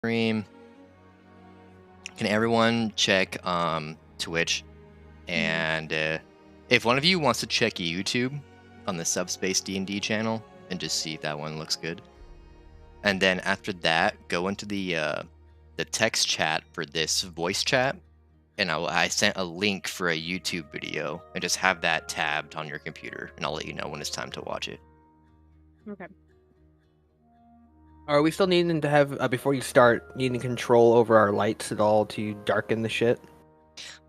stream. Can everyone check Twitch? And if one of you wants to check YouTube on the Subspacednd channel and just see if that one looks good. And then after that, go into the text chat for this voice chat. And I sent a link for a YouTube video and just have that tabbed on your computer. And I'll let you know when it's time to watch it. Okay. Are we still needing to have, before you start, needing control over our lights at all to darken the shit?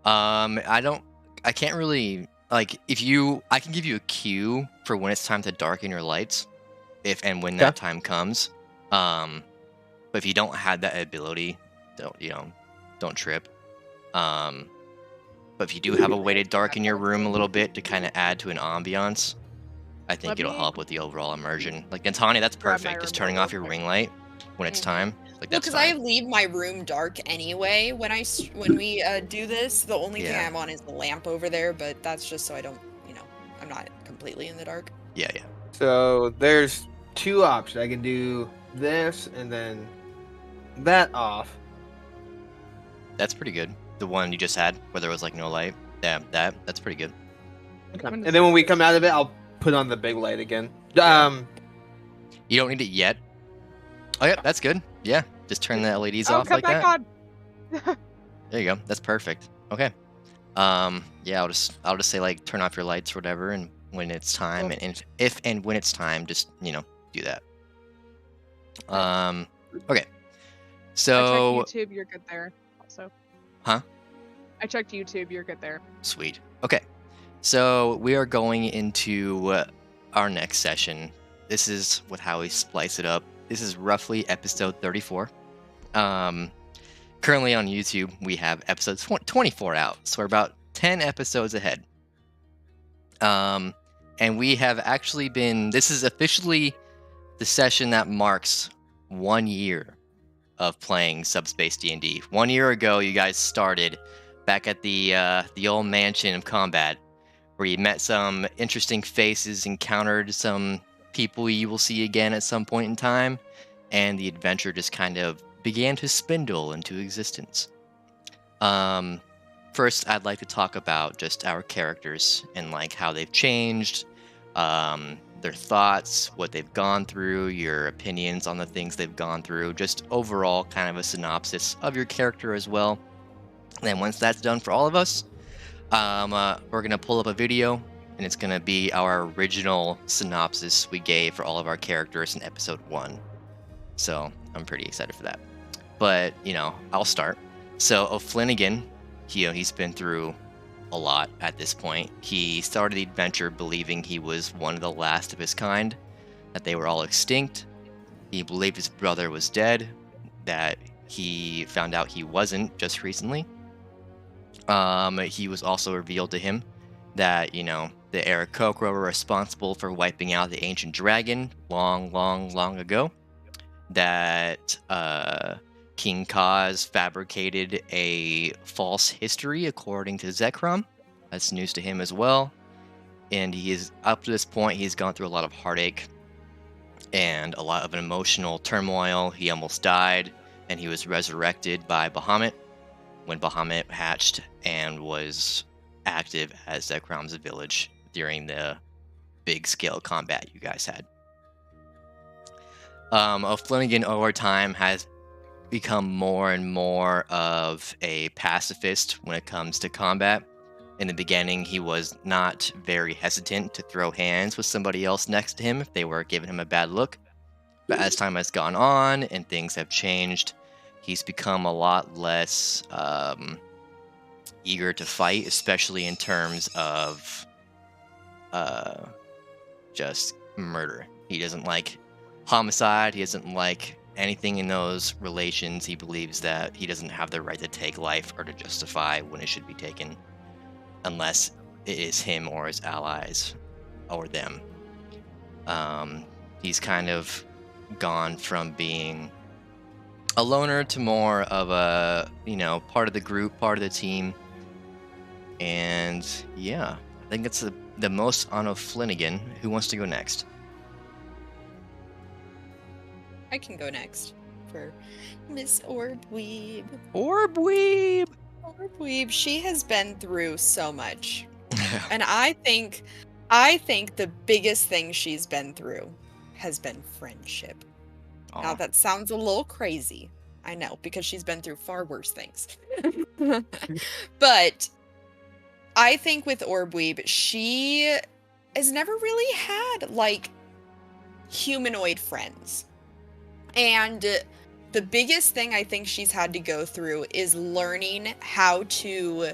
I can't really, like, I can give you a cue for when it's time to darken your lights, if and when that time comes. But if you don't have that ability, don't trip. But if you do have a way to darken your room a little bit to kind of add to an ambiance, I think it'll help with the overall immersion. Like, Nantani, that's perfect. Just turning off your ring light when it's time. Like, that's because I leave my room dark anyway when we do this. The only thing I'm on is the lamp over there, but that's just so I don't, I'm not completely in the dark. Yeah. So there's two options. I can do this and then that off. That's pretty good. The one you just had, where there was like no light. Yeah, that's pretty good. Okay. And then when we come out of it, I'll put on the big light again. You don't need it yet. Oh yeah, that's good. Yeah, just turn the LEDs off like that. There you go. That's perfect. Okay. Yeah, I'll just say like turn off your lights or whatever, and when it's time, and if and when it's time, just do that. Okay. So I checked YouTube. You're good there. Also. Huh? I checked YouTube. You're good there. Sweet. Okay. So we are going into our next session. This is how we splice it up. This is roughly episode 34. Currently on YouTube, we have episode 24 out. So we're about 10 episodes ahead. And we have actually this is officially the session that marks 1 year of playing Subspacednd. 1 year ago, you guys started back at the old mansion of combat, where you met some interesting faces, encountered some people you will see again at some point in time, and the adventure just kind of began to spindle into existence. First, I'd like to talk about just our characters and like how they've changed, their thoughts, what they've gone through, your opinions on the things they've gone through, just overall kind of a synopsis of your character as well. And then once that's done for all of us, we're going to pull up a video, and it's going to be our original synopsis we gave for all of our characters in episode 1. So I'm pretty excited for that. But, I'll start. So O'Flanagan, he's been through a lot at this point. He started the adventure believing he was one of the last of his kind, that they were all extinct. He believed his brother was dead, that he found out he wasn't just recently. He was also revealed to him that, the Aarakocra were responsible for wiping out the ancient dragon long ago. That King Kaz fabricated a false history according to Zekrom. That's news to him as well. And up to this point, he's gone through a lot of heartache and a lot of emotional turmoil. He almost died, and he was resurrected by Bahamut when Bahamut hatched and was active as Zekrom's village during the big-scale combat you guys had. O'Flanagan over time has become more and more of a pacifist when it comes to combat. In the beginning, he was not very hesitant to throw hands with somebody else next to him if they were giving him a bad look. But as time has gone on and things have changed, he's become a lot less eager to fight, especially in terms of just murder. He doesn't like homicide. He doesn't like anything in those relations. He believes that he doesn't have the right to take life or to justify when it should be taken, unless it is him or his allies or them. He's kind of gone from being a loner to more of a, part of the group, part of the team. And yeah, I think it's the most on O'Flanagan. Who wants to go next? I can go next. her. Miss Orbweeb. Orbweeb! Orbweeb, she has been through so much. And I think the biggest thing she's been through has been friendship. Now that sounds a little crazy. I know, because she's been through far worse things. But I think with Orbweeb, she has never really had, like, humanoid friends. And the biggest thing I think she's had to go through is learning how to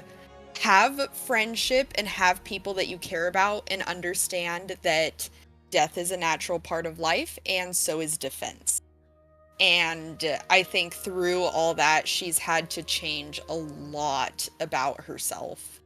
have friendship and have people that you care about and understand that death is a natural part of life, and so is defense. And I think through all that, she's had to change a lot about herself.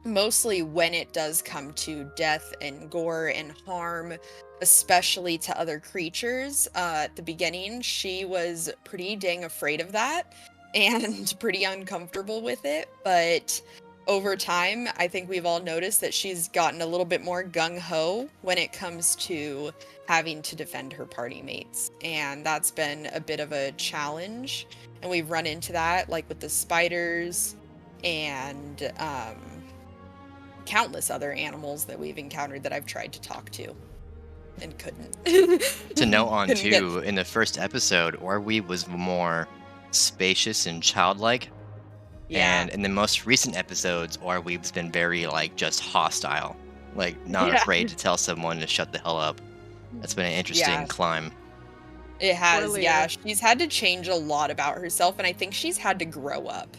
Mostly when it does come to death and gore and harm, especially to other creatures. At the beginning, she was pretty dang afraid of that and pretty uncomfortable with it. But over time, I think we've all noticed that she's gotten a little bit more gung-ho when it comes to having to defend her party mates. And that's been a bit of a challenge. And we've run into that, like with the spiders and countless other animals that we've encountered that I've tried to talk to and couldn't. To note on Couldn't get- too, in the first episode, Orweeb was more spacious and childlike. Yeah. And in the most recent episodes, Orweeb's been very, like, just hostile. Like, not Yeah. afraid to tell someone to shut the hell up. That's been an interesting Yeah. climb. It has, Poor yeah. Leah. She's had to change a lot about herself, and I think she's had to grow up.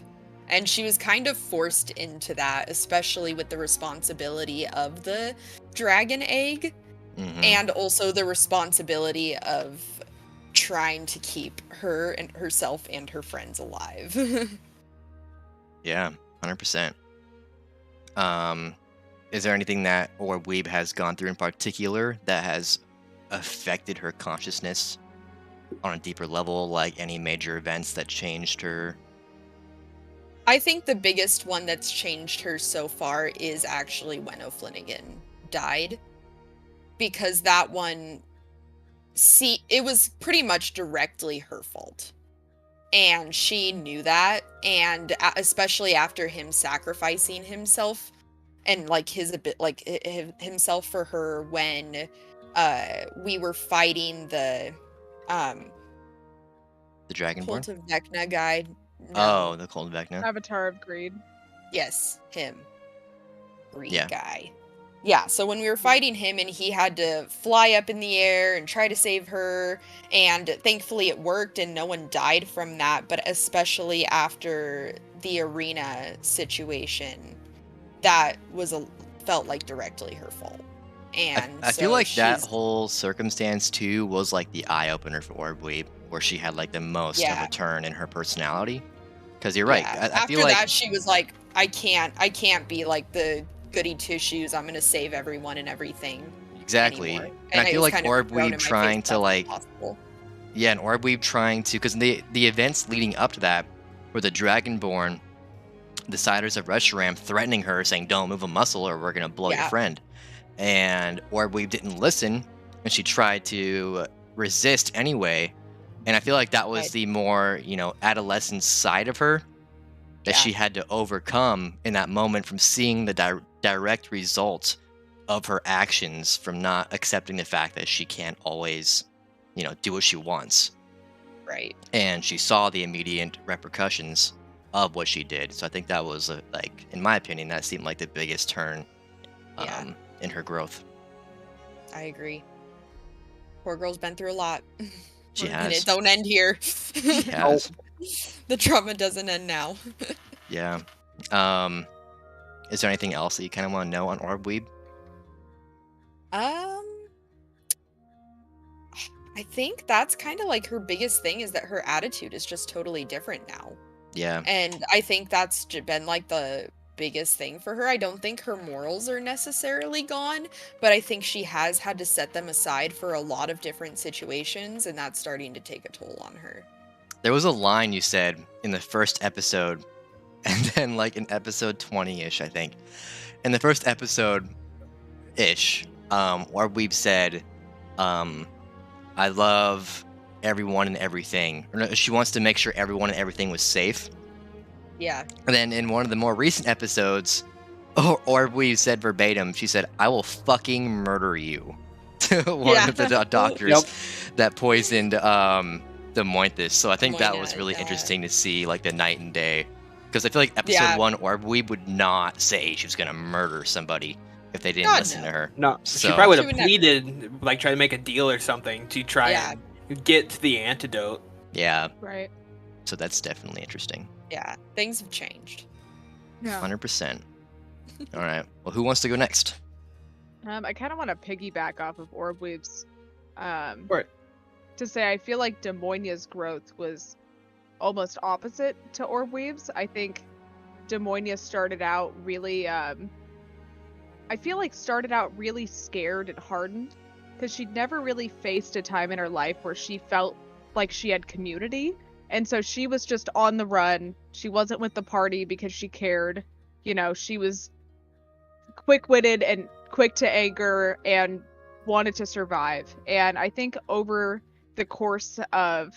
And she was kind of forced into that, especially with the responsibility of the dragon egg, Mhm. and also the responsibility of trying to keep her and herself and her friends alive. Yeah, 100%. Is there anything that Orweeb has gone through in particular that has affected her consciousness on a deeper level, like any major events that changed her? I think the biggest one that's changed her so far is actually when O'Flanagan died. Because that one, it was pretty much directly her fault. And she knew that, and especially after him sacrificing himself and like himself for her when we were fighting the Dragonborn? Cult of Vecna guy. Oh, the Cold Vecna. Avatar of Greed. Yes, him. Green Yeah. guy. Yeah, so when we were fighting him and he had to fly up in the air and try to save her, and thankfully it worked and no one died from that, but especially after the arena situation, that felt like directly her fault. And I feel so like that she's- whole circumstance too was like the eye opener for Orweeb, where she had like the most of Yeah. a turn in her personality. Because you're right. Yeah, I after feel like that she was like, I can't be like the goody two shoes. I'm gonna save everyone and everything. exactly. Anymore. And I it feel was like kind of thrown in my Orweeb face trying that's to like impossible. yeah, and Orweeb trying to because the events leading up to that were the Dragonborn, the Siders of Reshiram threatening her, saying, "Don't move a muscle or we're gonna blow your Yeah. friend." And Orweeb didn't listen, and she tried to resist anyway. And I feel like that was Right. the more, adolescent side of her that Yeah. she had to overcome in that moment from seeing the direct results of her actions, from not accepting the fact that she can't always, do what she wants. Right. And she saw the immediate repercussions of what she did. So I think that was, in my opinion, that seemed like the biggest turn Yeah. in her growth. I agree. Poor girl's been through a lot. She And has. it don't end here. She has. The trauma doesn't end now. Yeah. Is there anything else that you kind of want to know on Orweeb? I think that's kind of like her biggest thing is that her attitude is just totally different now. Yeah. And I think that's been like the biggest thing for her. I don't think her morals are necessarily gone, but I think she has had to set them aside for a lot of different situations, and that's starting to take a toll on her. There was a line you said in the first episode, and then like in episode 20-ish, I think. In the first episode-ish, Orweeb said, I love everyone and everything. Or no, she wants to make sure everyone and everything was safe. Yeah. And then in one of the more recent episodes, Orb said verbatim, she said, "I will fucking murder you." To one Yeah. of the doctors that poisoned the Mointhus. So I think that was Moina, really yeah. interesting to see, like, the night and day. Because I feel like episode Yeah. 1, Orb would not say she was gonna murder somebody if they didn't God, listen no. to her. No, So- she probably She would have would never. pleaded, like try to make a deal or something to try Yeah. and get to the antidote. Yeah, Right. so that's definitely interesting. Yeah. Things have changed. Yeah. 100%. All right. Well, who wants to go next? I kind of want to piggyback off of Orbweave's, Right. to say I feel like Demoinia's growth was almost opposite to Orbweave's. I think Demoinia started out really, I feel like started out really scared and hardened because she'd never really faced a time in her life where she felt like she had community. And so she was just on the run. She wasn't with the party because she cared. You know, she was quick-witted and quick to anger and wanted to survive. And I think over the course of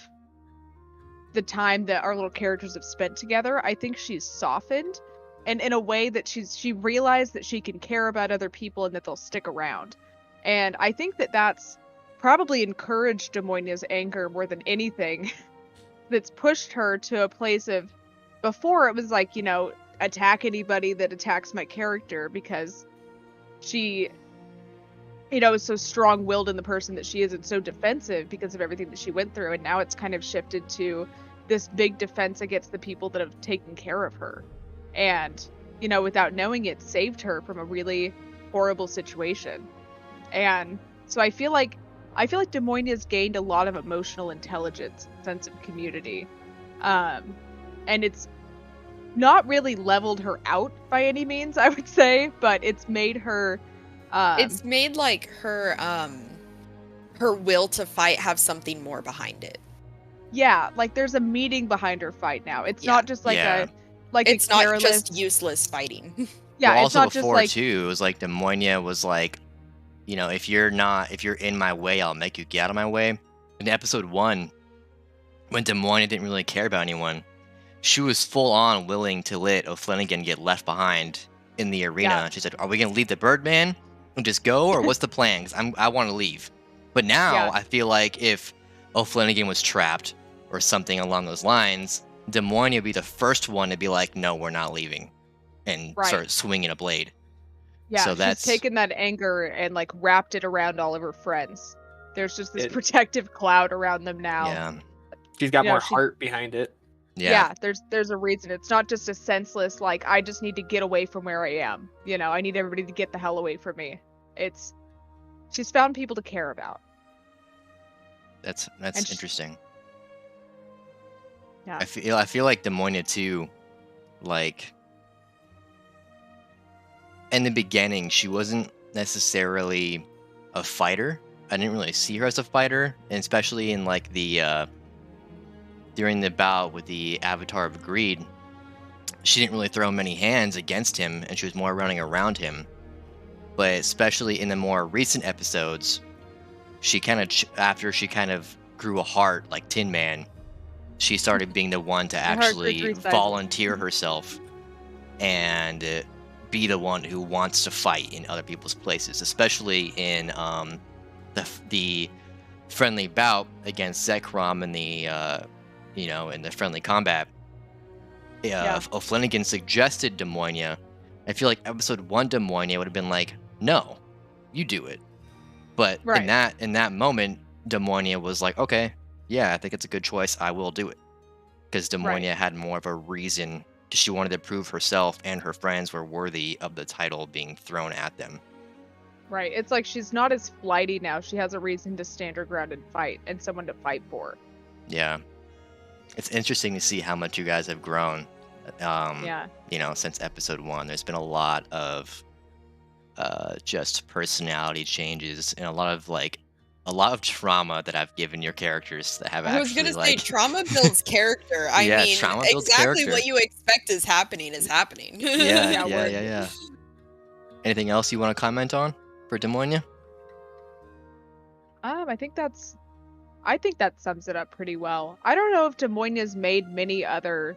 the time that our little characters have spent together, I think she's softened, and in a way that she realized that she can care about other people and that they'll stick around. And I think that that's probably encouraged Demoinia's anger more than anything. That's pushed her to a place of, before it was like, you know, attack anybody that attacks my character, because she, you know, is so strong-willed in the person that she is and so defensive because of everything that she went through. And now it's kind of shifted to this big defense against the people that have taken care of her. And, you know, without knowing it, saved her from a really horrible situation. And so I feel like Demoinia's gained a lot of emotional intelligence, sense of community. And it's not really leveled her out by any means, I would say, but it's made her It's made like her will to fight have something more behind it. yeah, like there's a meaning behind her fight now. It's Yeah. not just like Yeah. it's It's not careless, just useless fighting. yeah, Well, it's also not just before like too, it was like Demoinia was like, you know, if you're in my way, I'll make you get out of my way. In episode 1, when Demoinia didn't really care about anyone, she was full on willing to let O'Flanagan get left behind in the arena. Yeah. She said, "Are we gonna leave the Birdman and just go, or what's the plan? 'Cause I want to leave." But now Yeah. I feel like if O'Flanagan was trapped or something along those lines, Demoinia would be the first one to be like, "No, we're not leaving," and Right. start swinging a blade. yeah, so she's that's- taken that anger and like wrapped it around all of her friends. There's just this It- protective cloud around them now. Yeah, She's got You know, more she- heart behind it. yeah, There's a reason. It's not just a senseless like I just need to get away from where I am. You know, I need everybody to get the hell away from me. She's found people to care about. That's And she- interesting. Yeah. I feel like Demoinia too, like in the beginning, she wasn't necessarily a fighter. I didn't really see her as a fighter, and especially in like the during the bout with the Avatar of Greed, she didn't really throw many hands against him, and she was more running around him. But especially in the more recent episodes, she kind of after she kind of grew a heart like Tin Man, she started being the one to heart grew actually 3 sizes. volunteer herself and be the one who wants to fight in other people's places, especially in the friendly bout against Zekrom in the in the friendly combat. Yeah. O'Flanagan suggested Demoinia. I feel like episode 1 Demoinia would have been like, "No, you do it." But Right. in that moment, Demoinia was like, "Okay, yeah, I think it's a good choice. I will do it." Because Demoinia had more of a reason. She wanted to prove herself and her friends were worthy of the title being thrown at them. Right. It's like she's not as flighty now. She has a reason to stand her ground and fight, and someone to fight for. Yeah. It's interesting to see how much you guys have grown. Yeah. You know, since episode 1. There's been a lot of just personality changes and a lot of trauma that I've given your characters that have I was actually gonna say like trauma builds character. I Yeah, mean, trauma builds exactly character. what you expect is happening is happening. yeah, Yeah, word. yeah. Anything else you want to comment on for Demoinia? I think that's I think that sums it up pretty well. I don't know if Demoinia's made many other.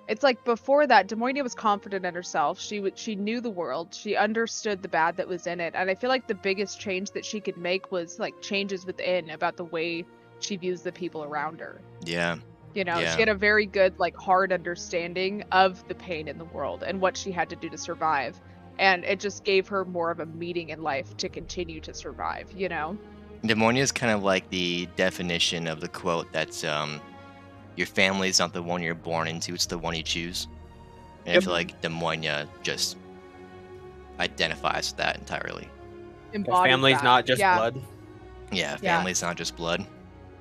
It's like before that, Demoinia was confident in herself. She knew the world. She understood the bad that was in it, and I feel like the biggest change that she could make was like changes within about the way she views the people around her. Yeah. You know, Yeah. she had a very good like hard understanding of the pain in the world and what she had to do to survive, and it just gave her more of a meaning in life to continue to survive. You know. Demonia is kind of like the definition of the quote that's your family is not the one you're born into, it's the one you choose. And Yep. I feel like Demonia just identifies with that entirely. Embodies Family's that. not just Yeah. blood. Yeah, Yeah. family's not just blood.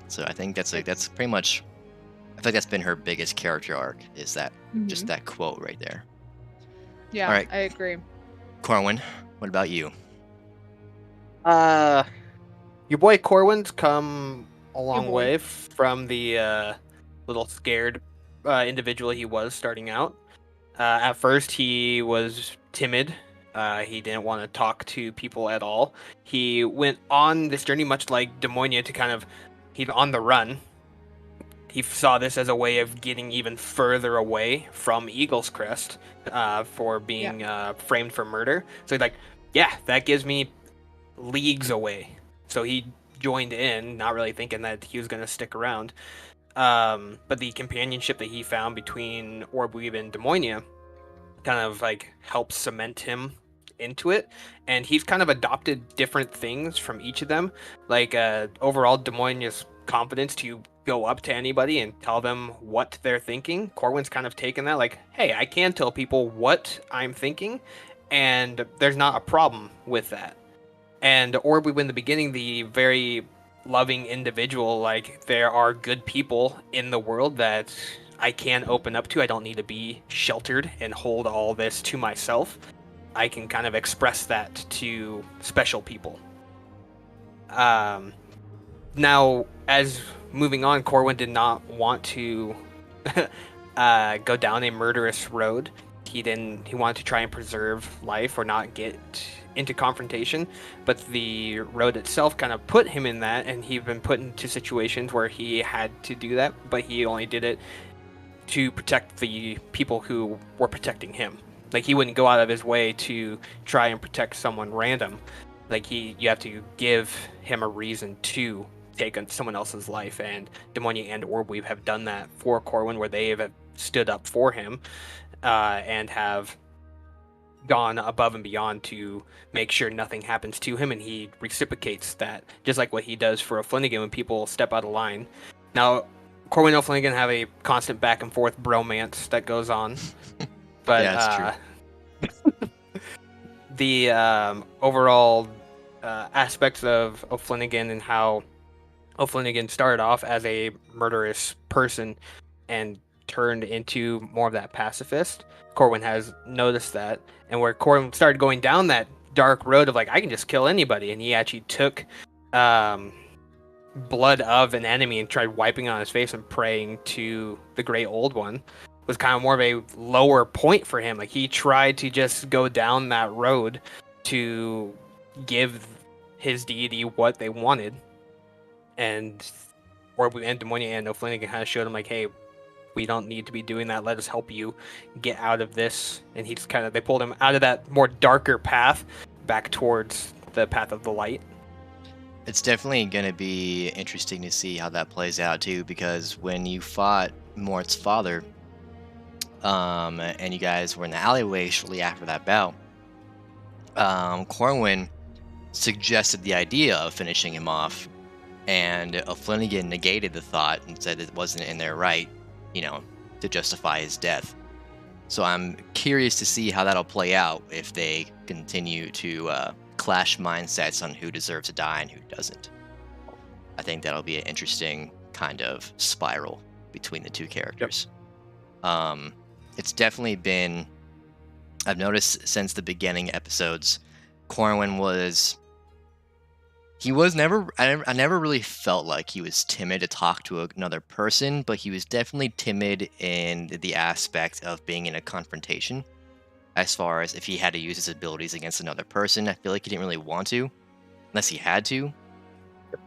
So I think that's pretty much, I think that's been her biggest character arc, is that just Mhm. that quote right there. Yeah, All right. I agree. Corwin, what about you? Your boy Corwin's come a long boy. way from the little scared individual he was starting out. At first, he was timid. He didn't want to talk to people at all. He went on this journey, much like Demonia, to kind of he's on the run. He saw this as a way of getting even further away from Eagle's Crest for being framed for murder. So he's like, yeah, that gives me leagues away. So he joined in, not really thinking that he was going to stick around. But the companionship that he found between Orweeb and Demonia kind of like helps cement him into it, and he's kind of adopted different things from each of them. Like overall, Demonia's confidence to go up to anybody and tell them what they're thinking. Corwin's kind of taken that, like, hey, I can tell people what I'm thinking, and there's not a problem with that. And Orweeb in the beginning, the very loving individual, like there are good people in the world that I can open up to. I don't need to be sheltered and hold all this to myself. I can kind of express that to special people. Now, as moving on, Corwin did not want to go down a murderous road. He wanted to try and preserve life or not get into confrontation, but the road itself kind of put him in that, and he'd been put into situations where he had to do that, but he only did it to protect the people who were protecting him. Like, he wouldn't go out of his way to try and protect someone random. Like, you have to give him a reason to take on someone else's life, and Demonia and Orweeb have done that for Corwin, where they have stood up for him and have gone above and beyond to make sure nothing happens to him, and he reciprocates that, just like what he does for O'Flanagan when people step out of line. Now, Corwin and O'Flanagan have a constant back and forth bromance that goes on, but Yeah, that's the overall aspects of O'Flanagan and how O'Flanagan started off as a murderous person and turned into more of that pacifist. Corwin has noticed that, and where Corwin started going down that dark road of like, I can just kill anybody, and he actually took blood of an enemy and tried wiping it on his face and praying to the Great Old One, was kind of more of a lower point for him. Like, he tried to just go down that road to give his deity what they wanted, and Demonia and O'Flanagan kind of showed him like, hey, we don't need to be doing that. Let us help you get out of this. And they pulled him out of that more darker path back towards the path of the light. It's definitely going to be interesting to see how that plays out too, because when you fought Mort's father, and you guys were in the alleyway shortly after that bout, Corwin suggested the idea of finishing him off, and O'Flanagan negated the thought and said it wasn't in their right, to justify his death. So I'm curious to see how that'll play out if they continue to clash mindsets on who deserves to die and who doesn't. I think that'll be an interesting kind of spiral between the two characters. Yep. It's definitely been, I've noticed since the beginning episodes, Corwin was never, I never really felt like he was timid to talk to another person, but he was definitely timid in the aspect of being in a confrontation. As far as if he had to use his abilities against another person, I feel like he didn't really want to, unless he had to.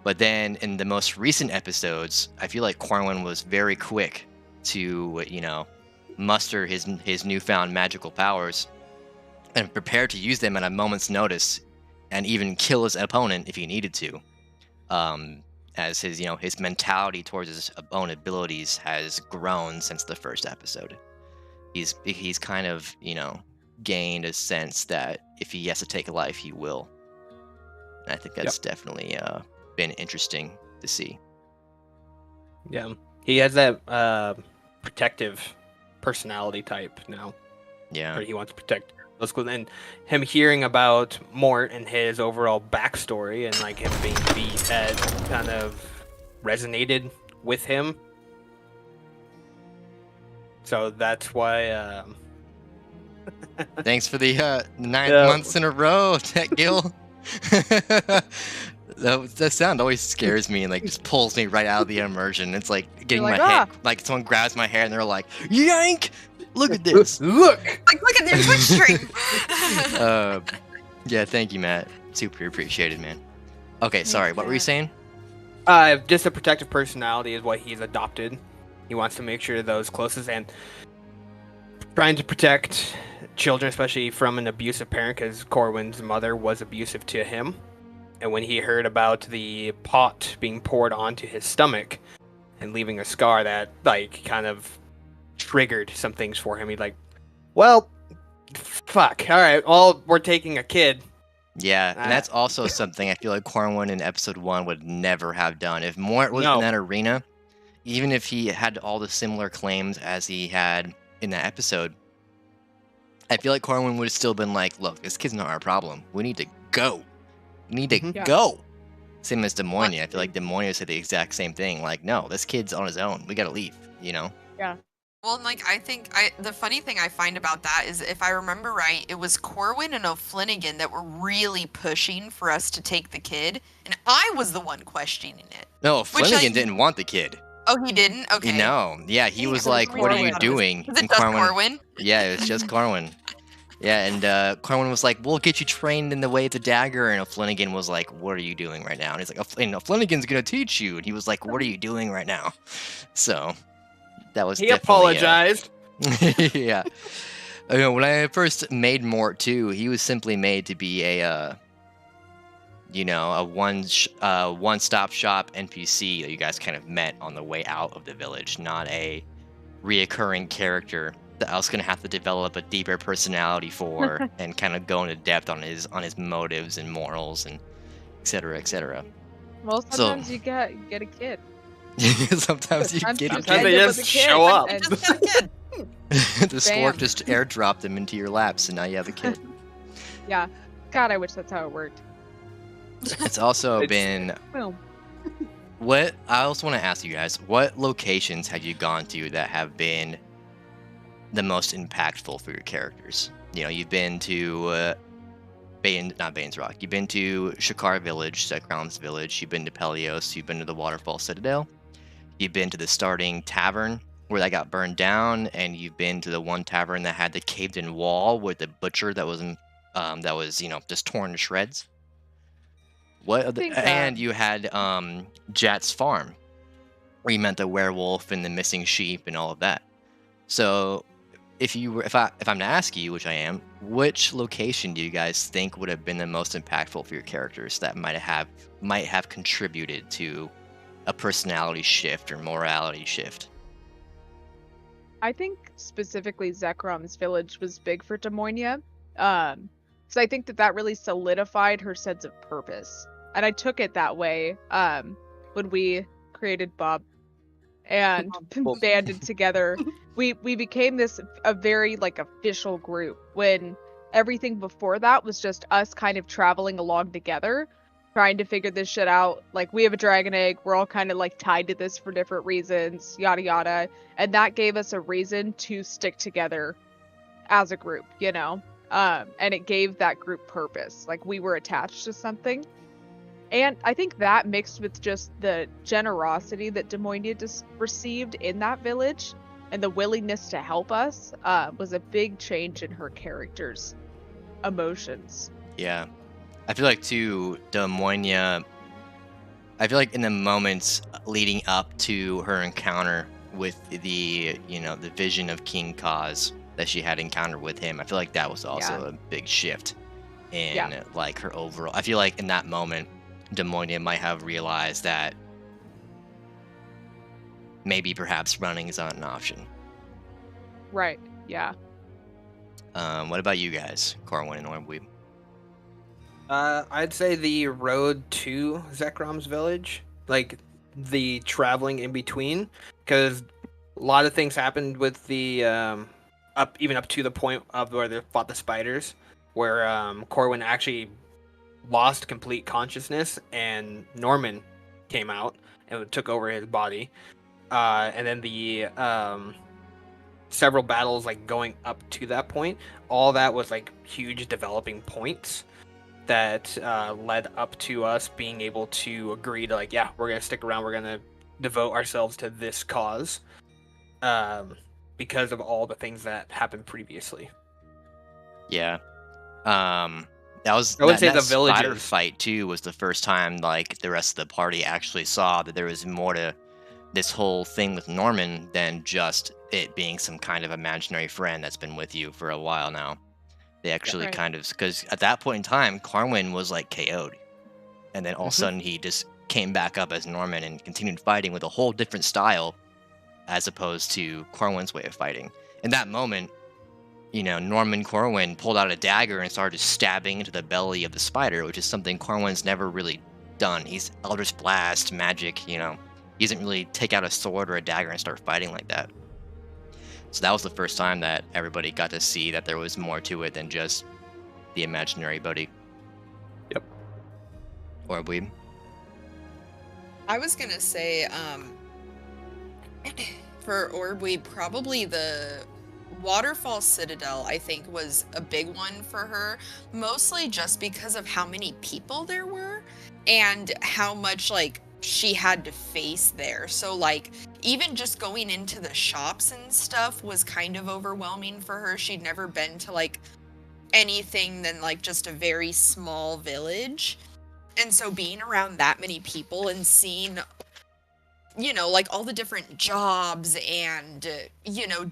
But then in the most recent episodes, I feel like Corwin was very quick to, muster his newfound magical powers and prepared to use them at a moment's notice and even kill his opponent if he needed to. As his mentality towards his own abilities has grown since the first episode. He's kind of, gained a sense that if he has to take a life, he will. And I think that's definitely been interesting to see. Yeah, he has that protective personality type now. Yeah, where he wants to protect those schools, and him hearing about Mort and his overall backstory and like him being beat had kind of resonated with him. So that's why. Thanks for the 9 months in a row, Tech Gil. That sound always scares me and like just pulls me right out of the immersion. It's like getting You're like, my head, like someone grabs my hair and they're like, "Yank! Look at this! Look!" Like, look at their Twitch stream. Yeah, thank you, Matt. Super appreciated, man. Okay, sorry. What were you saying? Just a protective personality is what he's adopted. He wants to make sure those closest and trying to protect children, especially from an abusive parent, because Corwin's mother was abusive to him. And when he heard about the pot being poured onto his stomach and leaving a scar, that like kind of triggered some things for him. He's like, well, fuck, all right, well, we're taking a kid. Yeah, and that's also something I feel like Corwin in episode 1 would never have done. If Mort was in that arena, even if he had all the similar claims as he had in that episode, I feel like Corwin would have still been like, look, this kid's not our problem. We need to go. We need to go. Same as Demonia. I feel like Demonia said the exact same thing. Like, no, this kid's on his own. We gotta leave, Yeah. Well, and like I think the funny thing I find about that is, if I remember right, it was Corwin and O'Flanagan that were really pushing for us to take the kid, and I was the one questioning it. No, Flanagan didn't want the kid. Oh, he didn't? Okay. No, yeah, he was like, "What are you doing?" Was it just Corwin? Yeah, it was just Corwin. Yeah, and Corwin was like, "We'll get you trained in the way of the dagger," and Flanagan was like, "What are you doing right now?" And he's like, "Flanagan's gonna teach you," and he was like, "What are you doing right now?" So that was he apologized. Yeah, when I first made Mort too, he was simply made to be a one-stop shop NPC that you guys kind of met on the way out of the village, not a reoccurring character that I was gonna have to develop a deeper personality for and kind of go into depth on his motives and morals and et cetera, et cetera. Well, sometimes you get a kid. Sometimes you get a Sometimes kid. they just show up. I just got a kid. The stork just airdropped him into your laps, and now you have a kid. Yeah. God, I wish that's how it worked. It's also been. Boom. What I also want to ask you guys: what locations have you gone to that have been the most impactful for your characters? You've been to not Bane's Rock. You've been to Shakar Village, Sekram's village. You've been to Pelios. You've been to the Waterfall Citadel. You've been to the starting tavern where that got burned down, and you've been to the one tavern that had the caved-in wall with the butcher that was just torn to shreds. And you had Jat's farm, where you met the werewolf and the missing sheep and all of that. So, if I'm to ask you, which I am, which location do you guys think would have been the most impactful for your characters that might have contributed to a personality shift or morality shift? I think specifically Zekram's village was big for Demonia. So I think that really solidified her sense of purpose. And I took it that way when we created Bob and banded together. We became a very like official group, when everything before that was just us kind of traveling along together, trying to figure this shit out. Like, we have a dragon egg, we're all kind of like tied to this for different reasons, yada yada, and that gave us a reason to stick together as a group, and it gave that group purpose. Like, we were attached to something. And I think that, mixed with just the generosity that Demonia just received in that village and the willingness to help us, was a big change in her character's emotions. Yeah. I feel like, too, Demonia I feel like in the moments leading up to her encounter with the, the vision of King Kaz that she had encountered with him, I feel like that was Yeah. also a big shift in Yeah. like her overall. I feel like in that moment, Demonia might have realized that maybe perhaps running is not an option. Right. Yeah. What about you guys, Corwin and Ormweeb? I'd say the road to Zekrom's village, like the traveling in between, because a lot of things happened with the up to the point of where they fought the spiders, where Corwin actually lost complete consciousness and Norman came out and took over his body, and then the several battles like going up to that point, all that was like huge developing points that led up to us being able to agree to, like, yeah, we're gonna stick around, we're gonna devote ourselves to this cause, because of all the things that happened previously. Yeah. That was I would say that the spider villages. fight too was the first time like the rest of the party actually saw that there was more to this whole thing with Norman than just it being some kind of imaginary friend that's been with you for a while now. They actually Right. kind of, because at that point in time, Corwin was like KO'd, and then all of a sudden he just came back up as Norman and continued fighting with a whole different style, as opposed to Corwin's way of fighting. In that moment, Norman Corwin pulled out a dagger and started stabbing into the belly of the spider, which is something Corwin's never really done. He's Eldritch Blast, magic, he doesn't really take out a sword or a dagger and start fighting like that. So that was the first time that everybody got to see that there was more to it than just the imaginary buddy. Yep. Or Weeb. I was gonna say, for Orb, probably the Waterfall Citadel, I think, was a big one for her, mostly just because of how many people there were and how much, like, she had to face there. So, like, even just going into the shops and stuff was kind of overwhelming for her. She'd never been to, like, anything than, like, just a very small village. And so being around that many people and seeing, like, all the different jobs and,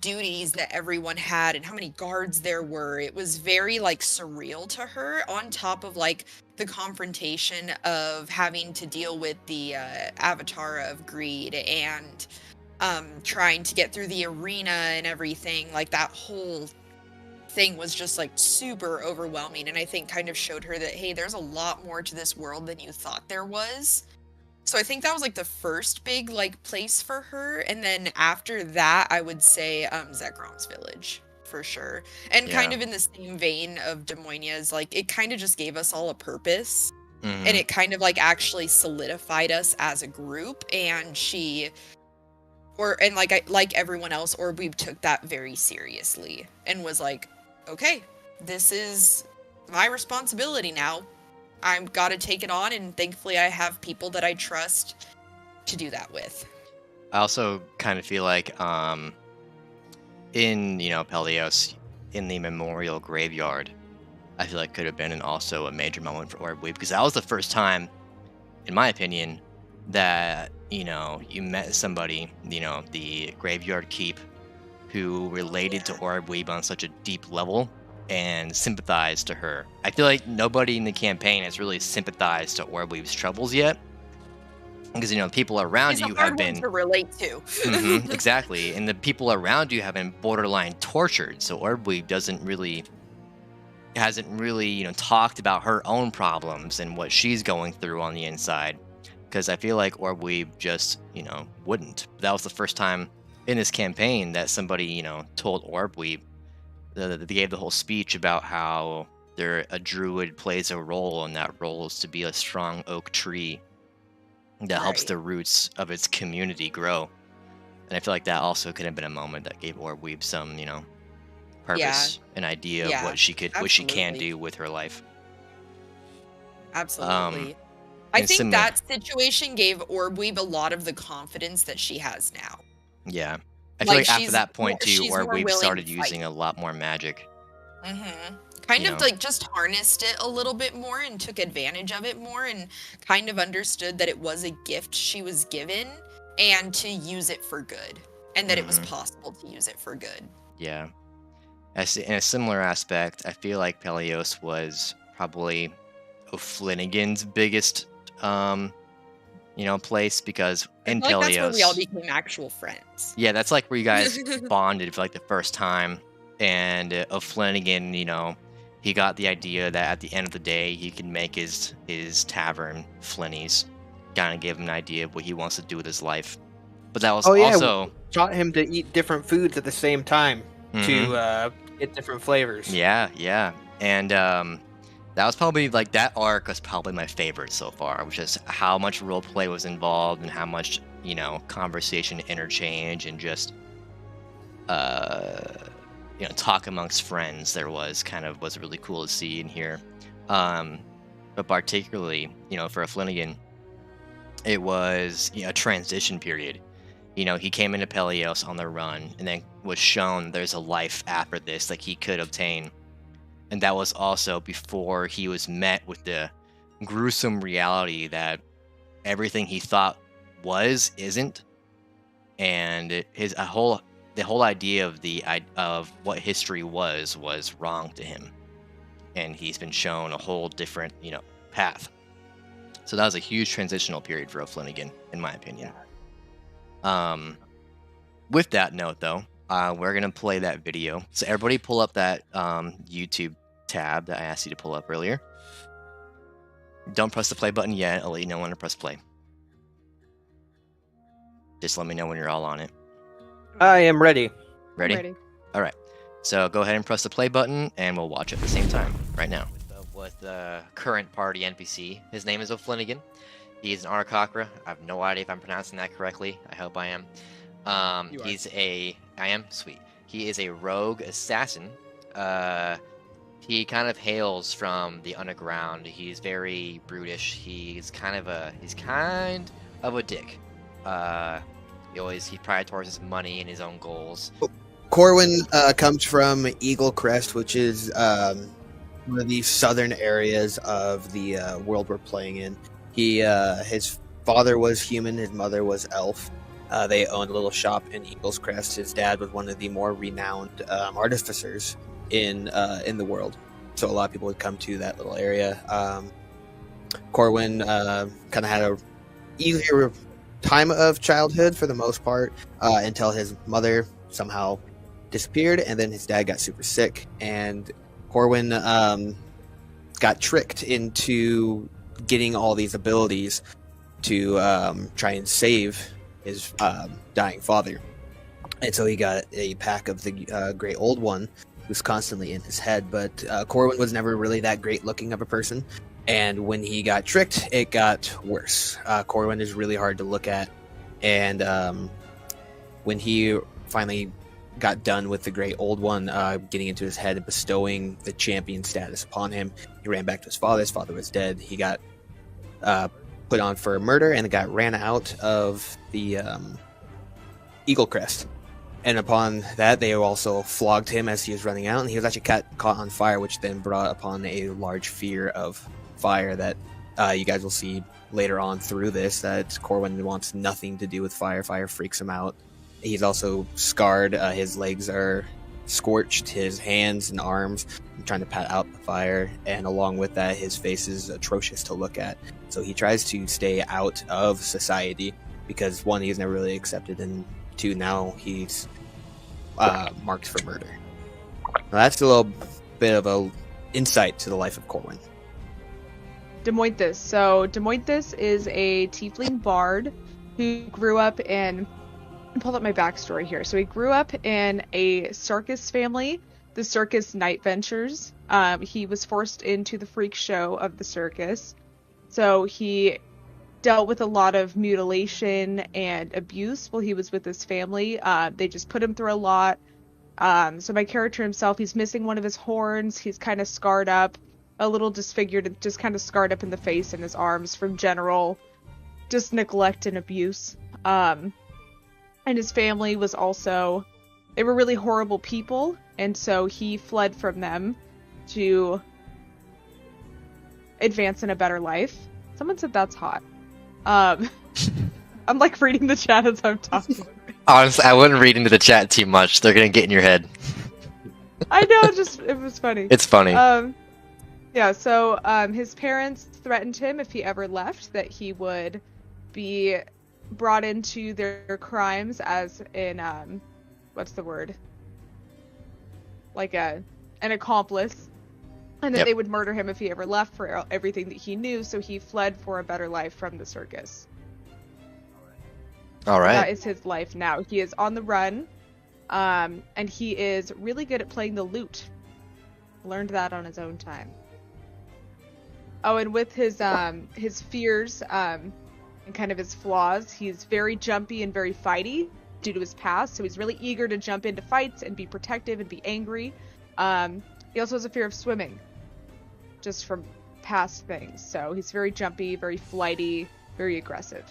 duties that everyone had and how many guards there were, it was very, like, surreal to her, on top of, like, the confrontation of having to deal with the Avatar of Greed and trying to get through the arena and everything. Like, that whole thing was just, like, super overwhelming, and I think kind of showed her that, hey, there's a lot more to this world than you thought there was. So I think that was, like, the first big, like, place for her, and then after that, I would say Zekrom's village, for sure. And kind Yeah. of in the same vein of Demonia's, like, it kind of just gave us all a purpose, Mhm. and it kind of, like, actually solidified us as a group, and like everyone else, Orb took that very seriously, and was like, okay, this is my responsibility now. I've got to take it on, and thankfully I have people that I trust to do that with. I also kind of feel like in Pelios, in the memorial graveyard, I feel like could have been also a major moment for Orb because that was the first time, in my opinion, that you met somebody, the graveyard keep, who related to Orb on such a deep level and sympathized to her. I feel like nobody in the campaign has really sympathized to Orb troubles yet, because people around you have been to relate to. exactly, and the people around you have been borderline tortured. So Orb hasn't really talked about her own problems and what she's going through on the inside, because I feel like Orb just wouldn't. That was the first time in this campaign that somebody told Orb they gave the whole speech about how a druid plays a role, and that role is to be a strong oak tree that helps Right. the roots of its community grow. And I feel like that also could have been a moment that gave Orb some, purpose, an idea of what she can absolutely. do with her life. Absolutely. I and think similar- that situation gave Orb a lot of the confidence that she has now. Yeah. I feel like after she's that point more- too, she's more Orb willing started to using fight. a lot more magic. Kind You of know? like just harnessed it a little bit more and took advantage of it more and kind of understood that it was a gift she was given and to use it for good and that it was Hmm. possible to use it for good. Yeah. In a similar aspect, I feel like Pelios was probably O'Flanagan's biggest, place because I in feel like that's where we all Pelios, became actual friends. yeah, that's like where you guys bonded for like the first time. And O'Flanagan, he got the idea that at the end of the day, he can make his tavern Flinny's, kind of give him an idea of what he wants to do with his life. But that was Oh yeah, also, taught him to eat different foods at the same time Mhm. to get different flavors. Yeah, and that was probably like that arc was probably my favorite so far, which is how much role play was involved and how much conversation interchange and just uh talk amongst friends there was really cool to see and hear. um but particularly for a Flanagan, it was a transition period. He came into Pelios on the run and then was shown there's a life after this that he could obtain. And that was also before he was met with the gruesome reality that everything he thought isn't. And the whole idea of what history was wrong to him. And he's been shown a whole different, path. So that was a huge transitional period for O'Flanagan, in my opinion. With that note, though, we're gonna play that video. So everybody, pull up that YouTube tab that I asked you to pull up earlier. Don't press the play button yet. I'll let you know when to press play. Just let me know when you're all on it. I am ready. Ready? Ready. All right. So go ahead and press the play button, and we'll watch at the same time right now. With the current party NPC, his name is O'Flanagan. He's an Arakocra. I have no idea if I'm pronouncing that correctly. I hope I am. I am sweet. He is a rogue assassin. He kind of hails from the underground. He's very brutish. He's kind of a dick. He prioritizes money and his own goals. Corwin comes from Eagle Crest, which is one of the southern areas of the world we're playing in. His father was human, his mother was elf. They owned a little shop in Eagle's Crest. His dad was one of the more renowned artificers in the world, so a lot of people would come to that little area. Corwin kind of had a easier time of childhood for the most part until his mother somehow disappeared, and then his dad got super sick, and Corwin got tricked into getting all these abilities to try and save his dying father. And so he got a pack of the Great Old One, who's constantly in his head. But Corwin was never really that great looking of a person. And when he got tricked, it got worse. Corwin is really hard to look at. And when he finally got done with the Great Old One getting into his head and bestowing the champion status upon him, he ran back to his father. His father was dead. He got put on for murder and got ran out of the Eagle Crest. And upon that, they also flogged him as he was running out, and he was actually caught on fire, which then brought upon a large fear of fire that you guys will see later on through this, that Corwin wants nothing to do with fire. Fire freaks him out. He's also scarred. His legs are scorched, his hands and arms trying to pat out the fire, and along with that, his face is atrocious to look at. So he tries to stay out of society because, one, he's never really accepted, and two, now he's marked for murder. Now, that's a little bit of a insight to the life of Corwin. Demointhus. So Demointhus is a tiefling bard who grew up in... I pulled up my backstory here. So he grew up in a circus family, the Circus Night Ventures. He was forced into the freak show of the circus. So he dealt with a lot of mutilation and abuse while he was with his family. They just put him through a lot. So my character himself, he's missing one of his horns. He's kind of scarred up, a little disfigured, just kind of scarred up in the face and his arms from general just neglect and abuse. And his family was also they were really horrible people, and so he fled from them to advance in a better life. Someone said that's hot. I'm like reading the chat as I'm talking. Honestly, I wouldn't read into the chat too much. They're gonna get in your head. I know, it was funny. It's funny. Yeah, so his parents threatened him if he ever left that he would be brought into their crimes as in what's the word? Like an accomplice. And that Yep. they would murder him if he ever left for everything that he knew, so he fled for a better life from the circus. All right. That is his life now. He is on the run, and he is really good at playing the lute. Learned that on his own time. Oh, and with his fears and kind of his flaws, he's very jumpy and very fighty due to his past. So he's really eager to jump into fights and be protective and be angry. He also has a fear of swimming, just from past things. So he's very jumpy, very flighty, very aggressive.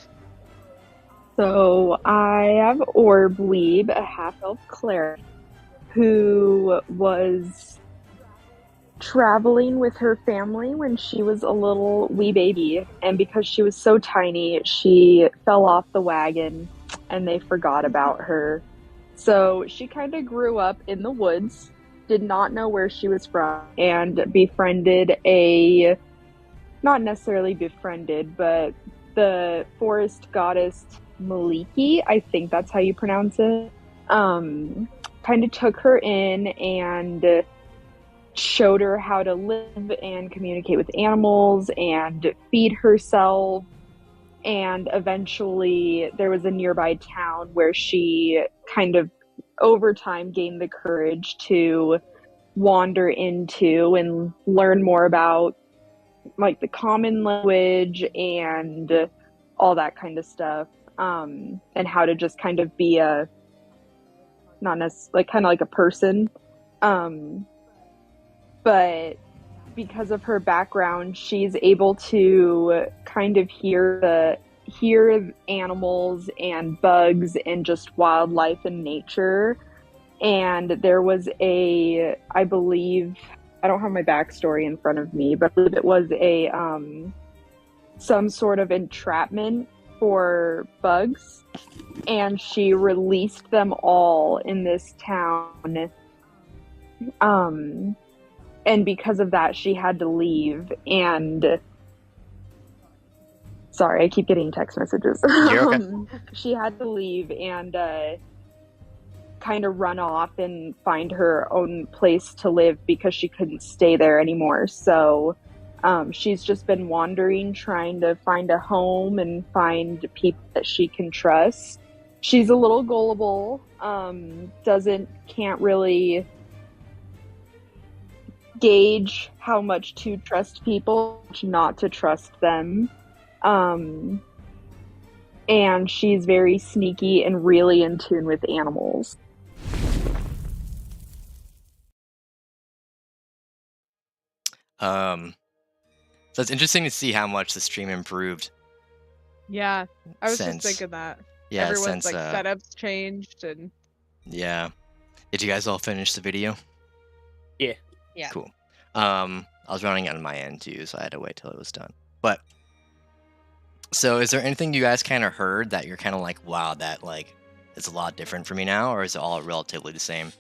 So I have Orbweeb, a half-elf cleric, who was traveling with her family when she was a little wee baby, and because she was so tiny, she fell off the wagon and they forgot about her. So she kind of grew up in the woods, did not know where she was from, and befriended not necessarily befriended, but the forest goddess Maliki, I think that's how you pronounce it, kind of took her in and showed her how to live and communicate with animals and feed herself. And eventually there was a nearby town where she kind of over time gained the courage to wander into and learn more about like the common language and all that kind of stuff, and how to just kind of be a not necessarily like kind of like a person, but because of her background, she's able to kind of hear animals and bugs and just wildlife and nature. And there was I believe, I don't have my backstory in front of me, but I believe it was some sort of entrapment for bugs, and she released them all in this town. And because of that, she had to leave. And sorry, I keep getting text messages. You're okay. She had to leave and kind of run off and find her own place to live because she couldn't stay there anymore. So she's just been wandering, trying to find a home and find people that she can trust. She's a little gullible, can't really gauge how much to trust people, not to trust them. And she's very sneaky and really in tune with animals. So it's interesting to see how much the stream improved. Yeah, I was Since- just thinking that. Yeah, Everyone's since setups changed and yeah. Did you guys all finish the video? Yeah. Yeah. Cool. I was running on my end too, so I had to wait till it was done. But so is there anything you guys kind of heard that you're kind of like, wow, that like is a lot different for me now, or is it all relatively the same?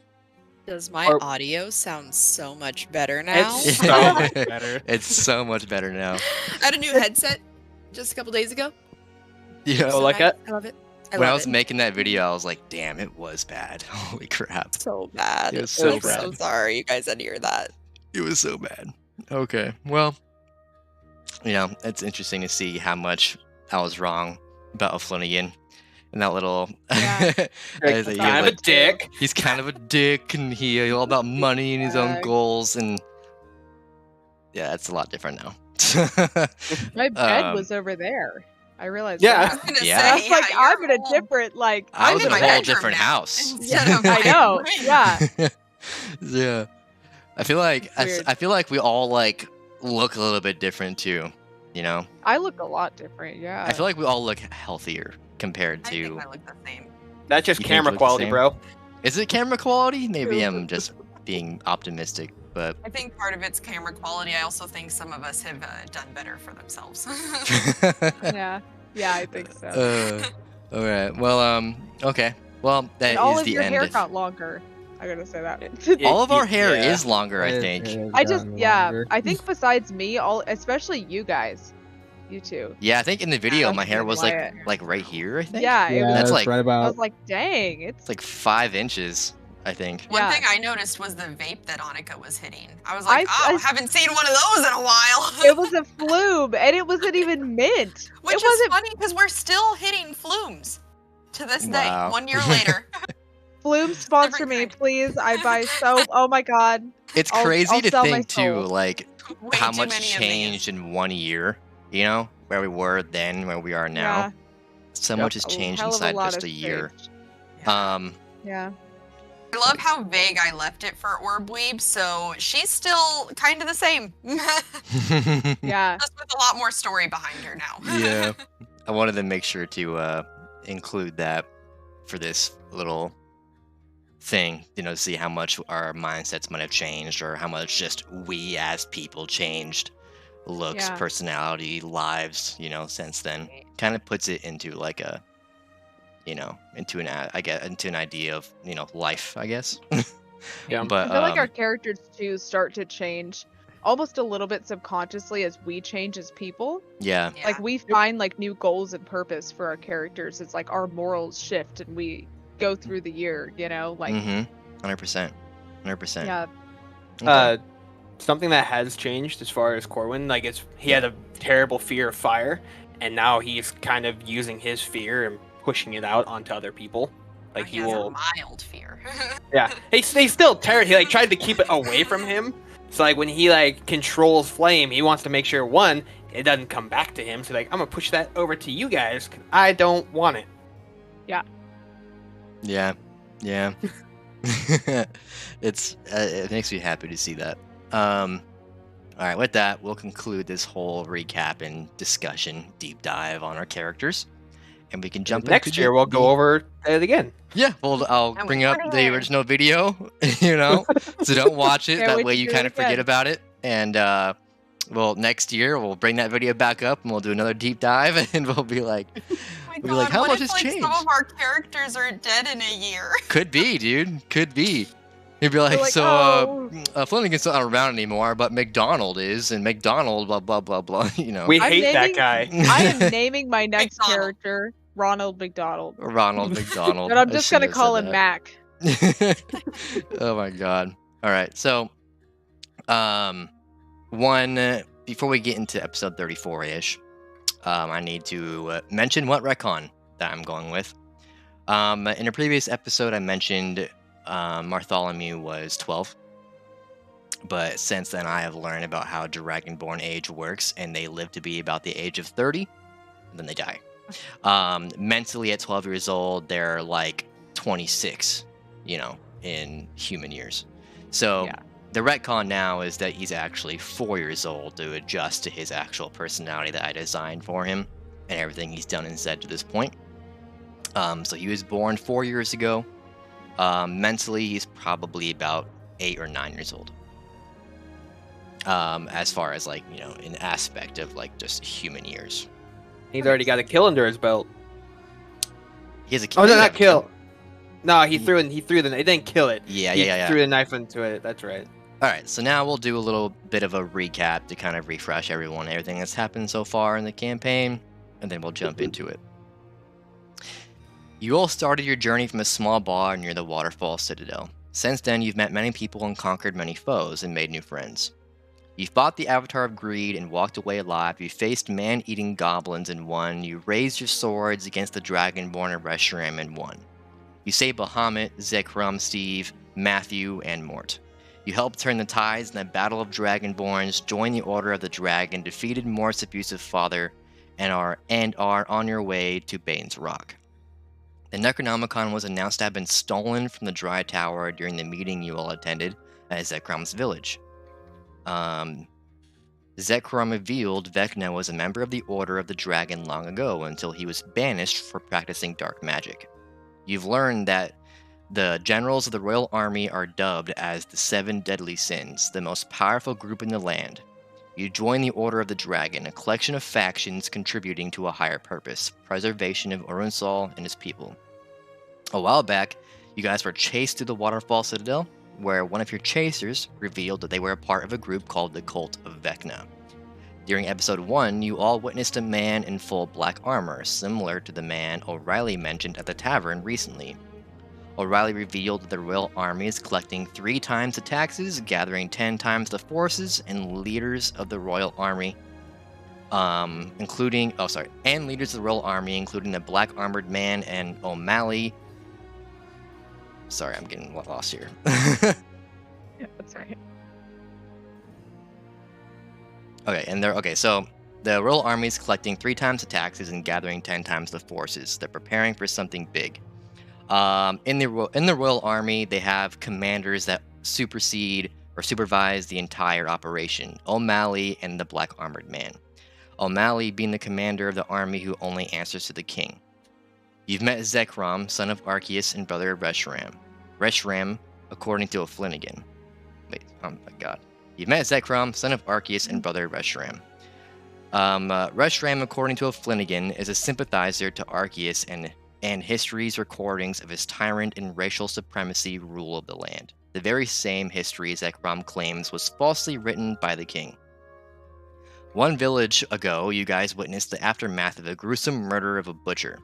Does my audio sound so much better now? It's so much better. It's so much better now. I had a new headset just a couple days ago. Yeah. Oh, like that? I love it. When I love was it. making that video, I was like, damn, it was bad. Holy crap. So bad. It was so I'm so bad. sorry you guys had to hear that. It was so bad. Okay. Well, you know, it's interesting to see how much I was wrong about O'Flanagan and that little. Yeah. As he was Kind of a like, dick. he's kind of a dick, and he's all about money and his own Yeah. goals, and yeah, it's a lot different now. my bed Um, was over there. I realized Yeah. I that. was gonna Yeah. say, I was like, yeah, I'm you're in a home. different, like, I I'm was in in a my whole bedroom different now. house. Yeah, I know. Yeah. Yeah. I feel like Weird. I feel like we all like look a little bit different too. You know, I look a lot different, yeah. I feel like we all look healthier compared I to. think I look the same. That's just You think camera you look the quality, same? bro. Is it camera quality? Maybe I'm just being optimistic, but I think part of it's camera quality. I also think some of us have done better for themselves. Yeah. Yeah, I think so. All right. Well, okay. Well, that And is all of the your end. hair got longer. I gotta say that. All of our hair Yeah. is longer, I think. I just, yeah, I think besides me, especially you guys, you two. Yeah, I think in the video my Dustin hair and was Wyatt. like right here, I think. Yeah, it was. That's it's like right I about. was like, dang, it's it's like 5 inches, I think. One Yeah. thing I noticed was the vape that Annika was hitting. I was like, I- haven't seen one of those in a while. it was a flume, and it wasn't even mint. Which it is wasn't funny because we're still hitting flumes to this day, Wow. 1 year later. flume sponsor me, Everything. please. I buy soap. Oh my god. It's I'll crazy to sell my think too, soul. like Way how too much many of these. changed in 1 year. You know, where we were then, where we are now. Yeah, So Yep. much has a changed hell of inside lot just has a year. changed. Yeah. Yeah. I love how vague I left it for Orbweeb, so she's still kind of the same. Yeah. Just with a lot more story behind her now. Yeah. I wanted to make sure to include that for this little thing, you know, to see how much our mindsets might have changed or how much just we as people changed. Looks, Yeah. personality, lives, you know, since then. Kind of puts it into like a, you know, into an idea of, you know, life, I guess. Yeah. But I feel like our characters too start to change almost a little bit subconsciously as we change as people. yeah. Yeah. Like we find like new goals and purpose for our characters. It's like our morals shift and we go through the year, you know, like 100%. 100%. yeah, Okay. Something that has changed as far as Corwin, like he had a terrible fear of fire, and now he's kind of using his fear and pushing it out onto other people. Like he he has a will, mild fear. yeah. He's still terrified. He like tried to keep it away from him. So like when he like controls flame, he wants to make sure one, it doesn't come back to him. So like I'm gonna push that over to you guys. 'Cause I don't want it. Yeah, yeah. It makes me happy to see that. All right, with that, we'll conclude this whole recap and discussion deep dive on our characters, and we can jump Next into year we'll go over it again. Yeah, well, I'll And bring we up put it the in. original video, you know, so don't watch it. Can't That wait way to you do it kind of forget again. about it, and well, next year we'll bring that video back up and we'll do another deep dive, and we'll be like. Oh my We'd be like, God, how what much if, has like, changed? Some of our characters are dead in a year. Could be, dude. Could be. He'd be like, like, so, "Oh." Flanagan's not around anymore, but McDonald is, and McDonald, blah, blah, blah, blah, you know. We I'm hate naming- that guy. I am naming my next McDonald. character Ronald McDonald. Ronald McDonald. But I'm I just gonna shouldn't have call said him that. Mac. Oh my god. All right. So, before we get into episode 34-ish, I need to mention what retcon that I'm going with. In a previous episode, I mentioned Bartholomew was 12. But since then, I have learned about how Dragonborn age works, and they live to be about the age of 30, and then they die. Mentally, at 12 years old, they're like 26, you know, in human years. So Yeah. the retcon now is that he's actually 4 years old to adjust to his actual personality that I designed for him and everything he's done and said to this point. So he was born 4 years ago. Mentally, he's probably about 8 or 9 years old. As far as like, you know, an aspect of like just human years. He's already got a kill under his belt. He has a Oh no, he not has a kill. No, he threw the. He didn't kill it. Yeah, He yeah. threw the knife into it. That's right. All right, so now we'll do a little bit of a recap to kind of refresh everything that's happened so far in the campaign, and then we'll jump into it. You all started your journey from a small bar near the Waterfall Citadel. Since then, you've met many people and conquered many foes and made new friends. You fought the Avatar of Greed and walked away alive. You faced man-eating goblins and won. You raised your swords against the Dragonborn of Reshiram and won. You saved Bahamut, Zekrom, Steve, Matthew, and Mort. You helped turn the tides in the Battle of Dragonborns, joined the Order of the Dragon, defeated Mort's abusive father, and are on your way to Bane's Rock. The Necronomicon was announced to have been stolen from the Dry Tower during the meeting you all attended at Zekrom's village. Zekrom revealed Vecna was a member of the Order of the Dragon long ago until he was banished for practicing dark magic. You've learned that The generals of the royal army are dubbed as the Seven Deadly Sins, the most powerful group in the land. You join the Order of the Dragon, a collection of factions contributing to a higher purpose, preservation of Urunsal and his people. A while back, you guys were chased to the Waterfall Citadel, where one of your chasers revealed that they were a part of a group called the Cult of Vecna. During episode 1, you all witnessed a man in full black armor, similar to the man O'Reilly mentioned at the tavern recently. O'Reilly revealed that the royal army is collecting 3 times the taxes, gathering 10 times the forces, and leaders of the royal army, and leaders of the royal army, including the black armored man and O'Malley. Sorry, I'm getting lost here. Yeah, that's right. So the royal army is collecting 3 times the taxes and gathering 10 times the forces. They're preparing for something big. In the royal army, they have commanders that supersede or supervise the entire operation. O'Malley and the black armored man. O'Malley being the commander of the army who only answers to the king. You've met Zekrom, son of Arceus and brother of Reshiram. Reshiram, according to a Flanagan. Wait, oh my god. You've met Zekrom, son of Arceus and brother of Reshiram. Reshiram, according to a Flanagan, is a sympathizer to Arceus and history's recordings of his tyrant and racial supremacy rule of the land. The very same history Zekrom claims was falsely written by the king. One village ago, you guys witnessed the aftermath of a gruesome murder of a butcher.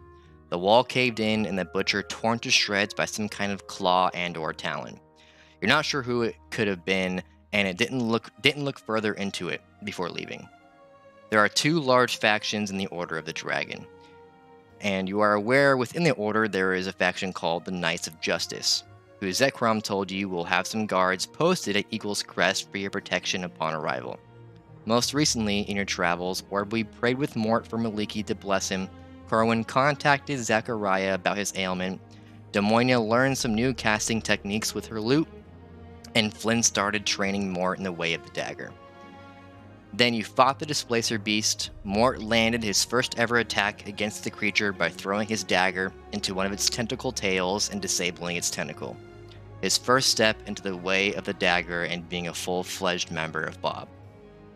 The wall caved in and the butcher torn to shreds by some kind of claw and or talon. You're not sure who it could have been, and it didn't look further into it before leaving. There are 2 large factions in the Order of the Dragon, and you are aware within the Order there is a faction called the Knights of Justice, who Zekrom told you will have some guards posted at Eagle's Crest for your protection upon arrival. Most recently, in your travels, Orbwe prayed with Mort for Maliki to bless him. Corwin contacted Zachariah about his ailment. Demonia learned some new casting techniques with her lute, and Flynn started training Mort in the way of the dagger. Then you fought the Displacer Beast. Mort landed his first ever attack against the creature by throwing his dagger into one of its tentacle tails and disabling its tentacle. His first step into the way of the dagger and being a full-fledged member of Bob.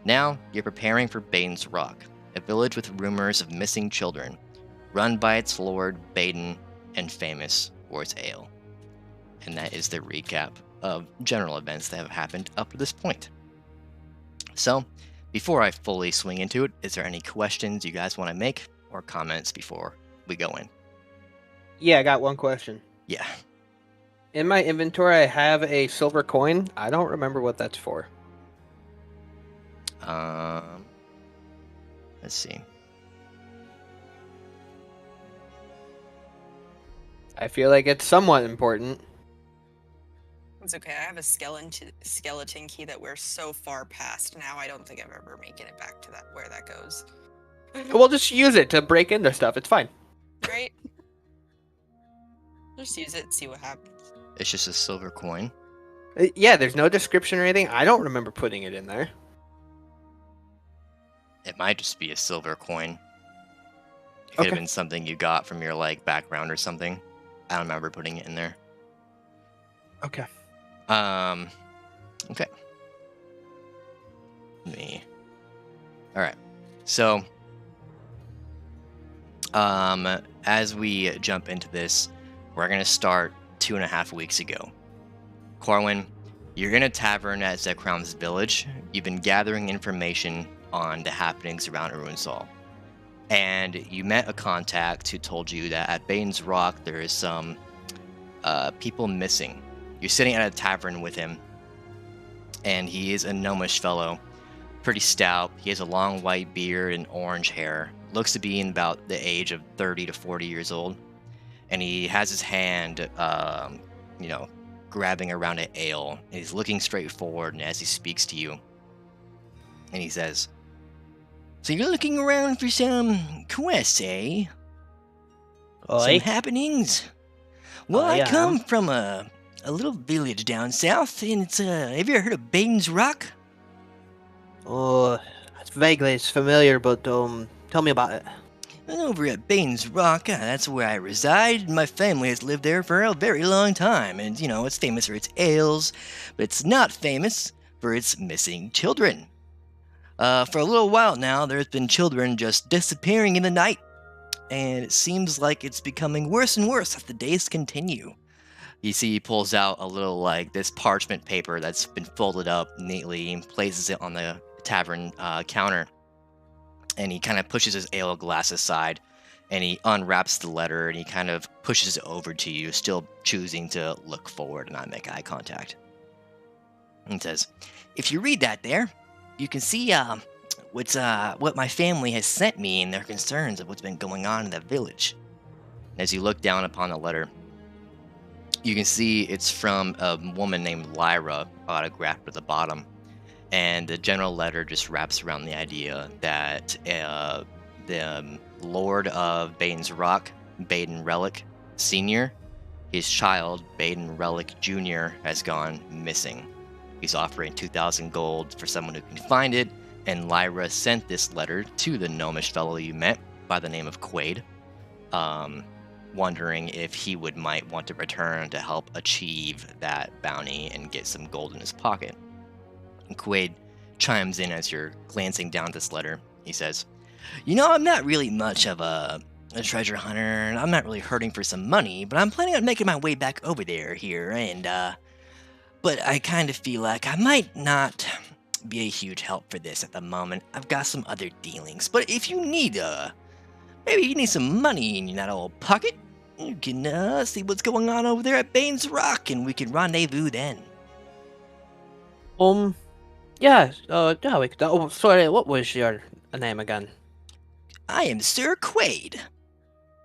Now, you're preparing for Baden's Rock, a village with rumors of missing children, run by its lord, Baden, and famous for its ale. And that is the recap of general events that have happened up to this point. So, before I fully swing into it, is there any questions you guys want to make or comments before we go in? Yeah, I got one question. Yeah. In my inventory, I have a silver coin. I don't remember what that's for. Let's see. I feel like it's somewhat important. It's okay. I have a skeleton key that we're so far past now. I don't think I'm ever making it back to that where that goes. We'll just use it to break into stuff. It's fine. Right? Just use it and see what happens. It's just a silver coin. Yeah, there's no description or anything. I don't remember putting it in there. It might just be a silver coin. It could have been something you got from your background or something. I don't remember putting it in there. Okay. Okay. Alright. So, as we jump into this, we're going to start 2.5 weeks ago. Corwin, you're in a tavern at Zekrom's village. You've been gathering information on the happenings around Urunsal. And you met a contact who told you that at Bane's Rock there is some people missing. You're sitting at a tavern with him, and he is a gnomish fellow, pretty stout. He has a long white beard and orange hair. Looks to be in about the age of 30 to 40 years old. And he has his hand, grabbing around an ale. And he's looking straight forward, and as he speaks to you, and he says, "So you're looking around for some quests, eh? Some happenings? Well, I come from a little village down south, and it's, have you ever heard of Baden's Rock?" Oh, it's vaguely familiar, but tell me about it. Over at Baines Rock, that's where I reside. My family has lived there for a very long time, and it's famous for its ales, but it's not famous for its missing children. For a little while now, there's been children just disappearing in the night, and it seems like it's becoming worse and worse as the days continue. You see, he pulls out a little, this parchment paper that's been folded up neatly and places it on the tavern counter. And he kind of pushes his ale glass aside, and he unwraps the letter, and he kind of pushes it over to you, still choosing to look forward and not make eye contact. And he says, "If you read that there, you can see what my family has sent me and their concerns of what's been going on in the village." As you look down upon the letter, you can see it's from a woman named Lyra, autographed at the bottom. And the general letter just wraps around the idea that the Lord of Baden's Rock, Baden Relic Sr., his child, Baden Relic Jr., has gone missing. He's offering 2,000 gold for someone who can find it, and Lyra sent this letter to the gnomish fellow you met by the name of Quaid, wondering if he might want to return to help achieve that bounty and get some gold in his pocket. And Quaid chimes in as you're glancing down this letter. He says, "I'm not really much of a treasure hunter, and I'm not really hurting for some money, but I'm planning on making my way back over there here, and, but I kind of feel like I might not be a huge help for this at the moment. I've got some other dealings, but if you need, maybe you need some money in that old pocket, you can, see what's going on over there at Baines Rock, and we can rendezvous then." Yeah, we could. Oh, sorry, what was your name again? "I am Sir Quaid."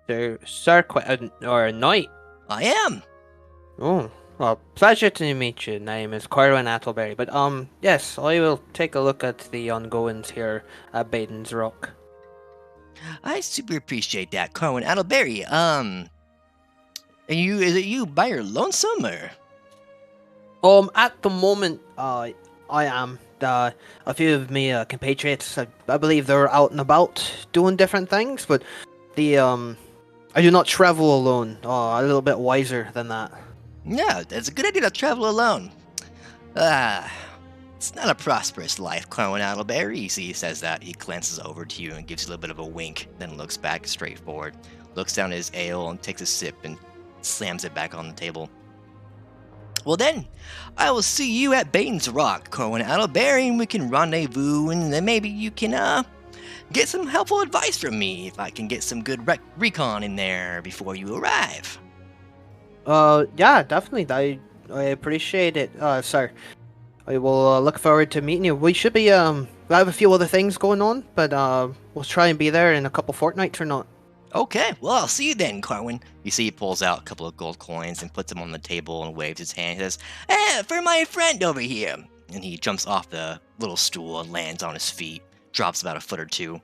Sir Quaid, or Knight? "I am." Oh, well, pleasure to meet you. Name is Corwin Attleberry. But, yes, I will take a look at the ongoings here at Baden's Rock. "I super appreciate that, Corwin Attleberry. Is it you by your lonesome, or?" At the moment, I am. A few of me compatriots, I believe they're out and about doing different things, but I do not travel alone. A little bit wiser than that. "Yeah, it's a good idea to travel alone. It's not a prosperous life, Corwin Attleberry." He says that. He glances over to you and gives you a little bit of a wink, then looks back straight forward, looks down at his ale and takes a sip and slams it back on the table. "Well then, I will see you at Baden's Rock, Corwin Attleberry, and we can rendezvous, and then maybe you can, get some helpful advice from me if I can get some good recon in there before you arrive." Yeah, definitely. I appreciate it, sir. I will look forward to meeting you. We should be, we have a few other things going on, but, we'll try and be there in a couple fortnights or not. "Okay, well, I'll see you then, Corwin." You see he pulls out a couple of gold coins and puts them on the table and waves his hand. He says, "For my friend over here." And he jumps off the little stool and lands on his feet, drops about a foot or two,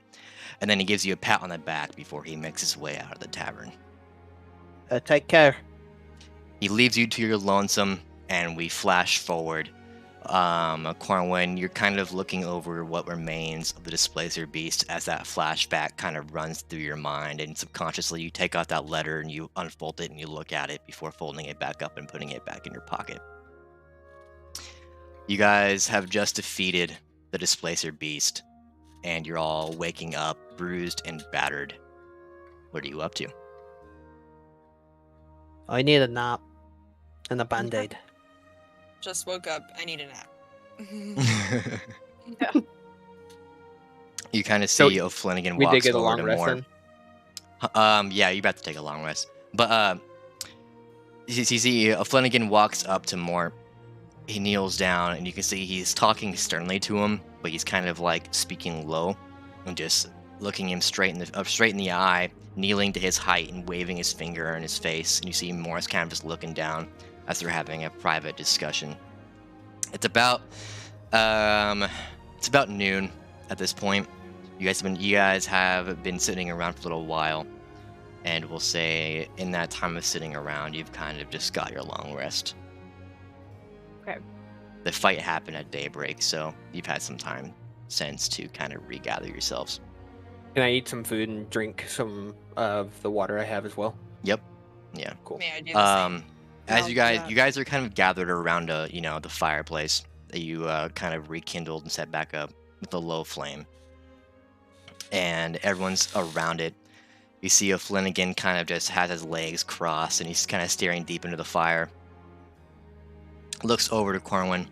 and then he gives you a pat on the back before he makes his way out of the tavern. Take care. He leaves you to your lonesome, and we flash forward. Corwin, you're kind of looking over what remains of the Displacer Beast as that flashback kind of runs through your mind, and subconsciously you take out that letter and you unfold it and you look at it before folding it back up and putting it back in your pocket. You guys have just defeated the Displacer Beast, and you're all waking up bruised and battered. What are you up to? I need a nap and a band-aid. Just woke up. I need a nap. You kind of see O'Flanagan We walks did get a over long to rest Moore. then. Yeah, you're about to take a long rest. But you see O'Flanagan walks up to Mort. He kneels down, and you can see he's talking sternly to him, but he's kind of speaking low and just looking him straight in the eye, kneeling to his height and waving his finger in his face. And you see Morris kind of just looking down as they're having a private discussion. It's about noon at this point. You guys have been sitting around for a little while, and we'll say in that time of sitting around, you've kind of just got your long rest. Okay. The fight happened at daybreak, so you've had some time since to kind of regather yourselves. Can I eat some food and drink some of the water I have as well? Yep. Yeah. Cool. May I do the same? As I'll you do guys, that. you guys are kind of gathered around the fireplace that you kind of rekindled and set back up with a low flame, and everyone's around it. You see a Flanagan kind of just has his legs crossed, and he's kind of staring deep into the fire. Looks over to Corwin.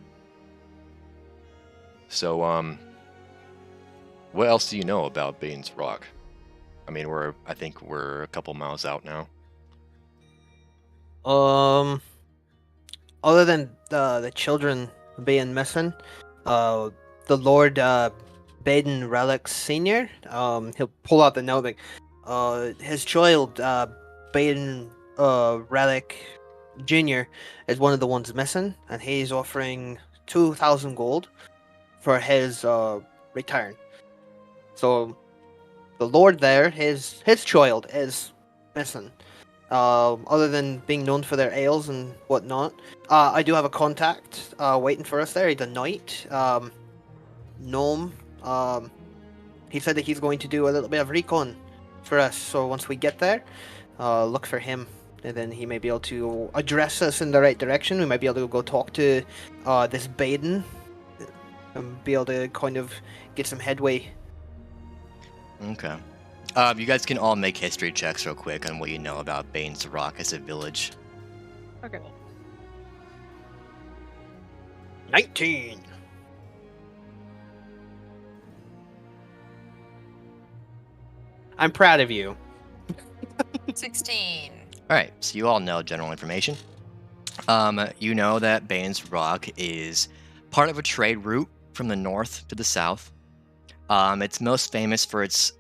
So, what else do you know about Bane's Rock? I mean, I think we're a couple miles out now. Other than the children being missing, the Lord Baden Relic Senior, he'll pull out the notebook. His child Baden Relic Junior is one of the ones missing, and he's offering 2,000 gold for his return. So the Lord there, his child is missing. Other than being known for their ales and whatnot, I do have a contact waiting for us there. He's a knight, gnome. He said that he's going to do a little bit of recon for us. So once we get there, look for him, and then he may be able to address us in the right direction. We might be able to go talk to this Baden and be able to kind of get some headway. Okay. You guys can all make history checks real quick on what you know about Bane's Rock as a village. Okay. 19. I'm proud of you. 16. All right, so you all know general information. You know that Bane's Rock is part of a trade route from the north to the south. It's most famous for its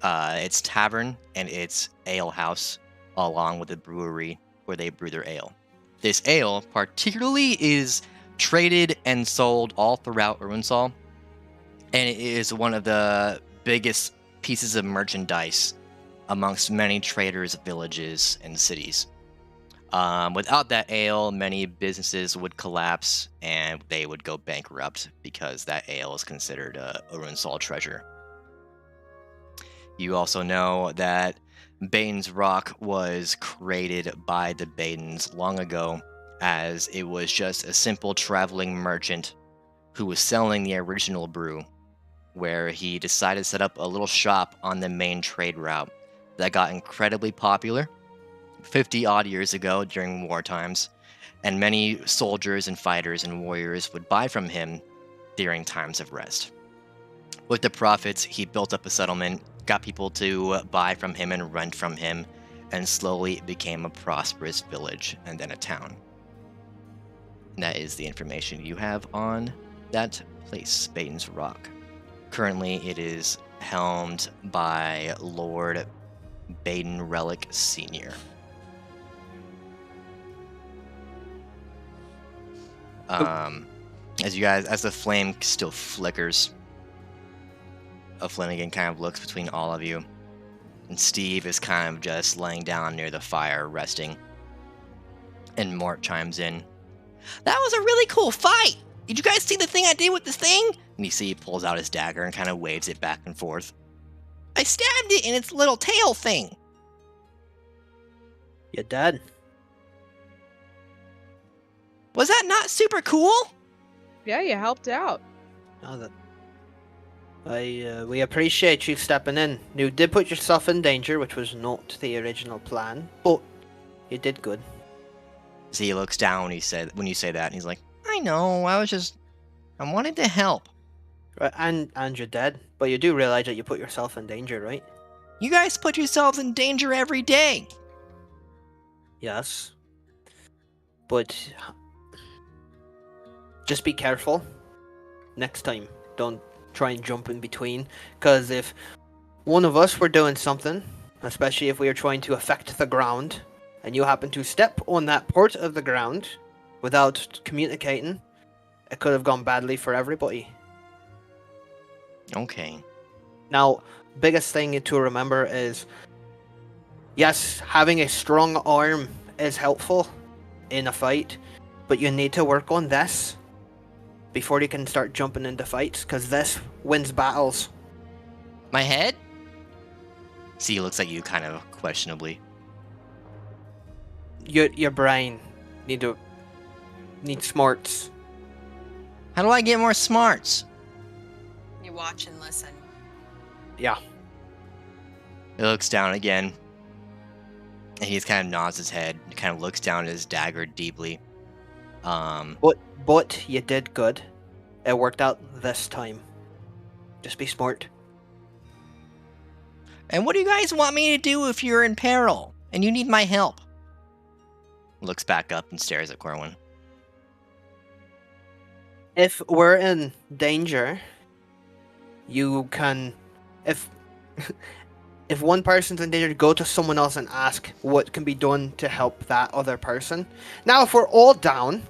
tavern and its ale house, along with the brewery where they brew their ale. This ale, particularly, is traded and sold all throughout Urunzal, and it is one of the biggest pieces of merchandise amongst many traders, villages, and cities. Without that ale, many businesses would collapse and they would go bankrupt because that ale is considered a Urunzal treasure. You also know that Bane's Rock was created by the Badens long ago, as it was just a simple traveling merchant who was selling the original brew, where he decided to set up a little shop on the main trade route that got incredibly popular 50 odd years ago during war times, and many soldiers and fighters and warriors would buy from him during times of rest. With the profits, he built up a settlement, got people to buy from him and rent from him, and slowly it became a prosperous village and then a town. And that is the information you have on that place, Baden's Rock. Currently, it is helmed by Lord Baden Relic Senior. As the flame still flickers, Flanagan kind of looks between all of you, and Steve is kind of just laying down near the fire, resting. And Mort chimes in. That was a really cool fight! Did you guys see the thing I did with this thing? And you see he pulls out his dagger and kind of waves it back and forth. I stabbed it in its little tail thing! You dead? Was that not super cool? Yeah, you helped out. No, that. We appreciate you stepping in. You did put yourself in danger, which was not the original plan, but you did good. So he looks down when you say that, and he's like, I know, I wanted to help. Right, and you're dead, but you do realize that you put yourself in danger, right? You guys put yourselves in danger every day. Yes. But just be careful next time. Don't try and jump in between, because if one of us were doing something, especially if we are trying to affect the ground, and you happen to step on that part of the ground without communicating, it could have gone badly for everybody. Okay. Now, biggest thing to remember is, yes, having a strong arm is helpful in a fight, but you need to work on this before you can start jumping into fights, because this wins battles. My head? See, he looks at you kind of questionably. Your brain needs smarts. How do I get more smarts? You watch and listen. Yeah. He looks down again. And he just kind of nods his head. He kind of looks down at his dagger deeply. But you did good. It worked out this time. Just be smart. And what do you guys want me to do if you're in peril and you need my help? Looks back up and stares at Corwin. If we're in danger, you can, if one person's in danger, go to someone else and ask what can be done to help that other person. Now, if we're all down,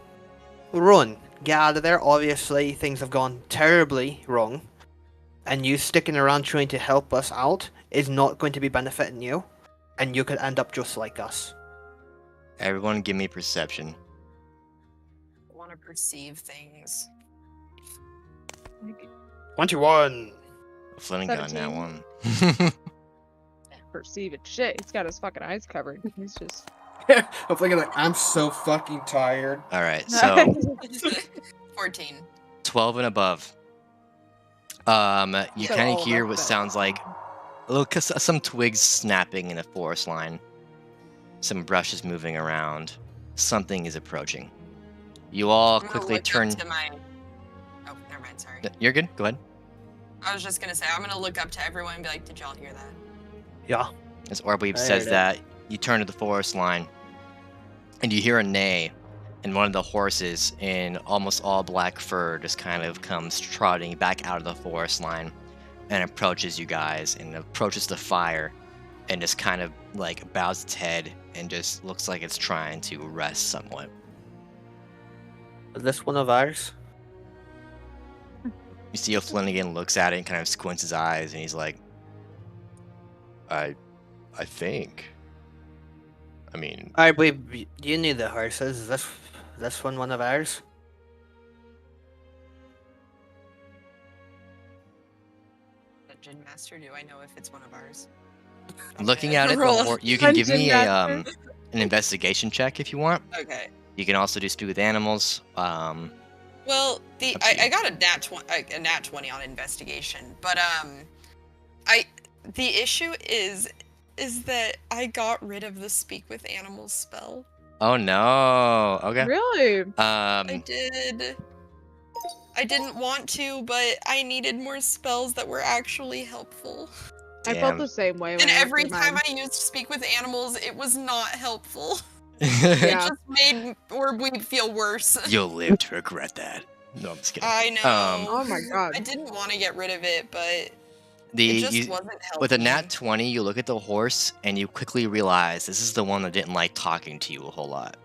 run. Get out of there. Obviously, things have gone terribly wrong. And you sticking around trying to help us out is not going to be benefiting you. And you could end up just like us. Everyone give me perception. I want to perceive things. 21. Flint gun that 17. one. Perceive it. Shit, he's got his fucking eyes covered. He's just. I'm thinking like, I'm so fucking tired. Alright, so 14. 12 and above. You So kind all of hear of what them. sounds like some twigs snapping in a forest line. Some brushes moving around. Something is approaching. You all I'm gonna quickly look turn. up to my... Oh, never mind, sorry. You're good. Go ahead. I was just gonna say, I'm gonna look up to everyone and be like, did y'all hear that? Yeah. As Orbeep I says heard it. that, you turn to the forest line, and you hear a neigh, and one of the horses in almost all black fur just kind of comes trotting back out of the forest line and approaches you guys and approaches the fire and just kind of like bows its head and just looks like it's trying to rest somewhat. Is this one of ours? You see O'Flanagan looks at it and kind of squints his eyes, and he's like, I think. I mean, I believe you knew the horses. Is this one of ours? Dungeon Master, do I know if it's one of ours? looking at it, Roll. you can give Dungeon me Master. an investigation check if you want. Okay. You can also do speak with animals. Well, Up to you. I got a nat 20 on investigation, but the issue is that I got rid of the speak with animals spell. Oh no. Okay. Really? I did. I didn't want to, but I needed more spells that were actually helpful. I felt Damn. the same way. When And I went every through time mine. I used speak with animals, it was not helpful. Yeah. It just made Orbeep feel worse. You'll live to regret that. No, I'm just kidding. I know. Oh my god. I didn't want to get rid of it, but it The just wasn't helping. with a nat 20, you look at the horse and you quickly realize this is the one that didn't like talking to you a whole lot,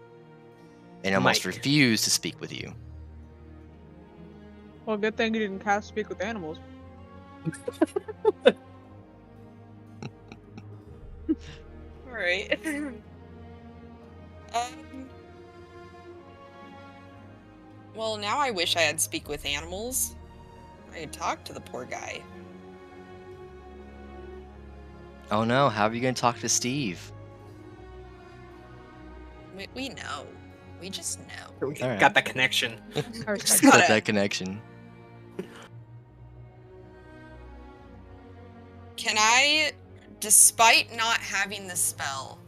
and almost Mike. refused to speak with you. Well, good thing you didn't cast speak with animals. Alright. Well, now I wish I had speak with animals. I had talked to the poor guy. Oh no, how are you gonna talk to Steve? We know. We just know. Alright. Got that connection. I Just respect got gotta- that connection. Can I, despite not having the spell,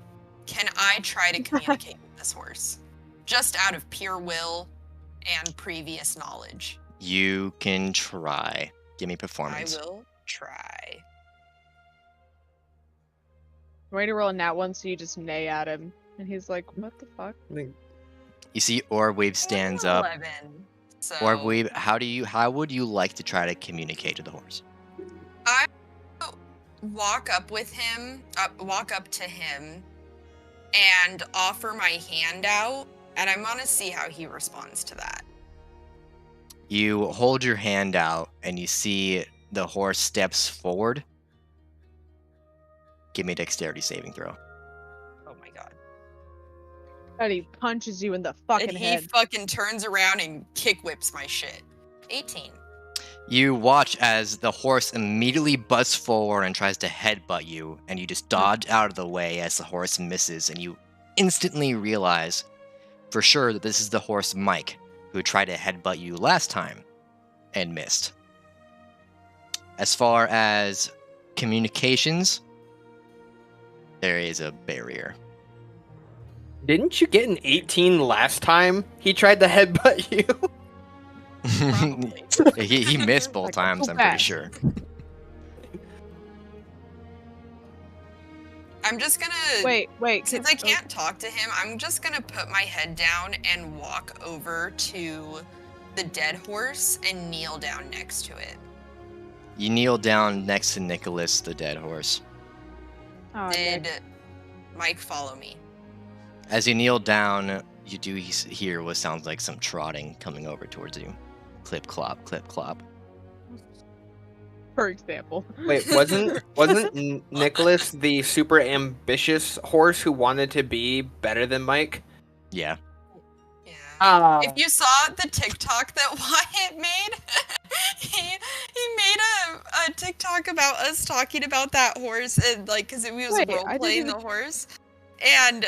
can I try to communicate with this horse? Just out of pure will and previous knowledge. You can try. Give me I performance. will try. Way to roll a nat one, so you just neigh at him, and he's like, "What the fuck?" You see Orweave stands up. 11. So Orweave, how would you like to try to communicate to the horse? I walk up to him, and offer my hand out, and I want to see how he responds to that. You hold your hand out and you see the horse steps forward. Give me a dexterity saving throw. Oh my god. And he punches you in the fucking And he head. fucking turns around and kick whips my shit. 18. You watch as the horse immediately butts forward and tries to headbutt you, and you just dodge out of the way as the horse misses, and you instantly realize for sure that this is the horse Mike, who tried to headbutt you last time and missed. As far as communications, there is a barrier. Didn't you get an 18 last time he tried to headbutt you? he missed both Like, times, go I'm pretty back. sure. I'm just gonna Wait. Since I can't talk to him, I'm just gonna put my head down and walk over to the dead horse and kneel down next to it. You kneel down next to Nicholas, the dead horse. Oh, Did Nick. Mike follow me? As you kneel down, you do hear what sounds like some trotting coming over towards you. Clip clop, clip clop. For example. Wait, wasn't Nicholas the super ambitious horse who wanted to be better than Mike? Yeah. Yeah. If you saw the TikTok that Wyatt made, he made a TikTok about us talking about that horse and like because we was Wait, role I playing didn't the horse. And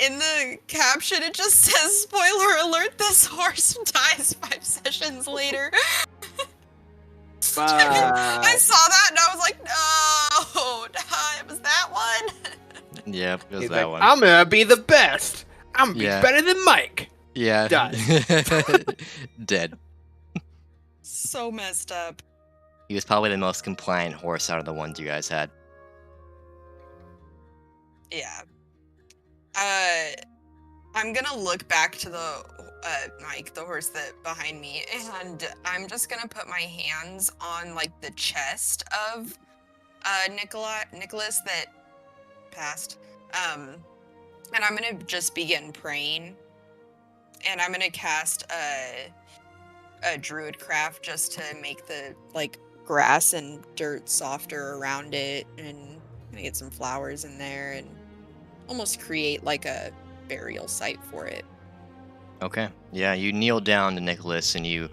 in the caption it just says, "Spoiler alert: this horse dies 5 sessions later." I saw that and I was like, "No, it was that one." Yep, it was He's that like, one. I'm gonna be the best. I'm gonna Yeah. be better than Mike. Yeah. Dies. Dead. So messed up. He was probably the most compliant horse out of the ones you guys had. Yeah. I'm gonna look back to the Mike, the horse that behind me, and I'm just gonna put my hands on like the chest of Nicholas that passed. And I'm gonna just begin praying. And I'm gonna cast a druid craft just to make the like grass and dirt softer around it, and I'm gonna get some flowers in there and almost create like a burial site for it. Okay. Yeah, you kneel down to Nicholas and you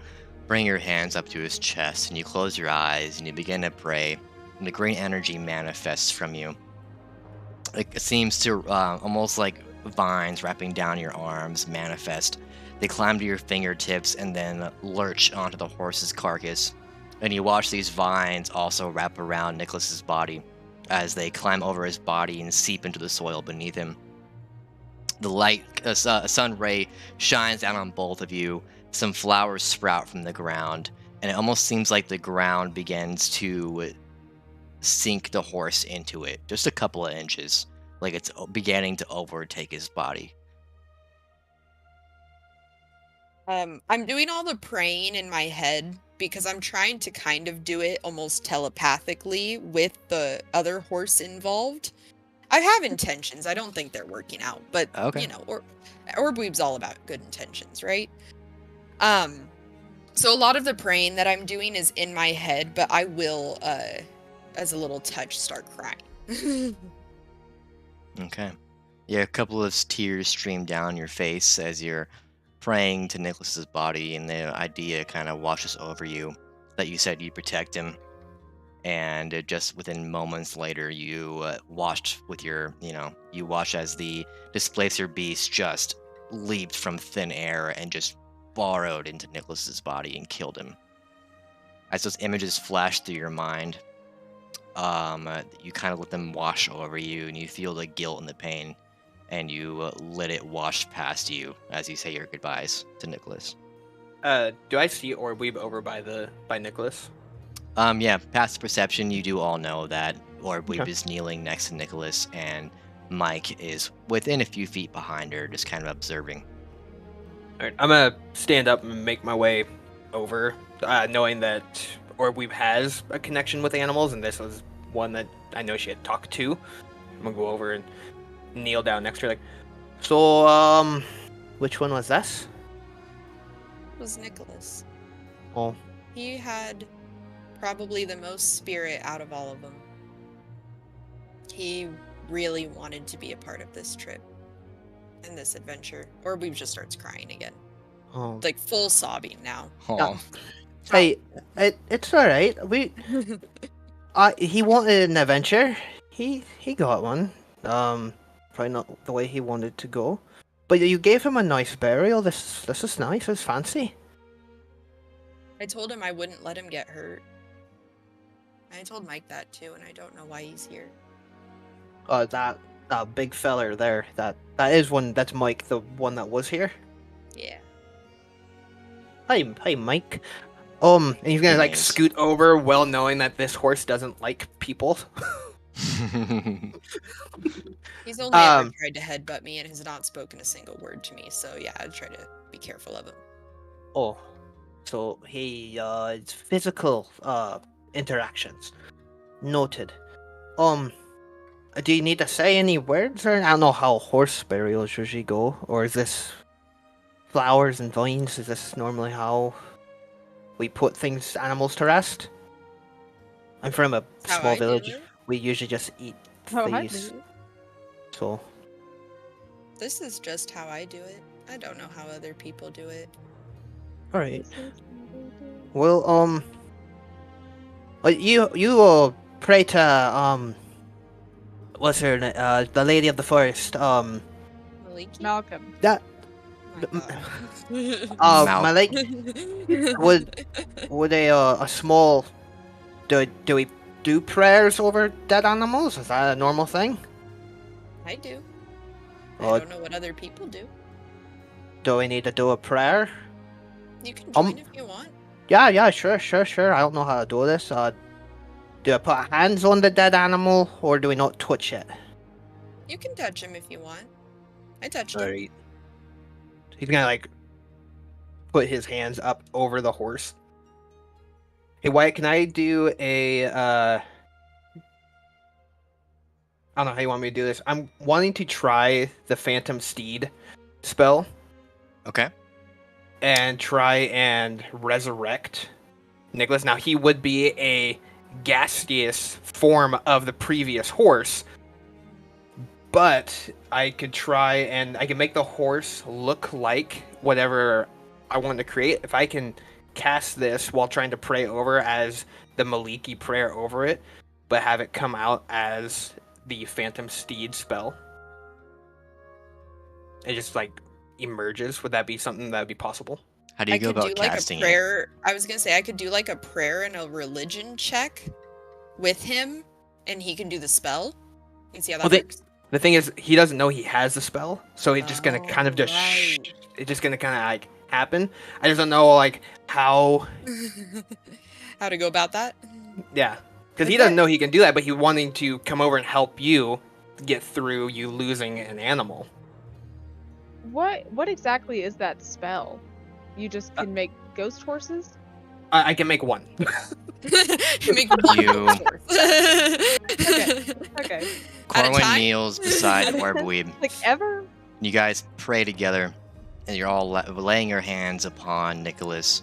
bring your hands up to his chest and you close your eyes and you begin to pray. And the green energy manifests from you. It seems to almost like vines wrapping down your arms manifest. They climb to your fingertips and then lurch onto the horse's carcass. And you watch these vines also wrap around Nicholas's body as they climb over his body and seep into the soil beneath him. The light, a sun ray shines down on both of you. Some flowers sprout from the ground, and it almost seems like the ground begins to sink the horse into it, just a couple of inches, like it's beginning to overtake his body. I'm doing all the praying in my head because I'm trying to kind of do it almost telepathically with the other horse involved. I have intentions. I don't think they're working out, but Okay. you know, Orbweeb's all about good intentions, right? So a lot of the praying that I'm doing is in my head, but I will, as a little touch, start crying. Okay. Yeah, a couple of tears stream down your face as you're praying to Nicholas's body, and the idea kind of washes over you that you said you'd protect him. And it just within moments later, you watched with your, you watch as the displacer beast just leaped from thin air and just burrowed into Nicholas's body and killed him. As those images flash through your mind, you kind of let them wash over you, and you feel the guilt and the pain, and you let it wash past you as you say your goodbyes to Nicholas. Do I see Orweeb over by Nicholas? Yeah, past perception, you do all know that Orweeb Okay. is kneeling next to Nicholas, and Mike is within a few feet behind her, just kind of observing. All right, I'm gonna stand up and make my way over, knowing that Orweeb has a connection with animals, and this was one that I know she had talked to. I'm gonna go over and kneel down next to her, like, so, which one was this? It was Nicholas. Oh, He had probably the most spirit out of all of them. He really wanted to be a part of this trip and this adventure. Orweeb just starts crying again. oh. Like full sobbing now. Aw. Hey, it's all right. He wanted an adventure. He got one. Probably not the way he wanted to go, but you gave him a nice burial. This is nice. It's fancy. I told him I wouldn't let him get hurt. I told Mike that too, and I don't know why he's here. That big feller there. That is one. That's Mike, the one that was here. Yeah. Hi, Mike. And he's gonna like Greetings. scoot over, well knowing that this horse doesn't like people. He's only ever tried to headbutt me and has not spoken a single word to me, so yeah, I'd try to be careful of him. Oh, so it's physical interactions. Noted. Do you need to say any words, or I don't know how horse burials usually go, or is this flowers and vines? Is this normally how we put animals to rest? I'm from a How small I do village. it. We usually just eat Oh, I these. do. So, This is just how I do it. I don't know how other people do it. all right. Well, you pray to what's her name? The lady of the forest. Maliki? Malcolm. That Oh Mal- my Maliki. god. Would a small do we do prayers over dead animals? Is that a normal thing? I do. Oh. I don't know what other people do. Do we need to do a prayer? You can join if you want. Yeah, sure. I don't know how to do this. Do I put hands on the dead animal, or do we not touch it? You can touch him if you want. I touched him. Alright. He's gonna like put his hands up over the horse. Hey Wyatt, can I do a I don't know how you want me to do this. I'm wanting to try the Phantom Steed spell Okay. and try and resurrect Nicholas. Now he would be a gaseous form of the previous horse, but I could try and I can make the horse look like whatever I want to create. If I can cast this while trying to pray over as the Maliki prayer over it, but have it come out as the Phantom Steed spell, it just like emerges. Would that be something that would be possible? How do you I go could about do like a casting it? prayer. I was gonna say I could do like a prayer and a religion check with him, and he can do the spell. You can see how that Well, works. The thing is, he doesn't know he has the spell, so it's just gonna kind of just right. it's just gonna kind of like happen. I just don't know like how. How to go about that? Yeah, because he Is doesn't that- know he can do that, but he wanting to come over and help you get through you losing an animal. What exactly is that spell? You just can make ghost horses? I can make one. You make one You- horse. Okay. At a Corwin time? kneels beside Orbweeb. Like ever? You guys pray together, and you're all laying your hands upon Nicholas.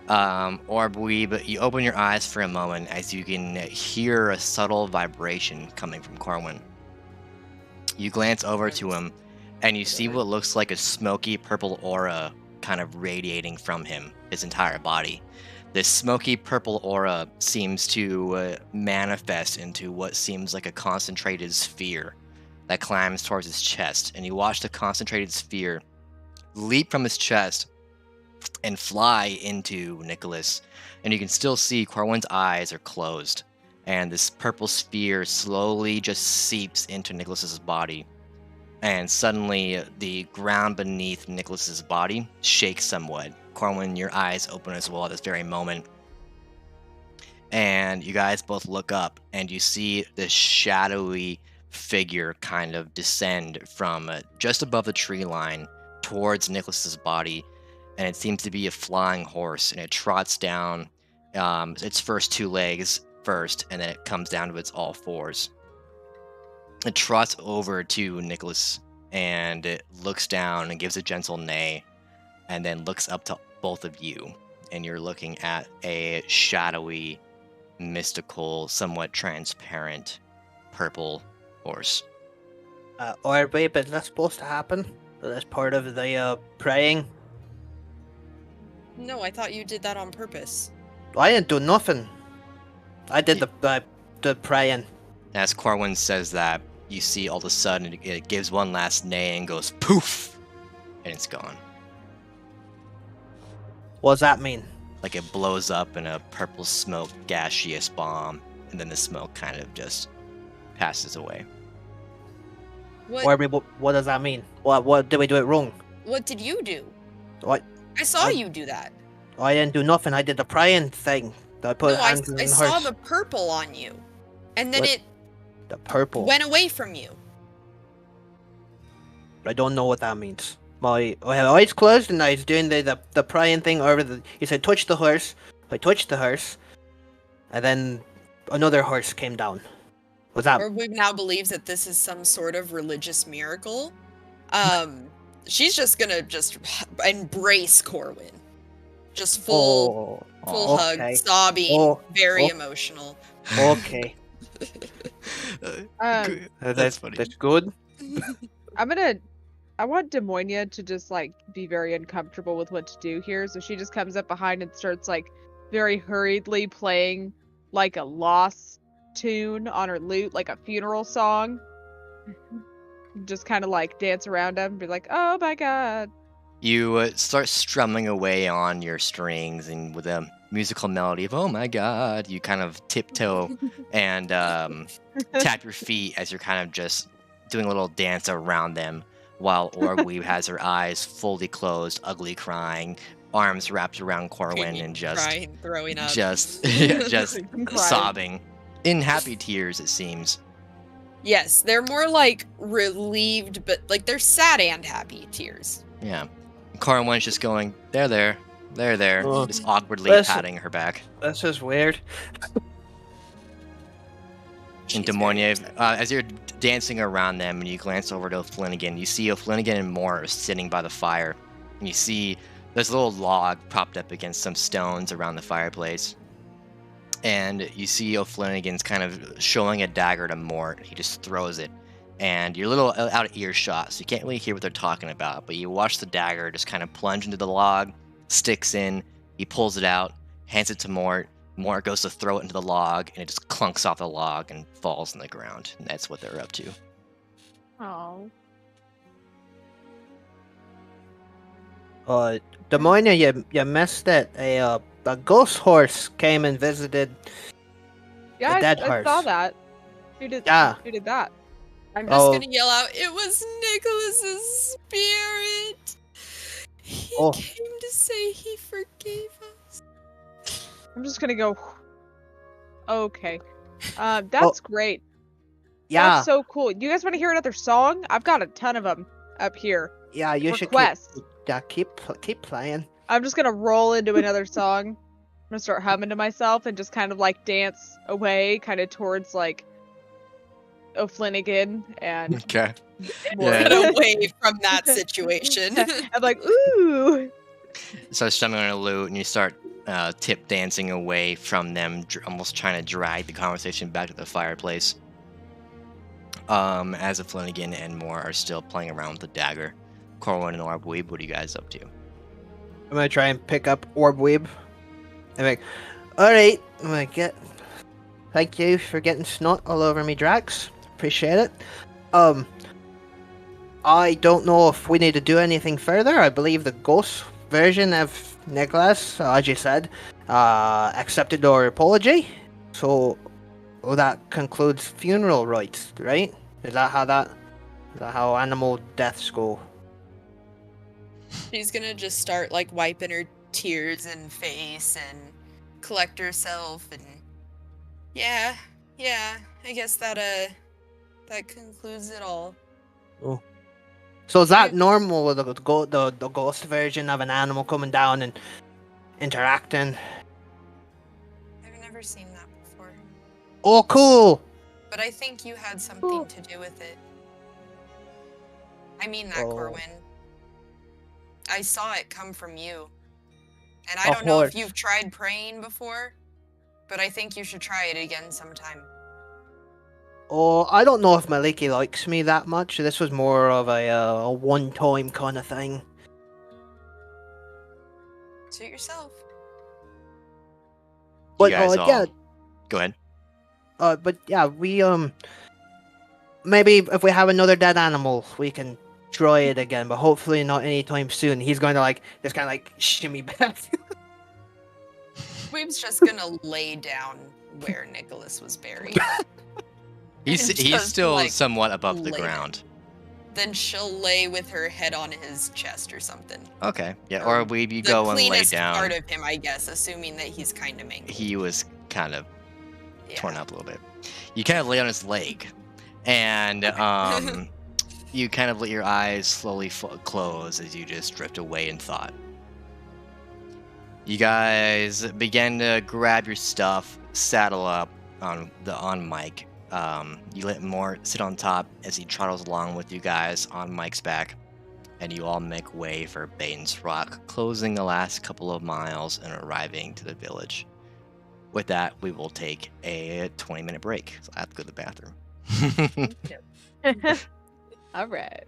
Orbweeb, you open your eyes for a moment as you can hear a subtle vibration coming from Corwin. You glance over to him, and you see what looks like a smoky purple aura kind of radiating from him, his entire body. This smoky purple aura seems to manifest into what seems like a concentrated sphere that climbs towards his chest, and you watch the concentrated sphere leap from his chest and fly into Nicholas, and you can still see Corwin's eyes are closed, and this purple sphere slowly just seeps into Nicholas's body, and suddenly the ground beneath Nicholas's body shakes somewhat. Corwin, your eyes open as well at this very moment, and you guys both look up, and you see this shadowy figure kind of descend from just above the tree line towards Nicholas's body, and it seems to be a flying horse, and it trots down its first two legs first, and then it comes down to its all fours. It trots over to Nicholas, and it looks down and gives a gentle neigh, and then looks up to both of you, and you're looking at a shadowy, mystical, somewhat transparent purple horse. Or babe, is that supposed to happen? That's part of the praying. No, I thought you did that on purpose. I didn't do nothing. I did the praying. As Corwin says that, you see all of a sudden it gives one last neigh and goes poof, and it's gone. What does that mean? Like it blows up in a purple smoke gaseous bomb, and then the smoke kind of just passes away. What does that mean? What did we do it wrong? What did you do? What? I saw you do that. I didn't do nothing. I did the praying thing. I put No, I hands in saw hearts. the purple on you. And then What? it The purple. went away from you. I don't know what that means. I had eyes closed and I was doing the praying thing over the. He said, "Touch the horse." I touched the horse, and then another horse came down. Was that? Orwig now believes that this is some sort of religious miracle. She's just gonna embrace Corwin. Just full hug, okay. sobbing, very oh. emotional. Okay. That's funny. That's good. I want Demonia to just like be very uncomfortable with what to do here, so she just comes up behind and starts like very hurriedly playing like a lost tune on her lute, like a funeral song. Just kind of like dance around him and be like, "Oh my god." You start strumming away on your strings, and with a musical melody of "Oh my god," you kind of tiptoe and tap your feet as you're kind of just doing a little dance around them, while Orweave has her eyes fully closed, ugly crying, arms wrapped around Corwin, and just crying, throwing up. just sobbing in happy tears, it seems. Yes, they're more like relieved, but like they're sad and happy tears. Yeah. Corwin's just going, there, Oh, just awkwardly listen. patting her back. That's just weird. She's And very Demonia, upset. as you're dancing around them and you glance over to O'Flanagan, you see O'Flanagan and Moore sitting by the fire. And you see there's a little log propped up against some stones around the fireplace. And you see O'Flanagan's kind of showing a dagger to Mort. He just throws it. And you're a little out of earshot, so you can't really hear what they're talking about. But you watch the dagger just kind of plunge into the log, sticks in, he pulls it out, hands it to Mort. Mort goes to throw it into the log, and it just clunks off the log and falls on the ground. And that's what they're up to. Oh. Demonia, you missed it. A ghost horse came and visited. Yeah, dead I horse. saw that. Who did Yeah. Who did that? I'm just Oh. gonna yell out, it was Nicholas's spirit! He Oh. came to say he forgave us. I'm just gonna go. Okay. That's great. Yeah, That's so cool. You guys want to hear another song? I've got a ton of them up here. yeah. You should Requests. keep playing. I'm just gonna roll into another song. I'm gonna start humming to myself and just kind of like dance away, kind of towards like O'Flanagan and Okay. more. Yeah. Get away from that situation. I'm like, ooh. So strumming on a lute, and you start tip dancing away from them, almost trying to drag the conversation back to the fireplace. As O'Flanagan and Moore are still playing around with the dagger. Corwin and Orweeb, what are you guys up to? I'm gonna try and pick up Orbweeb. I'm like, alright, I'm gonna get. Thank you for getting snot all over me, Drax. Appreciate it. I don't know if we need to do anything further. I believe the ghost version of Nicholas, as you said, accepted our apology. So that concludes funeral rites, right? Is that how animal deaths go? She's gonna just start like wiping her tears and face and collect herself and yeah, I guess that concludes it all. Oh. So is that Yeah. normal with the ghost version of an animal coming down and interacting? I've never seen that before. Oh, cool! But I think you had something to do with it. I mean that, Oh. Corwin. I saw it come from you. And I Of don't know if course. you've tried praying before, but I think you should try it again sometime. Oh, I don't know if Maliki likes me that much. This was more of a one-time kind of thing. Suit yourself. You But guys all yeah, go ahead. but yeah, we maybe if we have another dead animal, we can try it again. But hopefully not anytime soon. He's going to like just kind of like shimmy back. Weeb's just gonna lay down where Nicholas was buried. He's And he's just, still like, somewhat above the lay there. ground. Then she'll lay with her head on his chest or something. Okay, yeah. Or Or Weeb, you The go and lay cleanest down. part of him, I guess, assuming that he's kind of mangled. He was kind of torn Yeah. up a little bit. You kind of lay on his leg, and you kind of let your eyes slowly close as you just drift away in thought. You guys begin to grab your stuff, saddle up on Mike. You let Mort sit on top as he trottles along with you guys on Mike's back, and you all make way for Bane's Rock, closing the last couple of miles and arriving to the village. With that, we will take a 20-minute break. So I have to go to the bathroom. All right.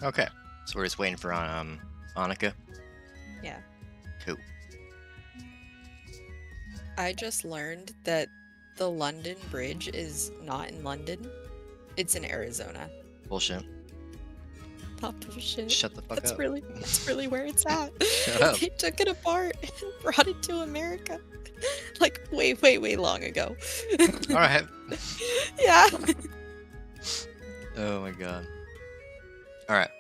Okay, so we're just waiting for Annika. Yeah. Cool. I just learned that the London Bridge is not in London. It's in Arizona. Bullshit. Not bullshit. Shut the fuck That's up. really where it's at. Shut up. They took it apart and brought it to America. Like way long ago. All right. Yeah. Oh my god. All right.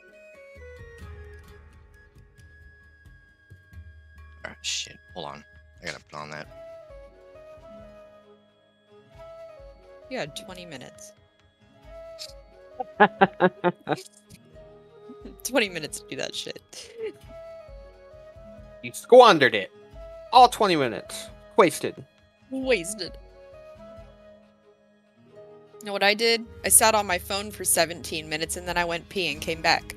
All right. Shit. Hold on. I gotta put on that. You had 20 minutes. 20 minutes to do that shit. You squandered it. All 20 minutes. Wasted. Wasted. You know what I did? I sat on my phone for 17 minutes and then I went pee and came back.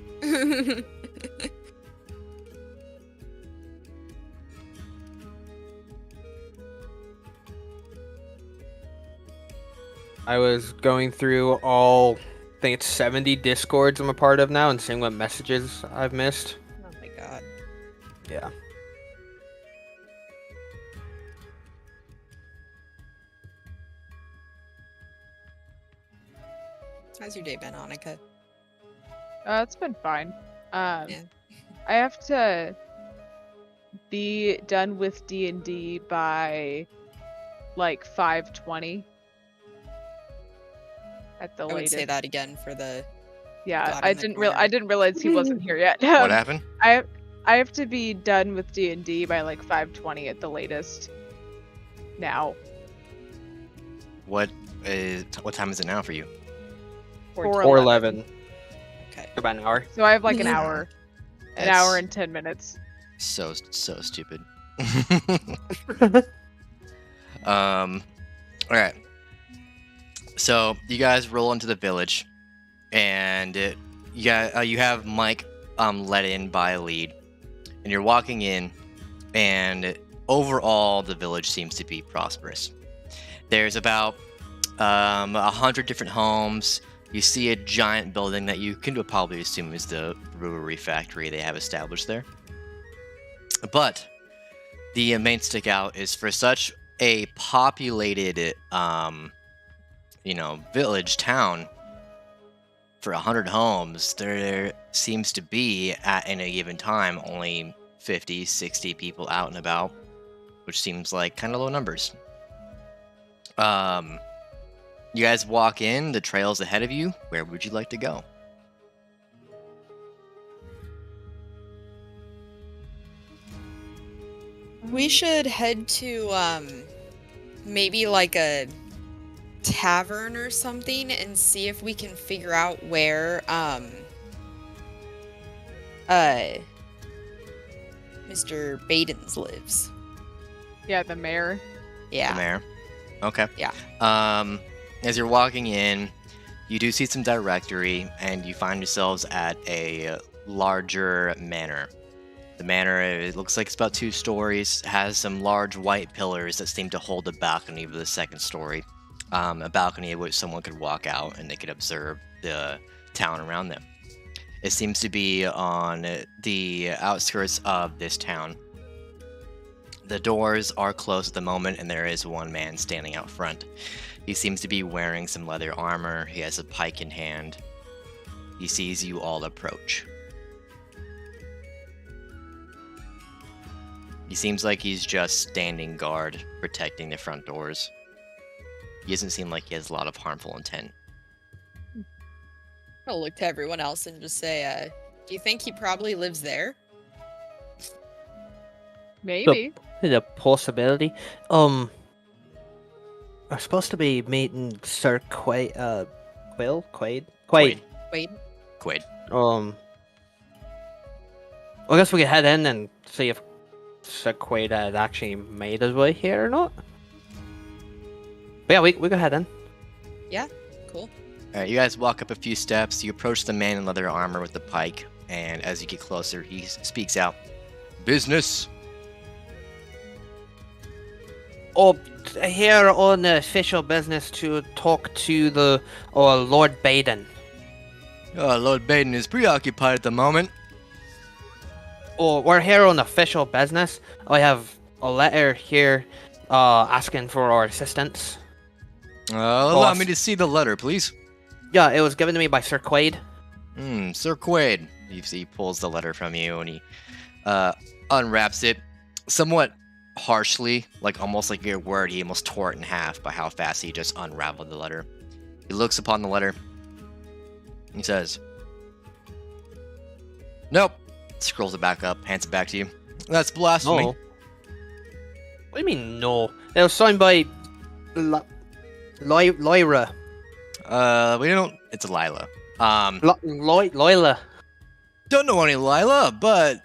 I was going through all, I think it's 70 Discords I'm a part of now and seeing what messages I've missed. Oh my god. Yeah. How's your day been, Annika? It's been fine. Yeah. I have to be done with D&D by like 5:20 at the I would latest. say that again for the Yeah, God I in the didn't corner. I didn't realize he wasn't here yet. What happened? I have to be done with D&D by like 5:20 at the latest. Now. What time is it now for you? 4:11. Okay. About an hour. So I have like an Yeah. hour. An That's hour and 10 minutes. So stupid. All right. So you guys roll into the village, and you have Mike let in by a lead, and you're walking in, and overall the village seems to be prosperous. There's about 100 different homes. You see a giant building that you can probably assume is the brewery factory they have established there. But the main stick out is for such a populated, village town. For 100 homes, there seems to be at any given time only 50, 60 people out and about, which seems like kind of low numbers. You guys walk in, the trail's ahead of you. Where would you like to go? We should head to maybe like a tavern or something and see if we can figure out where Mr. Badens lives. Yeah, the mayor. Yeah. The mayor. Okay. Yeah. As you're walking in, you do see some directory, and you find yourselves at a larger manor. The manor, it looks like it's about 2 stories, has some large white pillars that seem to hold a balcony of the 2nd story. A balcony at which someone could walk out and they could observe the town around them. It seems to be on the outskirts of this town. The doors are closed at the moment, and there is one man standing out front. He seems to be wearing some leather armor. He has a pike in hand. He sees you all approach. He seems like he's just standing guard, protecting the front doors. He doesn't seem like he has a lot of harmful intent. I'll look to everyone else and just say, do you think he probably lives there? Maybe. The possibility. We're supposed to be meeting Sir Quaid. Quaid. Wait. Quaid. Well, I guess we could head in and see if Sir Quaid had actually made his way here or not. But yeah, we could head in. Yeah, cool. Alright, you guys walk up a few steps. You approach the man in leather armor with the pike, and as you get closer, he speaks out. Business! Oh, here on official business to talk to the Lord Baden. Lord Baden is preoccupied at the moment. Oh, we're here on official business. I have a letter here asking for our assistance. Allow me to see the letter, please. Yeah, it was given to me by Sir Quaid. Sir Quaid. You see, he pulls the letter from you and he unwraps it somewhat harshly, like almost like your word. He almost tore it in half by how fast he just unraveled the letter. He looks upon the letter. He says, "Nope." Scrolls it back up, hands it back to you. "That's blasphemy." No. What do you mean, no? It was signed by Lyra. We don't. It's Lila. Lila. Don't know any Lila, but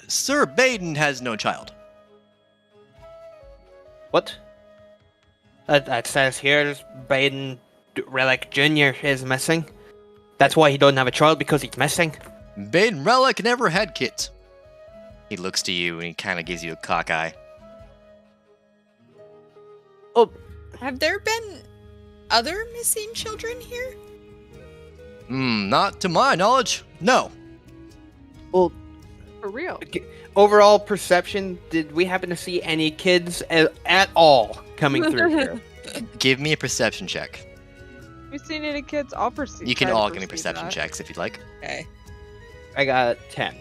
Sir Baden has no child. What? That says here Baden Relic Jr. is missing. That's why he doesn't have a child, because he's missing. Baden Relic never had kids. He looks to you and he kind of gives you a cock eye. Oh, Have there been other missing children here? Not to my knowledge. No. well, For real. overall perception, did we happen to see any kids at all coming through here? Give me a perception check. Have you seen any kids? I'll perceive. You can try to all give me perceive perception that. checks if you'd like. Okay. I got 10.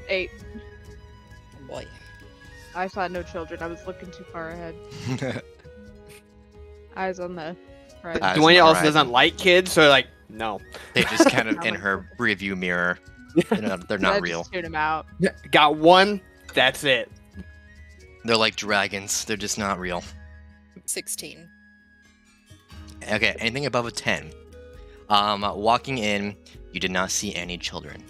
8. Oh boy. I saw no children. I was looking too far ahead. Eyes on the right. Eyes Dwayne on the also horizon. doesn't like kids, so like, no. They just kind of in her rearview mirror. They're not I real. Just tune them out. Got one, that's it. They're like dragons. They're just not real. 16. Okay, anything above a 10. Walking in, you did not see any children.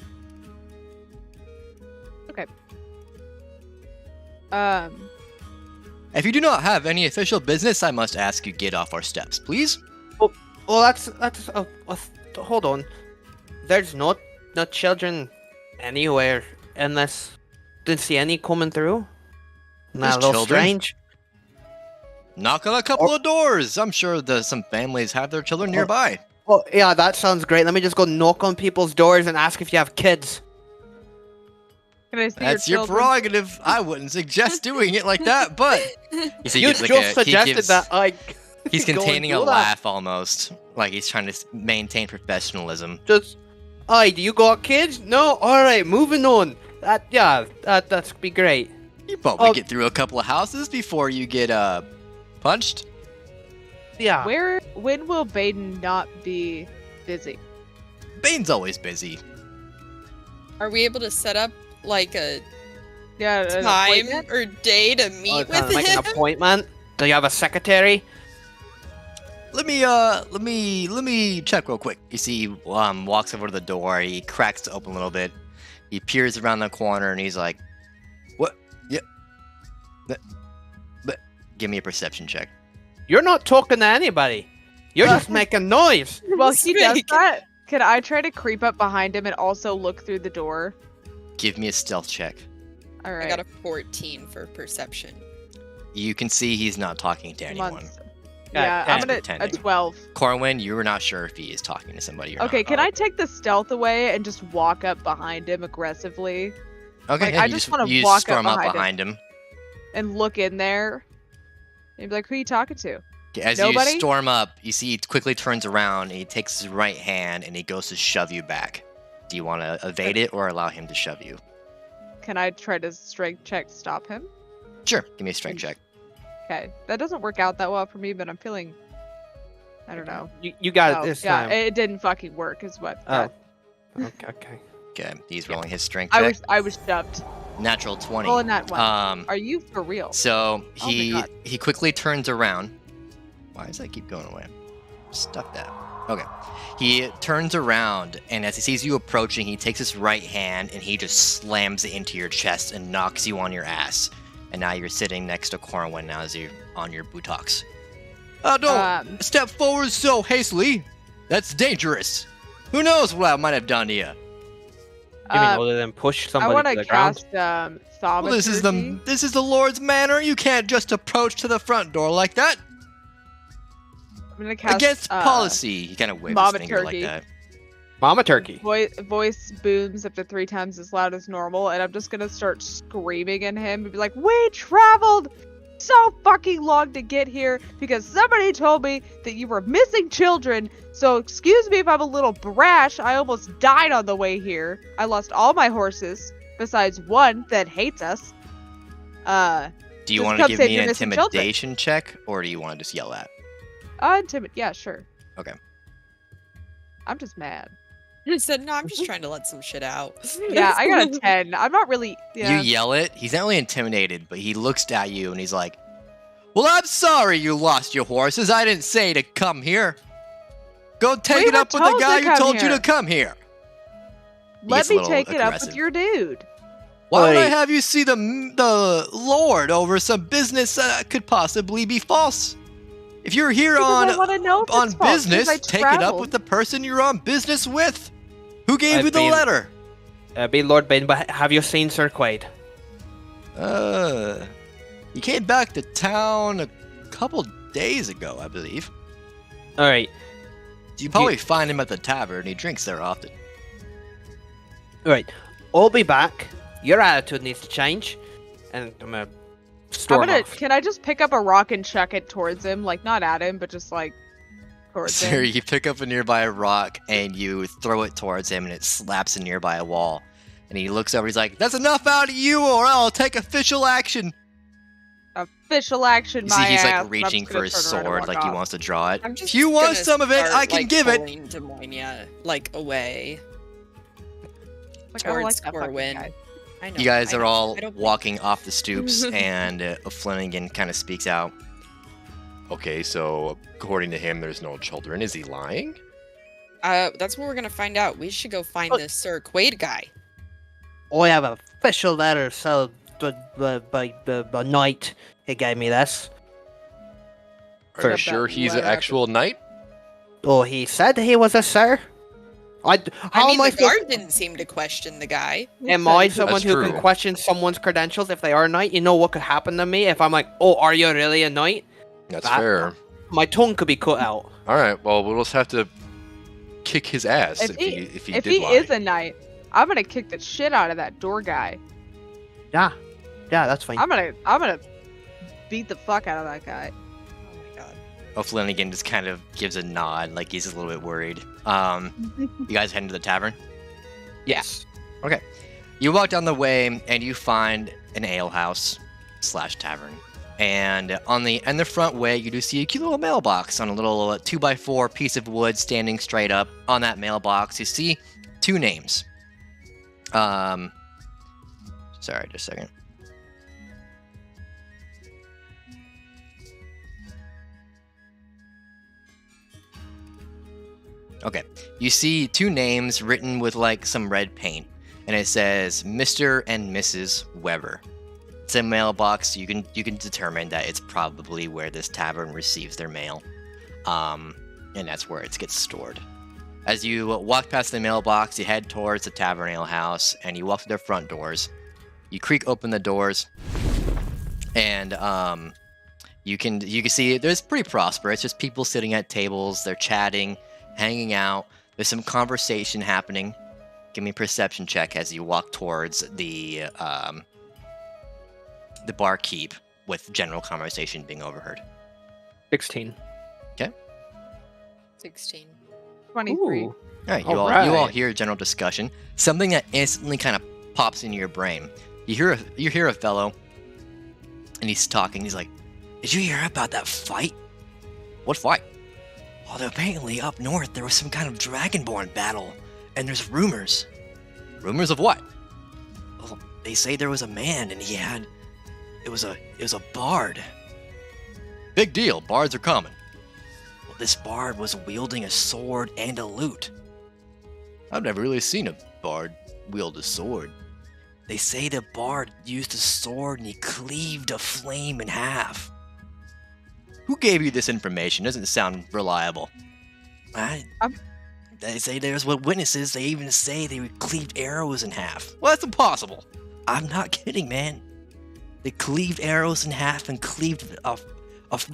If you do not have any official business, I must ask you get off our steps, please. Well, that's hold on. There's no children anywhere in this. Didn't see any coming through. There's Not a little children. strange. Knock on a couple of doors. I'm sure some families have their children nearby. Oh yeah, that sounds great. Let me just go knock on people's doors and ask if you have kids. Can I see That's your your children? prerogative. I wouldn't suggest doing it like that, but you see, You gives, just like, he suggested gives- that I. He's go and containing a do that. laugh almost, like he's trying to maintain professionalism. Just, do you got kids? No. All right, moving on. That's be great. You probably Oh. get through a couple of houses before you get punched. Yeah. When will Baden not be busy? Bane's always busy. Are we able to set up like a Yeah, an time appointment? or day to meet Kind of with make him? an appointment. Do you have a secretary? Let me check real quick. You see, he walks over to the door. He cracks it open a little bit. He peers around the corner and he's like, "What? Yeah. But give me a perception check." You're not talking to anybody. You're just making noise. Well, he does Speak. that. Could I try to creep up behind him and also look through the door? Give me a stealth check. All right. I got a 14 for perception. You can see he's not talking to anyone. Months. Yeah, Yeah, I'm 10. gonna a Pretending. 12. Corwin, you were not sure if he is talking to somebody or not. Okay, can I take the stealth away and just walk up behind him aggressively Okay, like, yeah, I you just wanna you walk up storm up behind behind him. and look in there and be like, "Who are you talking to?" As Nobody? you storm up, you see he quickly turns around and he takes his right hand and he goes to shove you back. Do you want to evade it or allow him to shove you? Can I try to strength check to stop him? Sure, give me a strength check. Okay, that doesn't work out that well for me, but I'm feeling. I don't know. You got Oh, it this yeah, time. it didn't fucking work, is what. Oh. Okay. Okay, he's rolling his strength I check. was shoved. Natural 20. Rolling that one. Um, Are you for real? so Oh my he God. he quickly turns around. Why does that keep going away? Stop that. Okay. He turns around and as he sees you approaching, he takes his right hand and he just slams it into your chest and knocks you on your ass. And now you're sitting next to Corwin now as you're on your buttocks. Oh, don't step forward so hastily. That's dangerous. Who knows what I might have done to you? You mean other than push I somebody want to to the ground? cast Well, thaumaturgy. this is the Lord's manor. You can't just approach to the front door like that. I'm gonna cast Against policy. He kind of waves his finger like thaumaturgy. that. Mama turkey. Voice booms up to 3 times as loud as normal, and I'm just gonna start screaming at him and be like, "We traveled so fucking long to get here because somebody told me that you were missing children. So excuse me if I'm a little brash. I almost died on the way here. I lost all my horses, besides one that hates us. Do you Just want to come give save me your an missing children. intimidation check, or do you want to just yell at? Yeah, sure. Okay. I'm just mad. He said, "No, I'm just trying to let some shit out." Yeah, I got a 10. I'm not really. Yeah. You yell it. He's not really intimidated, but he looks at you and he's like, "Well, I'm sorry you lost your horses. I didn't say to come here. Go take We it were up with the told to guy who come told you here. to come here." He Let gets a me little take it up aggressive. with your dude. Why would I Wait. have you see the Lord over some business that could possibly be false? If you're here Because I want to know if on it's false, because business, I take it up traveled. with the person you're on business with. Who gave I've you the been- letter? Be Lord Bane, but have you seen Sir Quaid? He came back to town a couple days ago, I believe. All right, You probably find him at the tavern. He drinks there often. all right. I'll be back. Your attitude needs to change, and I'm gonna storm off. Can I just pick up a rock and chuck it towards him? Like, not at him, but just like towards So him. you pick up a nearby rock and you throw it towards him, and it slaps a nearby wall. And he looks over. He's like, "That's enough out of you, or I'll take official action." Official action, You my see, he's ass, like and I'm reaching just for gonna his turn around and sword, walk like he off. wants to draw it. I'm just If you want gonna some of it, start, I can like, give it. pulling Demonia, like, away Like, I don't towards like that fucking Corwin. guy. I know. You guys I are know, all I don't blame walking off the stoops, and Flanagan kind of speaks out. Okay, so according to him, there's no children. Is he lying? you. That's what we're gonna find out. We should go find Oh. this Sir Quaid guy. I have an official letter, so by the knight he gave me this. Are For you that sure he's an letter. actual knight? Oh, he said he was a sir. How I mean, am I the supposed? guard didn't seem to question the guy. Am I someone That's who can true. question someone's credentials if they are a knight? You know what could happen to me if I'm like, "Oh, are you really a knight?" That's That- fair. My tongue could be cut out. All right, well, we'll just have to kick his ass If if he- he If did he lie. is a knight, I'm gonna kick the shit out of that door guy. Yeah, that's fine. I'm gonna beat the fuck out of that guy. Oh my god. Flanagan just kind of gives a nod, like he's a little bit worried. You guys heading to the tavern? Yes. You walk down the way and you find an alehouse / tavern. And in the front way, you do see a cute little mailbox on a little 2x4 piece of wood standing straight up. On that mailbox, you see 2 names. Sorry, just a second. Okay, you see 2 names written with like some red paint, and it says Mr. and Mrs. Weber. It's a mailbox. You can determine that it's probably where this tavern receives their mail, and that's where it gets stored. As you walk past the mailbox, you head towards the tavern ale house, and you walk to their front doors. You creak open the doors, and you can see it's pretty prosperous. There's people sitting at tables. They're chatting, hanging out. There's some conversation happening. Give me a perception check as you walk towards the barkeep, with general conversation being overheard. 16. 16. 23. Ooh. All right, All you all right. hear general discussion. Something that instantly kind of pops into your brain. You hear a fellow, and he's talking. He's like, "Did you hear about that fight? What fight? Well, apparently up north there was some kind of dragonborn battle, and there's rumors. Rumors of what? Well, they say there was a man, and it was a bard. Big deal. Bards are common. Well, this bard was wielding a sword and a lute. I've never really seen a bard wield a sword. They say the bard used a sword and he cleaved a flame in half. Who gave you this information? Doesn't sound reliable. I They say there's what witnesses. They even say they cleaved arrows in half. Well, that's impossible. I'm not kidding, man. They cleaved arrows in half and cleaved a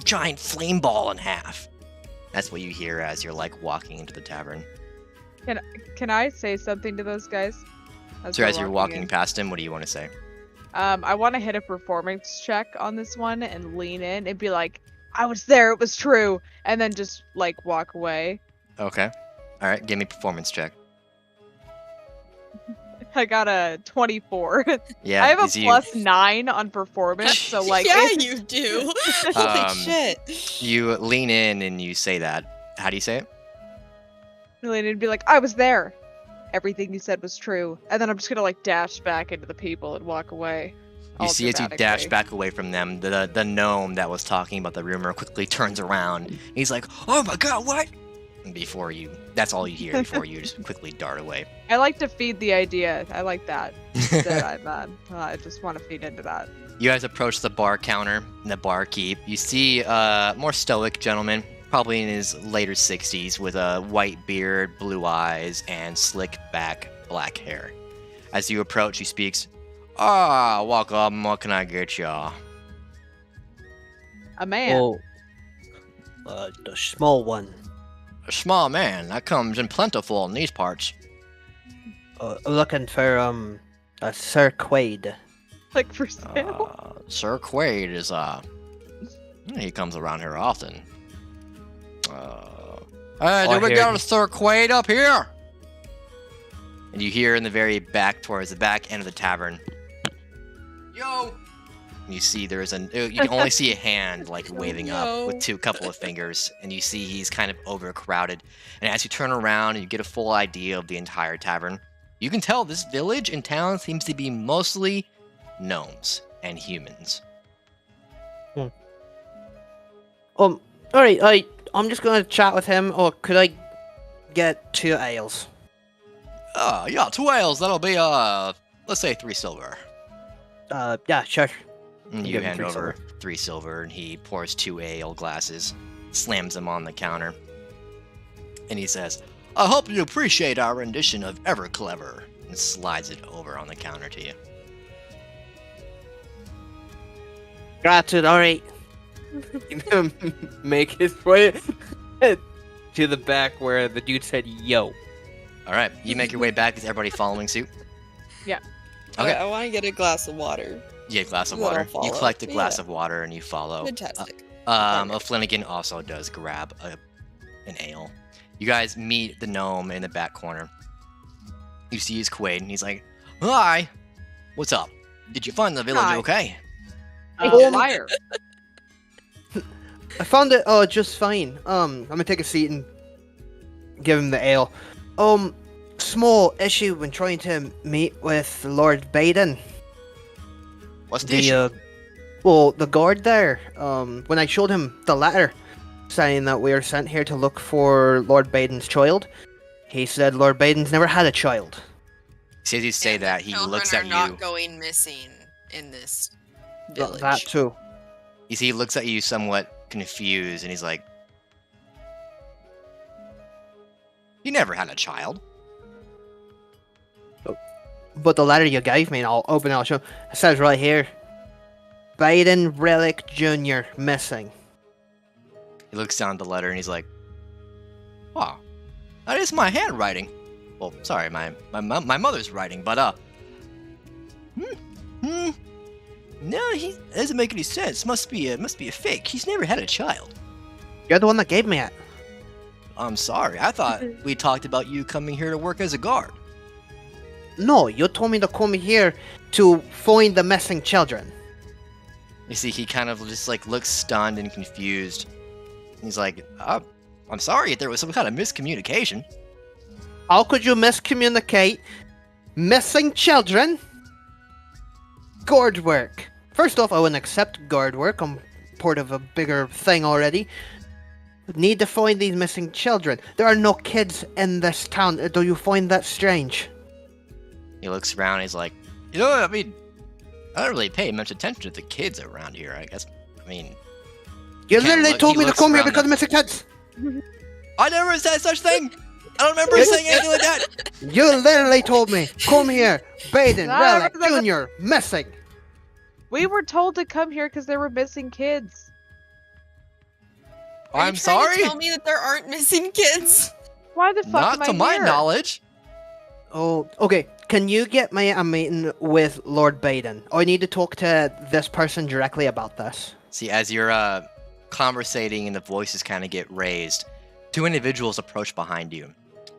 giant flame ball in half. That's what you hear as you're like walking into the tavern. Can I say something to those guys? So as you're walking in? past him, what do you want to say? I want to hit a performance check on this one and lean in and be like, I was there, it was true, and then just like walk away. Okay. All right, give me a performance check. I got a 24. Yeah, I have a is you- +9 on performance, so like yeah, it's- you do. Holy shit. You lean in and you say that. How do you say it? lean in and be like, I was there. Everything you said was true. And then I'm just gonna like dash back into the people and walk away. You all see as you dash dramatically. back away from them, the gnome that was talking about the rumor quickly turns around. He's like, "Oh my god, what?" And that's all you hear before you just quickly dart away. I like to feed the idea. I like that. That I just want to feed into that. You guys approach the bar counter in the barkeep. You see a more stoic gentleman, probably in his later 60s, with a white beard, blue eyes, and slick back black hair. As you approach, he speaks, welcome, what can I get ya? A man. The small one. A small man, that comes in plentiful in these parts. Looking for Sir Quaid. Like for sale. Sir Quaid is, he comes around here often. Hey, do we got a Sir Quaid up here? And you hear in the very back, towards the back end of the tavern, yo! And you see you can only see a hand like waving up with a couple of fingers, and you see he's kind of overcrowded. And as you turn around and you get a full idea of the entire tavern, you can tell this village and town seems to be mostly gnomes and humans. Alright, I'm just gonna chat with him, or could I get 2 ales? Yeah, 2 ales, that'll be, let's say 3 silver. Yeah, sure. And you Give him hand 3 over silver. 3 silver, and he pours 2 ale glasses, slams them on the counter, and he says, I hope you appreciate our rendition of Ever Clever, and slides it over on the counter to you. Gratitude, alright. Make his way to the back where the dude said, yo. Alright, you make your way back. Is everybody following suit? Yeah. Okay. I want to get a glass of water. You get a glass of Then I'll water. You follow. collect a glass Yeah. of water and you follow. Fantastic. Flanagan also does grab an ale. You guys meet the gnome in the back corner. You see his Quaid, and he's like, Hi! What's up? Did you find the village Hi. okay? Liar. I found it just fine. I'm gonna take a seat and give him the ale. Small issue when trying to meet with Lord Baden. What's the issue? The guard there. When I showed him the letter saying that we are sent here to look for Lord Baden's child, he said Lord Baden's never had a child. As you say And that, the he children looks are at you. not going missing in this village. That too. You see, he looks at you somewhat confused, and he's like, You never had a child. But the letter you gave me, and I'll open it, I'll show. It says right here, Baden Relic Jr. missing. He looks down at the letter, and he's like, Wow, that is my handwriting. Well, sorry, my mother's writing, but, No, he doesn't make any sense. Must be a fake. He's never had a child. You're the one that gave me it. I'm sorry. I thought we talked about you coming here to work as a guard. No, you told me to come here to find the missing children. You see, he kind of just like looks stunned and confused. He's like, I'm sorry if there was some kind of miscommunication. How could you miscommunicate missing children? Guard work. First off, I wouldn't accept guard work. I'm part of a bigger thing already. Need to find these missing children. There are no kids in this town. Do you find that strange? He looks around and he's like, I mean, I don't really pay much attention to the kids around here, I guess. I mean, You Can't literally look- told he me to looks come here around because of missing kids. I never said such thing! I don't remember saying anything like that. You literally told me, come here, Baden, Relic, Junior, missing. We were told to come here because there were missing kids. Are you I'm trying sorry. to tell me that there aren't missing kids? Why the fuck Not am I to my here? knowledge. Oh, okay. Can you get me a meeting with Lord Baden? I need to talk to this person directly about this. See, as you're conversating and the voices kind of get raised, two individuals approach behind you.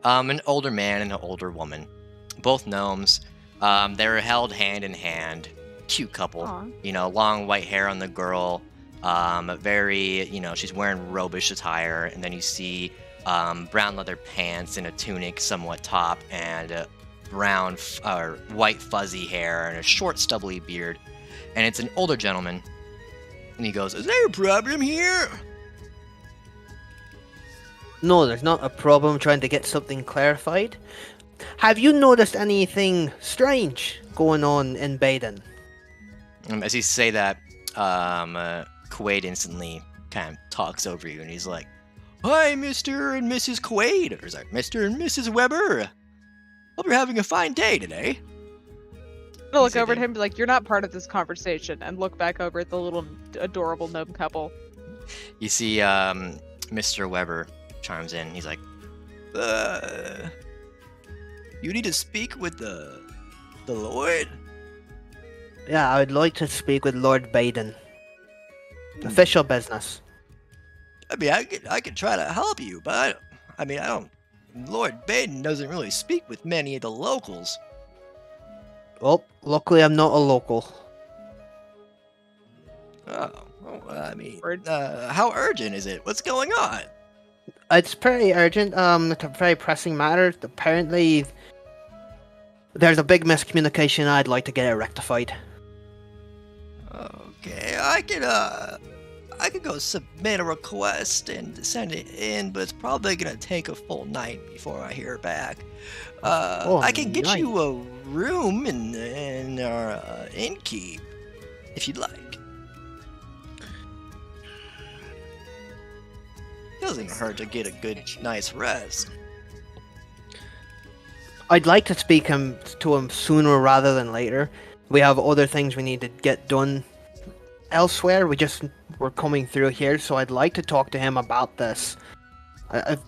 An older man and an older woman, both gnomes. They're held hand in hand. Cute couple. Aw. You know, long white hair on the girl. Very, you know, she's wearing robish attire, and then you see brown leather pants and a tunic, somewhat top, and brown or white fuzzy hair and a short stubbly beard. And it's an older gentleman. And he goes, "Is there a problem here?" No, there's not a problem trying to get something clarified. Have you noticed anything strange going on in Baden? As you say that, Quaid instantly kind of talks over you, and he's like, "Hi, Mr. and Mrs. Quaid," or sorry, Mr. and Mrs. Weber. Hope you're having a fine day today. I'm gonna look Say over at they- him and be like, "You're not part of this conversation," and look back over at the little adorable gnome couple. You see, Mr. Weber chimes in. He's like, "You need to speak with the Lord." Yeah, I would like to speak with Lord Baden. Official business. I mean, I could try to help you, but I don't. Lord Baden doesn't really speak with many of the locals. Well, luckily I'm not a local. Oh, well, I mean, Word. how urgent is it? What's going on? It's pretty urgent. It's a very pressing matter. Apparently, there's a big miscommunication. I'd like to get it rectified. Okay, I could go submit a request and send it in, but it's probably gonna take a full night before I hear back. I can get you a room in our innkeep if you'd like. Doesn't hurt to get a good night's rest. I'd like to speak to him sooner rather than later. We have other things we need to get done elsewhere. We're coming through here, so I'd like to talk to him about this.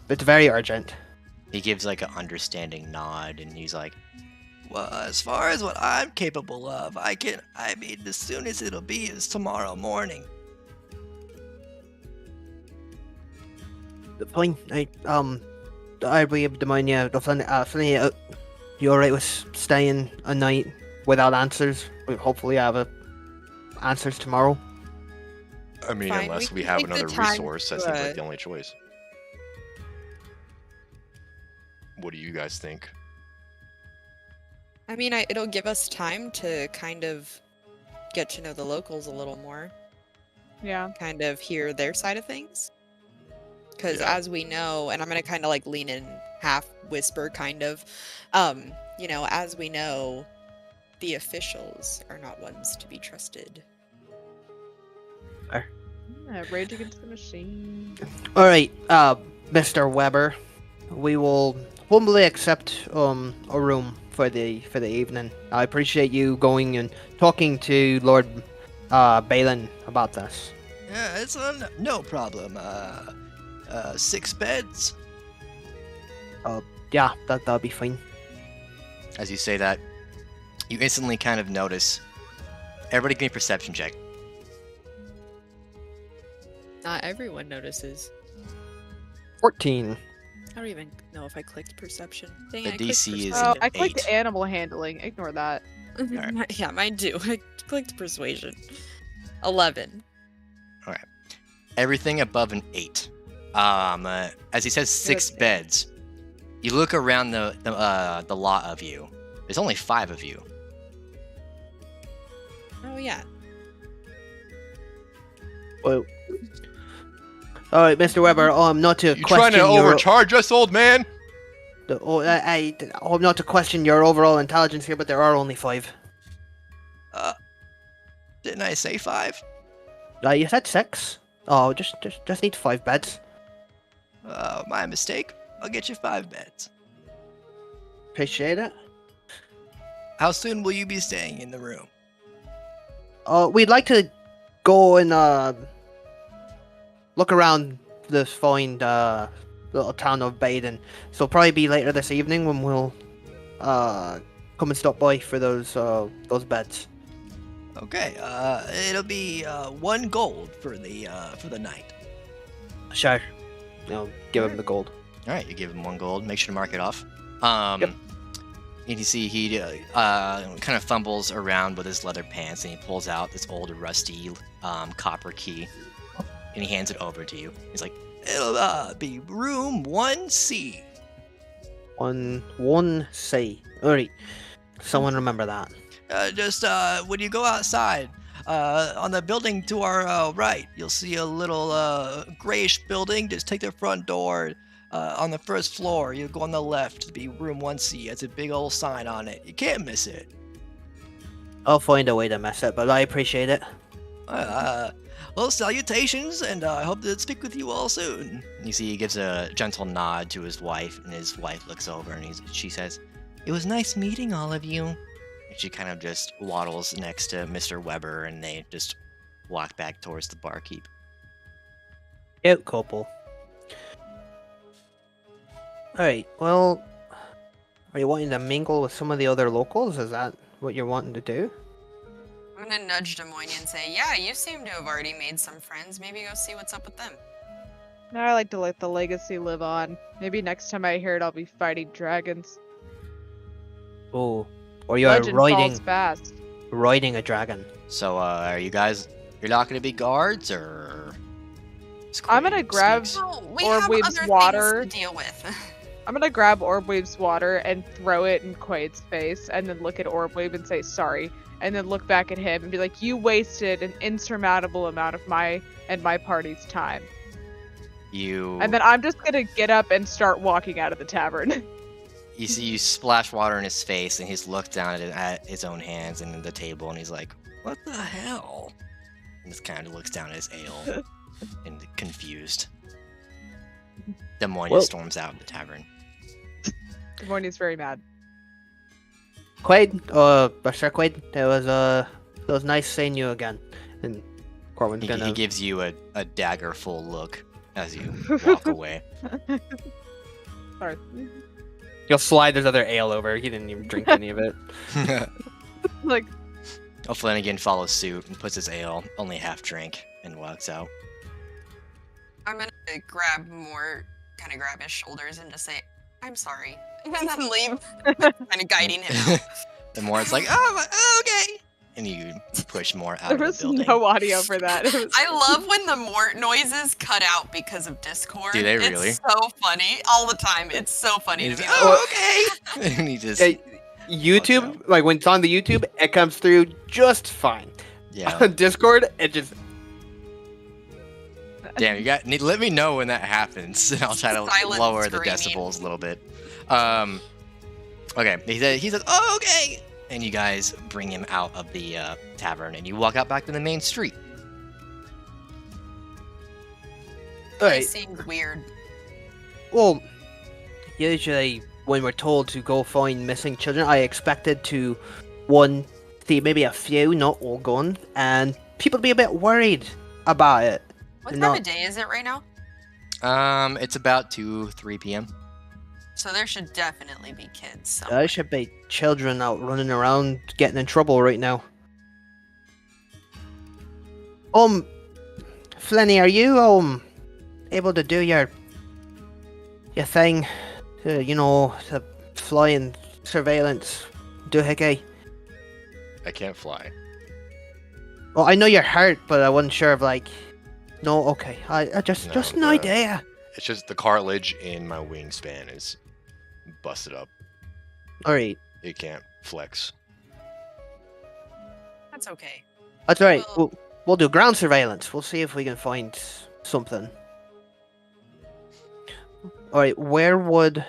It's very urgent. He gives like an understanding nod, and he's like, "Well, as far as what I'm capable of, I mean, the soonest it'll be is tomorrow morning." Fine. I will demand you. You alright with staying a night without answers? Hopefully, I have answers tomorrow. I mean, Fine, unless we we can have take the another time resource, that to, seems like the only choice. What do you guys think? I mean, it'll give us time to kind of get to know the locals a little more, Yeah. kind of hear their side of things. Because Yeah. as we know, and I'm gonna kind of like lean in, half whisper, kind of, you know, as we know, the officials are not ones to be trusted. Yeah, Rage Against the Machine. Alright, Mr. Weber. We will humbly accept a room for the evening. I appreciate you going and talking to Lord Balin about this. Yeah, it's no problem. 6 beds. Yeah, that'll be fine. As you say that, you instantly kind of notice. Everybody give me a perception check. Not everyone notices. 14. I don't even know if I clicked perception. Dang, The I clicked DC is Oh, an I clicked 8. animal handling. Ignore that. persuasion. Yeah, mine too. I clicked persuasion. 11. Everything above an 8. As he says, 6 Okay. beds. You look around the lot of you. There's only 5 of you. Oh yeah. Well, all right, Mr. Weber. Not to You question trying to your. overcharge us, old man? I'm not to question your overall intelligence here, but there are only 5. Didn't I say 5? You said 6. Oh, just need 5 beds. My mistake. I'll get you 5 beds. Appreciate it. How soon will you be staying in the room? We'd like to go and look around this fine little town of Baden. So probably be later this evening when we'll come and stop by for those beds. Okay, it'll be 1 gold for the night. Sure. I'll give him the gold. All right, you give him 1 gold. Make sure to mark it off. Yep. And you see he kind of fumbles around with his leather pants, and he pulls out this old rusty copper key, and he hands it over to you. He's like, "It'll be room 1C." 1C. Alright. Someone remember that. Just when you go outside, on the building to our right, you'll see a little grayish building. Just take the front door. On the first floor, you'll go on the left to be room 1C. It's a big old sign on it. You can't miss it. I'll find a way to mess it, but I appreciate it. Well, salutations, and I hope to speak with you all soon. You see, he gives a gentle nod to his wife, and his wife looks over, and she says, "It was nice meeting all of you." And she kind of just waddles next to Mr. Weber, and they just walk back towards the barkeep. Cute couple. Alright, well, are you wanting to mingle with some of the other locals? Is that what you're wanting to do? I'm gonna nudge Des Moines and say, yeah, you seem to have already made some friends. Maybe go see what's up with them. No, I like to let the legacy live on. Maybe next time I hear it, I'll be fighting dragons. Oh, or you're Legend falls fast. riding a dragon. So, are you guys, you're not going to be guards, or? I'm gonna grab No, we Orbweave's have other water. things to deal with. I'm gonna grab Orbweave's water and throw it in Quaid's face, and then look at Orbweave and say sorry, and then look back at him and be like, "You wasted an insurmountable amount of my and my party's time." And then I'm just gonna get up and start walking out of the tavern. You see, you splash water in his face, and he's looked down at his own hands and the table, and he's like, "What the hell?" And just kind of looks down at his ale, and confused. Des Moines storms out of the tavern. Des Moines is very mad. Quaid, Sir Quaid, it was nice seeing you again. And Corwin's He gives you a daggerful look as you walk away. Sorry. You'll slide this other ale over. He didn't even drink any of it. Like, Flanagan follows suit and puts his ale, only half drink, and walks out. I'm gonna grab his shoulders and just say, I'm sorry. And then leave, kind of guiding him out. The more it's like, oh, okay. And you push more out there of the was building. no audio for that. I love when the Mort noises cut out because of Discord. Do they really? It's so funny. All the time. It's so funny to me. Okay. And he just... YouTube, like when it's on the YouTube, it comes through just fine. Yeah. On Discord, it just... Damn, let me know when that happens. I'll try to Silent lower the screaming. decibels a little bit. Okay, he says, oh, okay. And you guys bring him out of the tavern, and you walk out back to the main street. Alright. It seemed weird. Well, usually when we're told to go find missing children, I expected to, see maybe a few, not all gone, and people be a bit worried about it. What time of day is it right now? It's about 2-3 p.m. So there should definitely be kids There somewhere. should be children out running around getting in trouble right now. Flenny, are you, able to do your thing? The flying surveillance doohickey? I can't fly. Well, I know you're hurt, but I wasn't sure if, no, okay. I just an No, idea. It's just the cartilage in my wingspan is busted up. Alright. It can't flex. That's okay. That's alright. Well- We'll do ground surveillance. We'll see if we can find something. Alright, where would...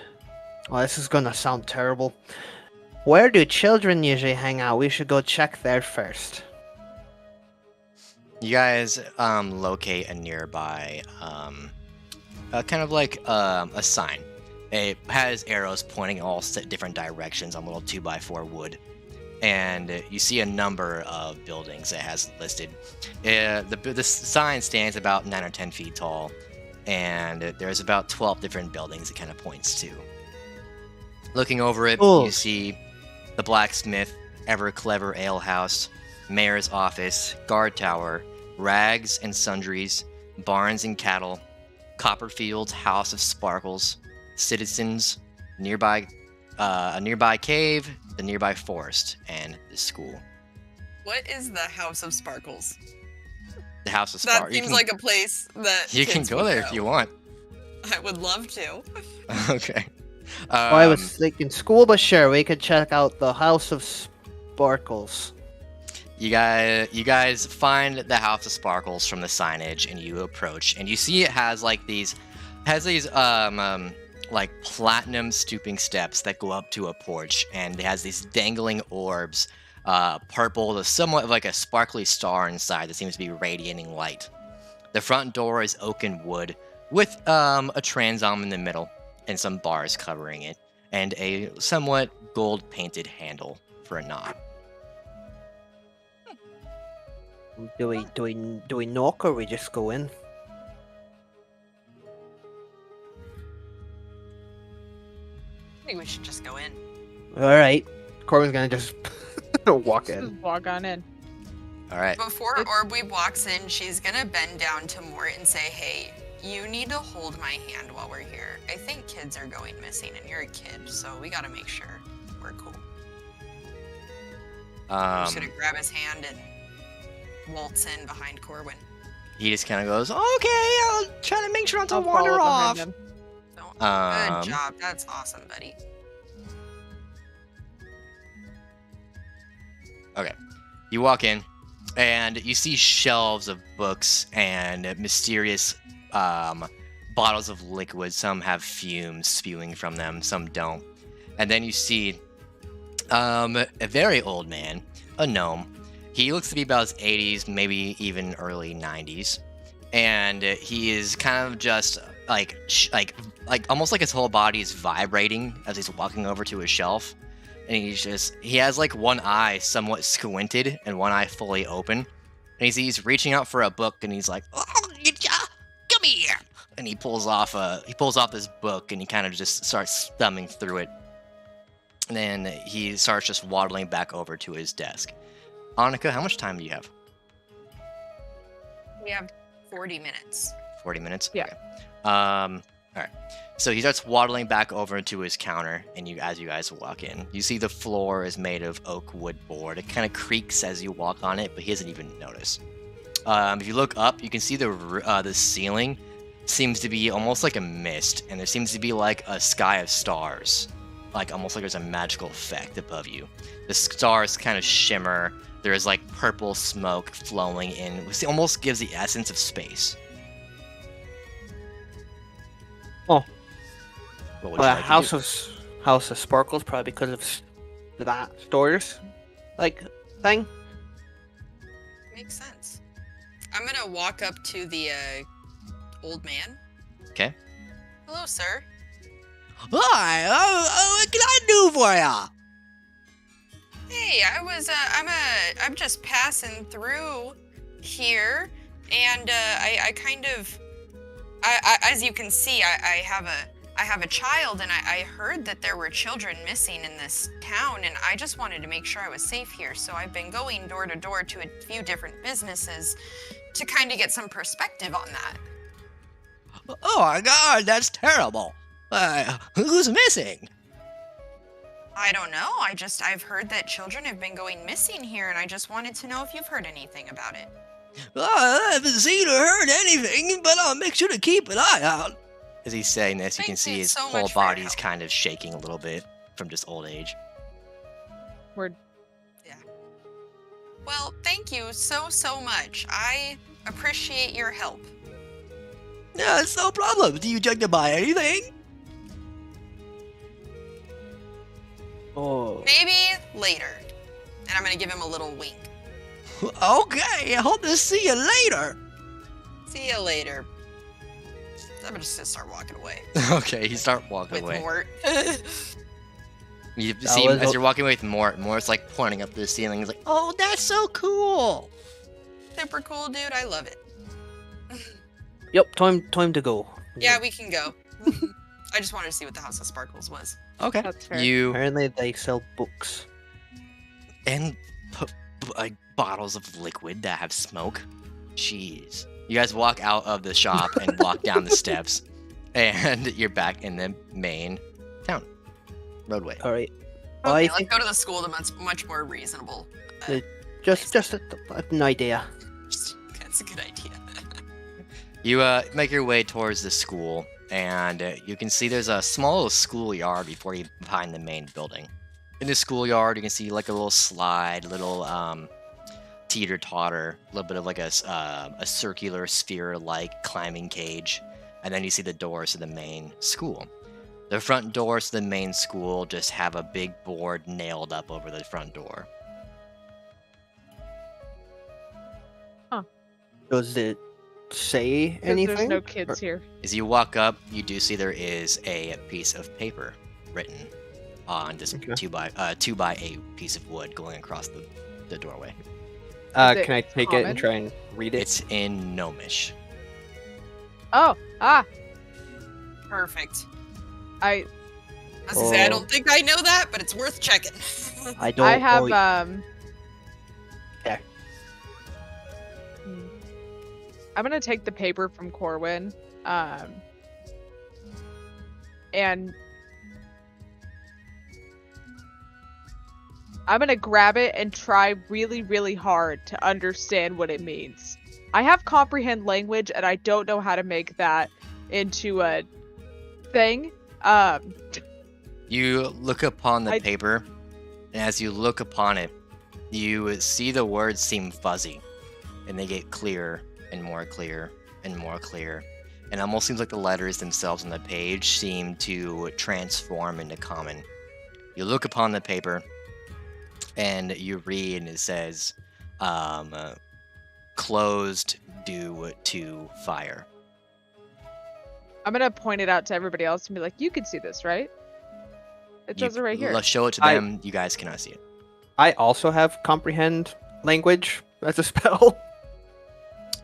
Oh, this is gonna sound terrible. Where do children usually hang out? We should go check there first. You guys locate a nearby, kind of like a sign. It has arrows pointing all different directions on little 2x4 wood. And you see a number of buildings it has listed. The sign stands about 9 or 10 feet tall, and there's about 12 different buildings it kind of points to. Looking over it, you see the blacksmith, Ever Clever Ale House, mayor's office, guard tower, rags and sundries, barns and cattle, Copperfield's House of Sparkles, citizens, nearby a nearby cave, the nearby forest, and the school. What is the House of Sparkles? The House of That Sparkles. seems like a place that you can kids go would there go. if you want. I would love to. Okay. I was thinking school, but sure, we could check out the House of Sparkles. You guys find the House of Sparkles from the signage, and you approach, and you see it has these like platinum stooping steps that go up to a porch, and it has these dangling orbs, purple, with somewhat of like a sparkly star inside that seems to be radiating light. The front door is oaken wood with a transom in the middle and some bars covering it, and a somewhat gold painted handle for a knob. Do we knock or we just go in? I think we should just go in. All right, Corbin's gonna just walk Just in. walk on in. All right. Before Orbweeb walks in, she's gonna bend down to Mort and say, "Hey, you need to hold my hand while we're here. I think kids are going missing, and you're a kid, so we gotta make sure we're cool." I'm just gonna grab his hand and waltz in behind Corwin. He just kind of goes, "Okay, I'll try to make sure not to I'll wander follow off." behind him. Good job. That's awesome, buddy. Okay. You walk in, and you see shelves of books and mysterious bottles of liquid. Some have fumes spewing from them, some don't. And then you see a very old man, a gnome. He looks to be about his 80s, maybe even early 90s. And he is kind of just like almost like his whole body is vibrating as he's walking over to his shelf. And he has like one eye somewhat squinted and one eye fully open. And he's reaching out for a book, and he's like, "Oh, come here!" And he pulls off this book, and he kind of just starts thumbing through it. And then he starts just waddling back over to his desk. Annika, how much time do you have? We have 40 minutes. 40 minutes? Yeah. Okay. All right. So he starts waddling back over to his counter, and as you guys walk in, you see the floor is made of oak wood board. It kind of creaks as you walk on it, but he doesn't even notice. If you look up, you can see the ceiling seems to be almost like a mist, and there seems to be like a sky of stars, like almost like there's a magical effect above you. The stars kind of shimmer. There is like purple smoke flowing in, which almost gives the essence of space. Oh. What would you like to do? House of Sparkles, probably because of that stores, like thing. Makes sense. I'm gonna walk up to the old man. Okay. Hello, sir. Hi, what can I do for ya? Hey, I'm just passing through here, and I kind of, as you can see, I have a child, and I heard that there were children missing in this town, and I just wanted to make sure I was safe here. So I've been going door to door to a few different businesses to kind of get some perspective on that. Oh my god, that's terrible. Who's missing? I don't know. I've heard that children have been going missing here, and I just wanted to know if you've heard anything about it. I haven't seen or heard anything, but I'll make sure to keep an eye out. As he's saying this, you can Thank see you his so whole much for your body's help. kind of shaking a little bit from just old age. Word. Well, thank you so much. I appreciate your help. Yeah, it's no problem. Do you like to buy anything? Oh. Maybe later. And I'm gonna give him a little wink. Okay, I hope to see you later. See you later. I'm just gonna start walking away Okay, you start walking with away. Mort. You That see, was as a- you're walking away with Mort's like pointing up to the ceiling. He's like, "Oh, that's so cool!" Super cool, dude. I love it. Yep, time to go. Yeah, we can go. I just wanted to see what the House of Sparkles was. Okay. That's fair. You Apparently they sell books. and like bottles of liquid that have smoke. Jeez. You guys walk out of the shop and walk down the steps, and you're back in the main town roadway. All right. Okay, I let's think go to the school. Much more reasonable. just an idea. That's a good idea. You make your way towards the school, and you can see there's a small little schoolyard before you find the main building. In the schoolyard, you can see like a little slide, little teeter-totter, a little bit of like a circular sphere-like climbing cage, and then you see the doors to the main school. The front doors to the main school just have a big board nailed up over the front door. Does it say 'Cause anything? There's no kids here. As you walk up, you do see there is a piece of paper written on this Okay. 2x8 piece of wood going across the doorway. Is it Can I take it common? and try and read it? It's in Gnomish. Oh, Perfect. I I was gonna say, I Oh. don't think I know that, but it's worth checking. I don't. I have know. Yeah. I'm gonna take the paper from Corwin, and I'm gonna grab it and try really, really hard to understand what it means. I have comprehend language, and I don't know how to make that into a thing. You look upon the I- paper, and as you look upon it, you see the words seem fuzzy, and they get clearer and more clear and more clear. And it almost seems like the letters themselves on the page seem to transform into common. You look upon the paper, and you read, and it says, closed due to fire. I'm gonna point it out to everybody else and be like, "You can see this, right? It says it right here." Let's show it to I- them. You guys cannot see it. I also have comprehend language as a spell.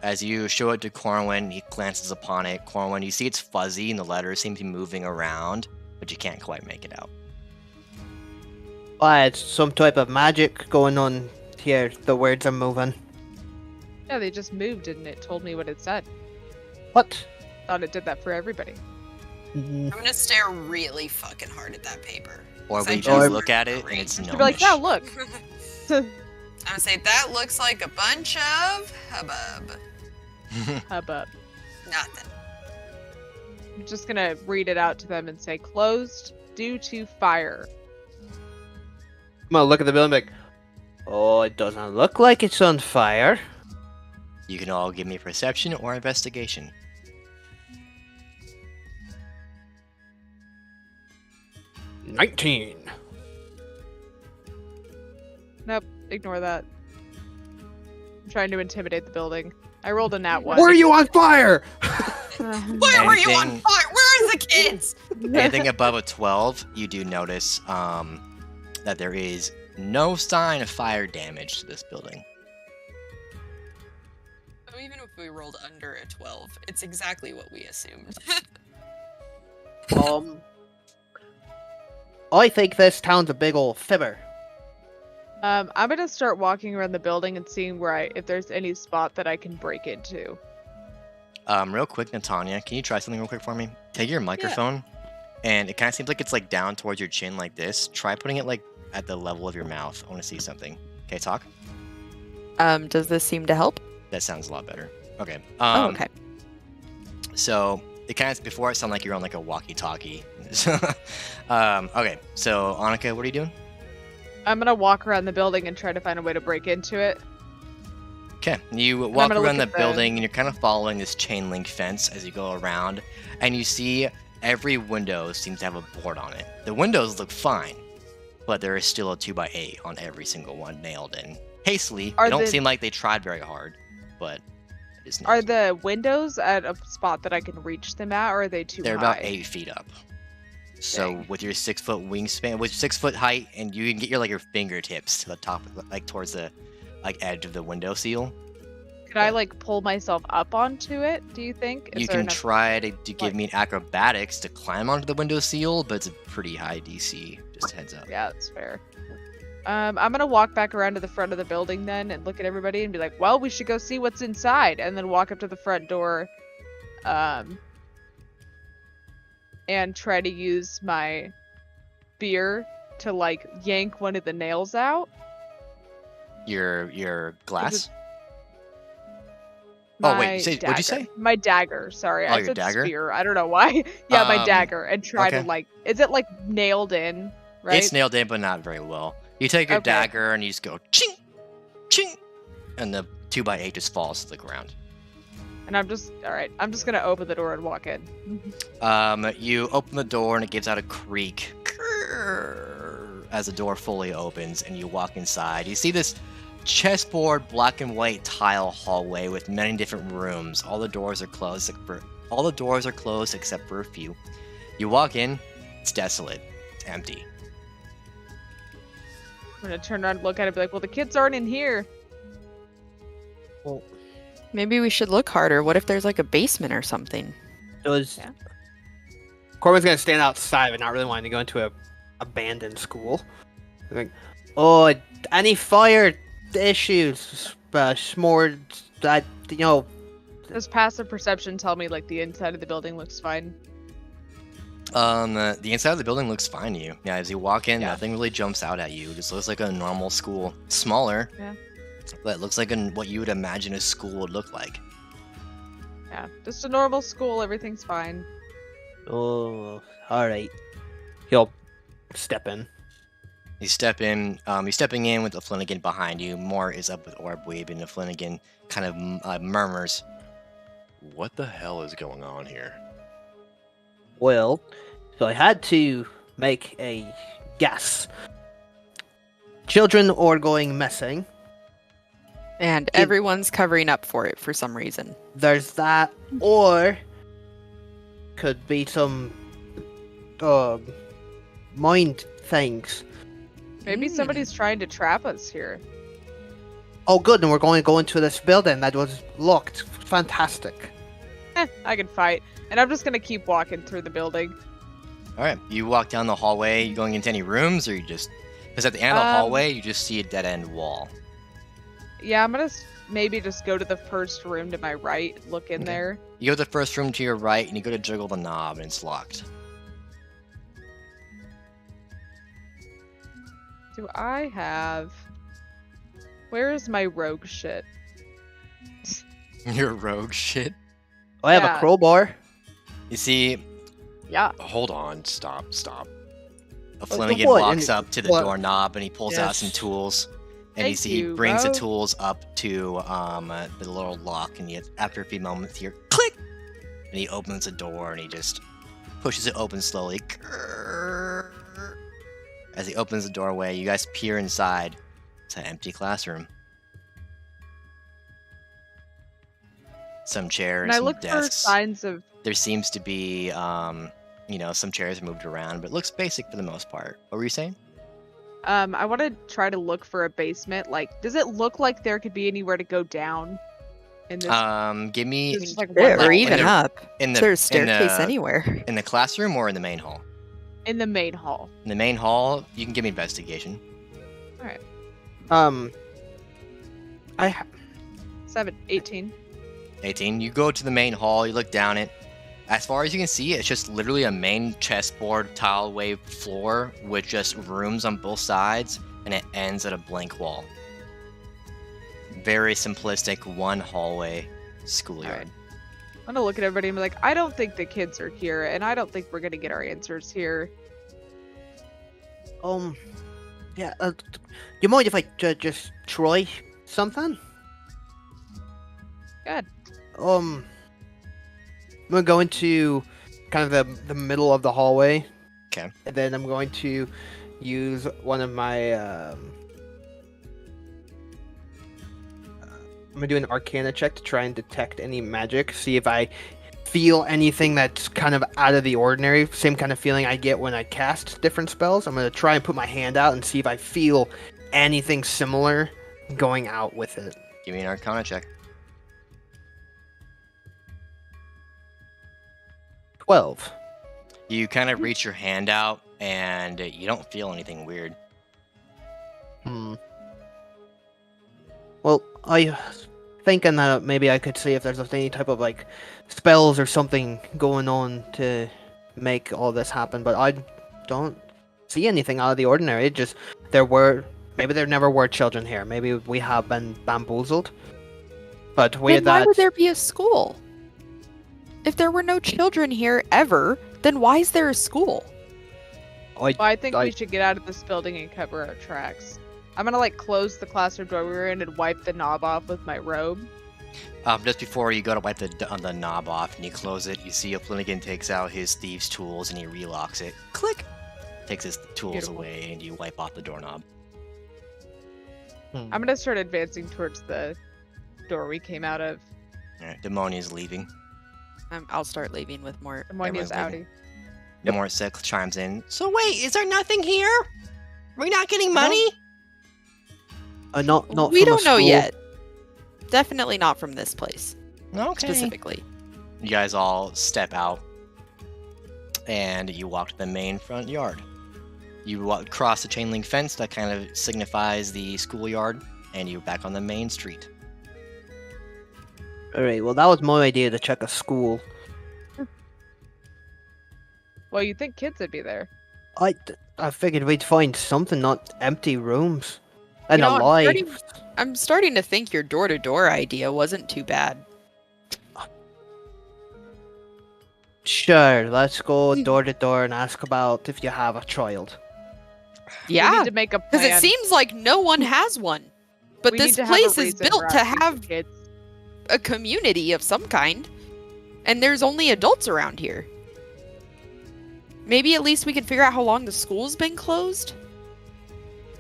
As you show it to Corwin, he glances upon it. Corwin, you see it's fuzzy and the letters seem to be moving around, but you can't quite make it out. It's some type of magic going on here. The words are moving. Yeah, they just moved and it told me what it said. What? Thought it did that for everybody. Mm, I'm gonna stare really fucking hard at that paper. Or Because we I just just look at it and read. it's You'd be like, gnomish. "Yeah, look." I'm gonna say that looks like a bunch of hubbub. Hubbub. Nothing. I'm just gonna read it out to them and say, "Closed due to fire." I'm gonna look at the building and be like, Oh, it doesn't look like it's on fire. You can all give me perception or investigation. "19." Nope, ignore that. I'm trying to intimidate the building. I rolled a nat one. Where are you on fire? Where were you on Anything- fire? Where are the kids? Anything above a 12, you do notice that there is no sign of fire damage to this building. So even if we rolled under a 12, it's exactly what we assumed. I think this town's a big old fibber. I'm gonna start walking around the building and seeing if there's any spot that I can break into. Real quick, Natanya, can you try something real quick for me? Take your microphone, and it kind of seems like it's like down towards your chin like this. Try putting it like at the level of your mouth. I want to see something. Okay, talk. Does this seem to help? That sounds a lot better. Okay. Oh, okay. So it kind of before it sounded like you're on like a walkie-talkie. Okay. So Annika, what are you doing? I'm gonna walk around the building and try to find a way to break into it. Okay, you walk gonna look around the at the- building and you're kind of following this chain link fence as you go around, and you see every window seems to have a board on it. The windows look fine, but there is still a 2x8 on every single one nailed in. Hastily, Are they don't the- seem like they tried very hard, but It is Are not. the windows at a spot that I can reach them at, or are they too They're high? about 8 feet up. So Dang. with your 6-foot wingspan, with 6-foot height, and you can get your fingertips to the top, towards the edge of the window seal. Could I pull myself up onto it? Do you think? You can try to give me an acrobatics to climb onto the window seal, but it's a pretty high DC. Just a heads up. Yeah, that's fair. I'm gonna walk back around to the front of the building then and look at everybody and be like, well, we should go see what's inside, and then walk up to the front door, and try to use my spear to yank one of the nails out. Your glass? My Oh wait, what'd you say? My dagger. Sorry, Oh, I your said dagger? spear. I don't know why. Yeah, my dagger, and try okay. to is it nailed in? Right. It's nailed in, but not very well. You take your dagger and you just go ching, ching, and the 2x8 just falls to the ground. And I'm just gonna open the door and walk in. You open the door and it gives out a creak as the door fully opens, and you walk inside. You see this chessboard black and white tile hallway with many different rooms. All the doors are closed except for a few. You walk in, it's desolate, it's empty. I'm gonna turn around and look at it and be like, well, the kids aren't in here. Well, Maybe we should look harder. What if there's a basement or something? It was. Yeah. Corbin's gonna stand outside, but not really wanting to go into a abandoned school. Like, oh, any fire issues? More that Does passive perception tell me the inside of the building looks fine? The inside of the building looks fine to you. Yeah, as you walk in, nothing really jumps out at you. It just looks like a normal school. Smaller. Yeah. But it looks like what you would imagine a school would look like. Yeah, just a normal school. Everything's fine. Oh, all right. He'll step in. You step in. You're stepping in with the Flanagan behind you. Moore is up with Orbweeb, and the Flanagan kind of murmurs, What the hell is going on here? Well, so I had to make a guess. children are going missing. And everyone's covering up for it for some reason. There's that, or could be some mind things. Maybe somebody's trying to trap us here. Oh, good, and we're going to go into this building that was locked. Fantastic. I can fight. And I'm just gonna keep walking through the building. all right, you walk down the hallway. You going into any rooms, or you just... Because at the end of the hallway, you just see a dead-end wall. Yeah, I'm gonna maybe just go to the first room to my right, look in there. You go to the first room to your right, and you go to jiggle the knob, and it's locked. Do I have... Where is my rogue shit? Your rogue shit. I have Yeah. a crowbar. You see, Yeah. Hold on, stop. a Flanagan what? walks And up to the what? doorknob, and he pulls out Yes. some tools. And Thank he you, brings the bro. tools up to the little lock, and after a few moments, you hear click, and he opens the door, and he just pushes it open slowly. As he opens the doorway, you guys peer inside. It's an empty classroom. Some chairs, And I some look for desks. signs of... There seems to be, some chairs moved around, but it looks basic for the most part. What were you saying? I want to try to look for a basement. Does it look like there could be anywhere to go down? In this... Give me It's just one Or level. even the- up. in the There's staircase in anywhere. the classroom or in the main hall. In the main hall. In the main hall, you can give me investigation. I 18. 18. You go to the main hall, you look down it. As far as you can see, it's just literally a main chessboard tile wave floor with just rooms on both sides, and it ends at a blank wall. Very simplistic, one hallway schoolyard. Alright. I'm gonna look at everybody and be like, I don't think the kids are here, and I don't think we're gonna get our answers here. yeah. You mind if I just try something? Good. I'm gonna go into kind of the middle of the hallway. Okay. And then I'm going to use one of my I'm gonna do an Arcana check to try and detect any magic. See if I feel anything that's kind of out of the ordinary. Same kind of feeling I get when I cast different spells. I'm gonna try and put my hand out and see if I feel anything similar going out with it. Give me an Arcana check. 12. You kind of reach your hand out, and you don't feel anything weird. Well, I thinking that maybe I could see if there's any type of like spells or something going on to make all this happen, but I don't see anything out of the ordinary. It just maybe there never were children here. Maybe we have been bamboozled. But Then why would there be a school? If there were no children here ever, then why is there a school? Well, I think we should get out of this building and cover our tracks. I'm gonna close the classroom door we were in and wipe the knob off with my robe. Just before you go to wipe the knob off and you close it, you see Flanagan takes out his thieves' tools and he relocks it. Click! Takes his tools Beautiful. away and you wipe off the doorknob. I'm gonna start advancing towards the door we came out of. Alright, Demonia's leaving. I'll start leaving with more. Demonia's Everyone's outie. Morsek chimes in. So wait, is there nothing here? Are we not getting money? not We from a don't know school. yet. Definitely not from this place Okay. specifically. You guys all step out and you walk to the main front yard. You cross the chain link fence that kind of signifies the schoolyard, and you're back on the main street. Alright, well that was my idea to check a school. Well, you'd think kids would be there. I figured we'd find something, not empty rooms. And You know, alive. I'm starting to think your door-to-door idea wasn't too bad. Sure, let's go door to door and ask about if you have a child. We Yeah, need to make a plan. because it seems like no one has one. But We this need to have a place is reason built we're to asking for have kids. a community of some kind. And there's only adults around here. Maybe at least we can figure out how long the school's been closed?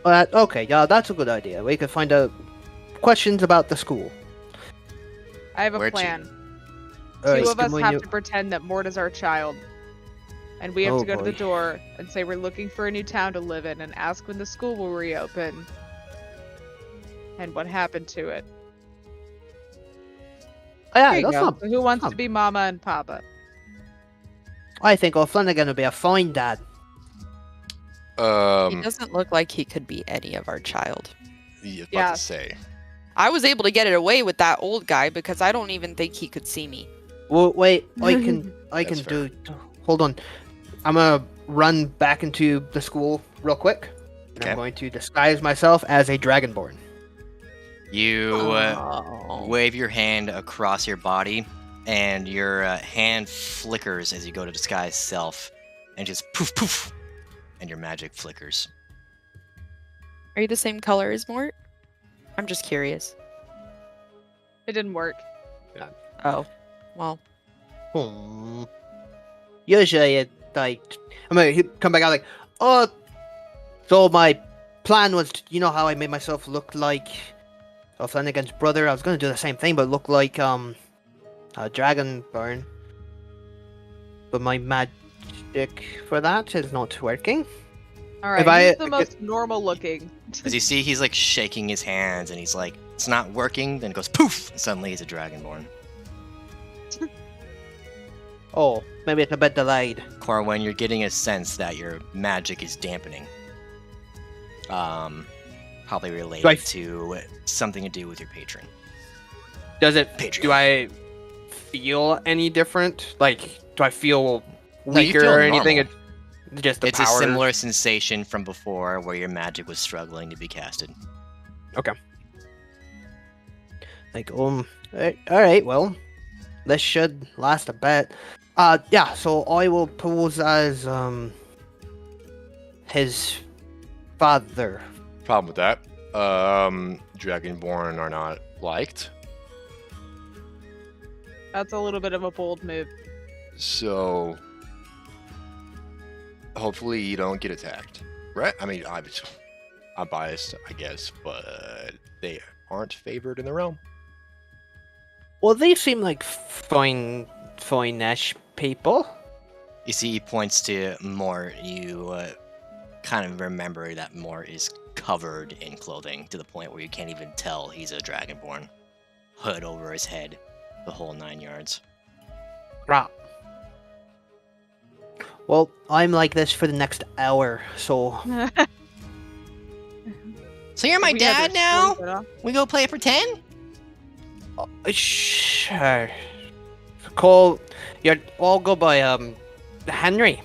Okay, yeah, that's a good idea. We could find out questions about the school. I have a Where to? plan. Alright, Two of us Scamonia- have to pretend that Mort is our child. And we have Oh, to go to the boy. door and say we're looking for a new town to live in and ask when the school will reopen. And what happened to it. Oh, yeah, There you that's go. not. So who wants not- to be Mama and Papa? I think O'Flanagan would be a fine dad. He doesn't look like he could be any of our child. Yeah, about Yeah. to say. I was able to get it away with that old guy because I don't even think he could see me. Well, wait, I can That's do. Hold on, I'm gonna run back into the school real quick. And Okay. I'm going to disguise myself as a dragonborn. You Oh. wave your hand across your body, and your hand flickers as you go to disguise self, and just poof poof, and your magic flickers. Are you the same color as Mort? I'm just curious. It didn't work. Oh, well. Usually, it like I'm gonna come back out like, oh, so my plan was, you know how I made myself look like O'Flanagan's brother. I was gonna do the same thing, but look like a dragonborn. But my magic for that is not working. Alright, If I- who's the most normal looking? As you see, he's like shaking his hands, and he's like, "It's not working." Then it goes poof, and suddenly he's a dragonborn. Oh, maybe it's a bit delayed. Corwin, you're getting a sense that your magic is dampening. Probably related to something to do with your patron. Does it? Patreon. Do I feel any different? Like, do I feel No, you weaker feel or anything? normal. It's just the It's power. a similar sensation from before where your magic was struggling to be casted. Like, all right, well, this should last a bit. Yeah, so I will pose as, his father. Problem with that. Dragonborn are not liked. That's a little bit of a bold move. So hopefully you don't get attacked. Right? I mean, I'm biased, I guess, but they aren't favored in the realm. Well, they seem like fine-ish people. You see, he points to Mort. You kind of remember that Mort is covered in clothing to the point where you can't even tell he's a Dragonborn. Hood over his head, the whole 9 yards. Right. Well, I'm like this for the next hour, so... So you're my We dad had now? their stories We go play pretend? Sure. Call... I'll go by, Henry.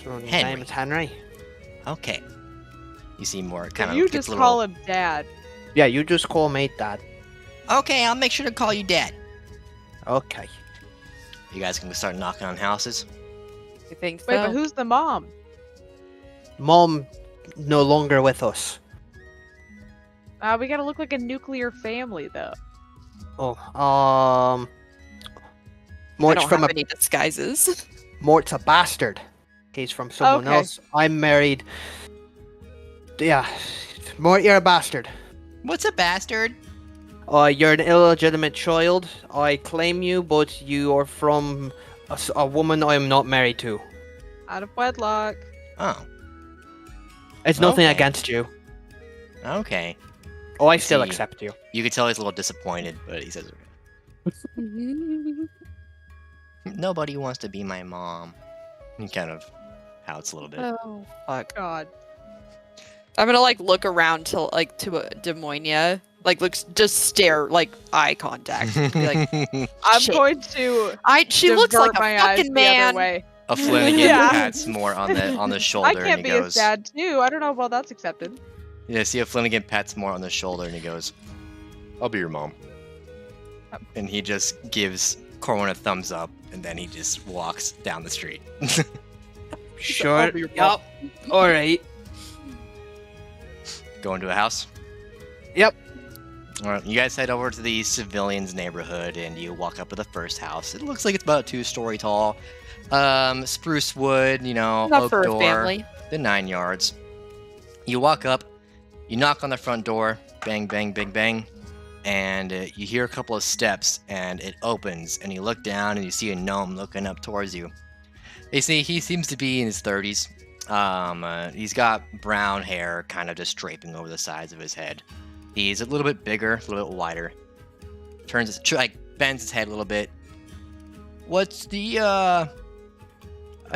So his Henry. name is Henry. Okay. You see Mort kind of You gets just a little... call him Dad. Yeah, you just call me Dad. Okay, I'll make sure to call you Dad. Okay. You guys can start knocking on houses. I think so. Wait, but who's the mom? Mom no longer with us. We gotta look like a nuclear family, though. Oh, I Mort's don't from have a any disguises. Mort's a bastard. He's from someone Okay. else. I'm married. Yeah, Mort, you're a bastard. What's a bastard? You're an illegitimate child. I claim you, but you are from a woman I am not married to. Out of wedlock. Oh, It's nothing Okay. against you. okay. Oh, I still See. accept you. You can tell he's a little disappointed, but he says, nobody wants to be my mom. He kind of pouts a little bit. Oh, fuck. God. I'm gonna like look around to Demonia. Like looks just stare like eye contact. and be like, I'm Shit. going to she looks like divert a my eyes fucking the other man. way. A Flanagan Yeah. pats Mort on the shoulder I and can't he be goes, his dad too. I don't know if that's accepted. Yeah, see a Flanagan pats Mort on the shoulder and he goes, I'll be your mom. and he just gives Corwin a thumbs up and then he just walks down the street. Sure. be your Yup. All right. Go into a house. Yep. Alright, you guys head over to the civilians neighborhood and you walk up to the first house. It looks like it's about a 2-story tall. Spruce wood, Not oak for door, a family. the 9 yards. You walk up, you knock on the front door, bang, bang, bang, bang, and you hear a couple of steps and it opens and you look down and you see a gnome looking up towards you. You see, he seems to be in his 30s. He's got brown hair kind of just draping over the sides of his head. He's a little bit bigger, a little bit wider. Bends his head a little bit. What's the, I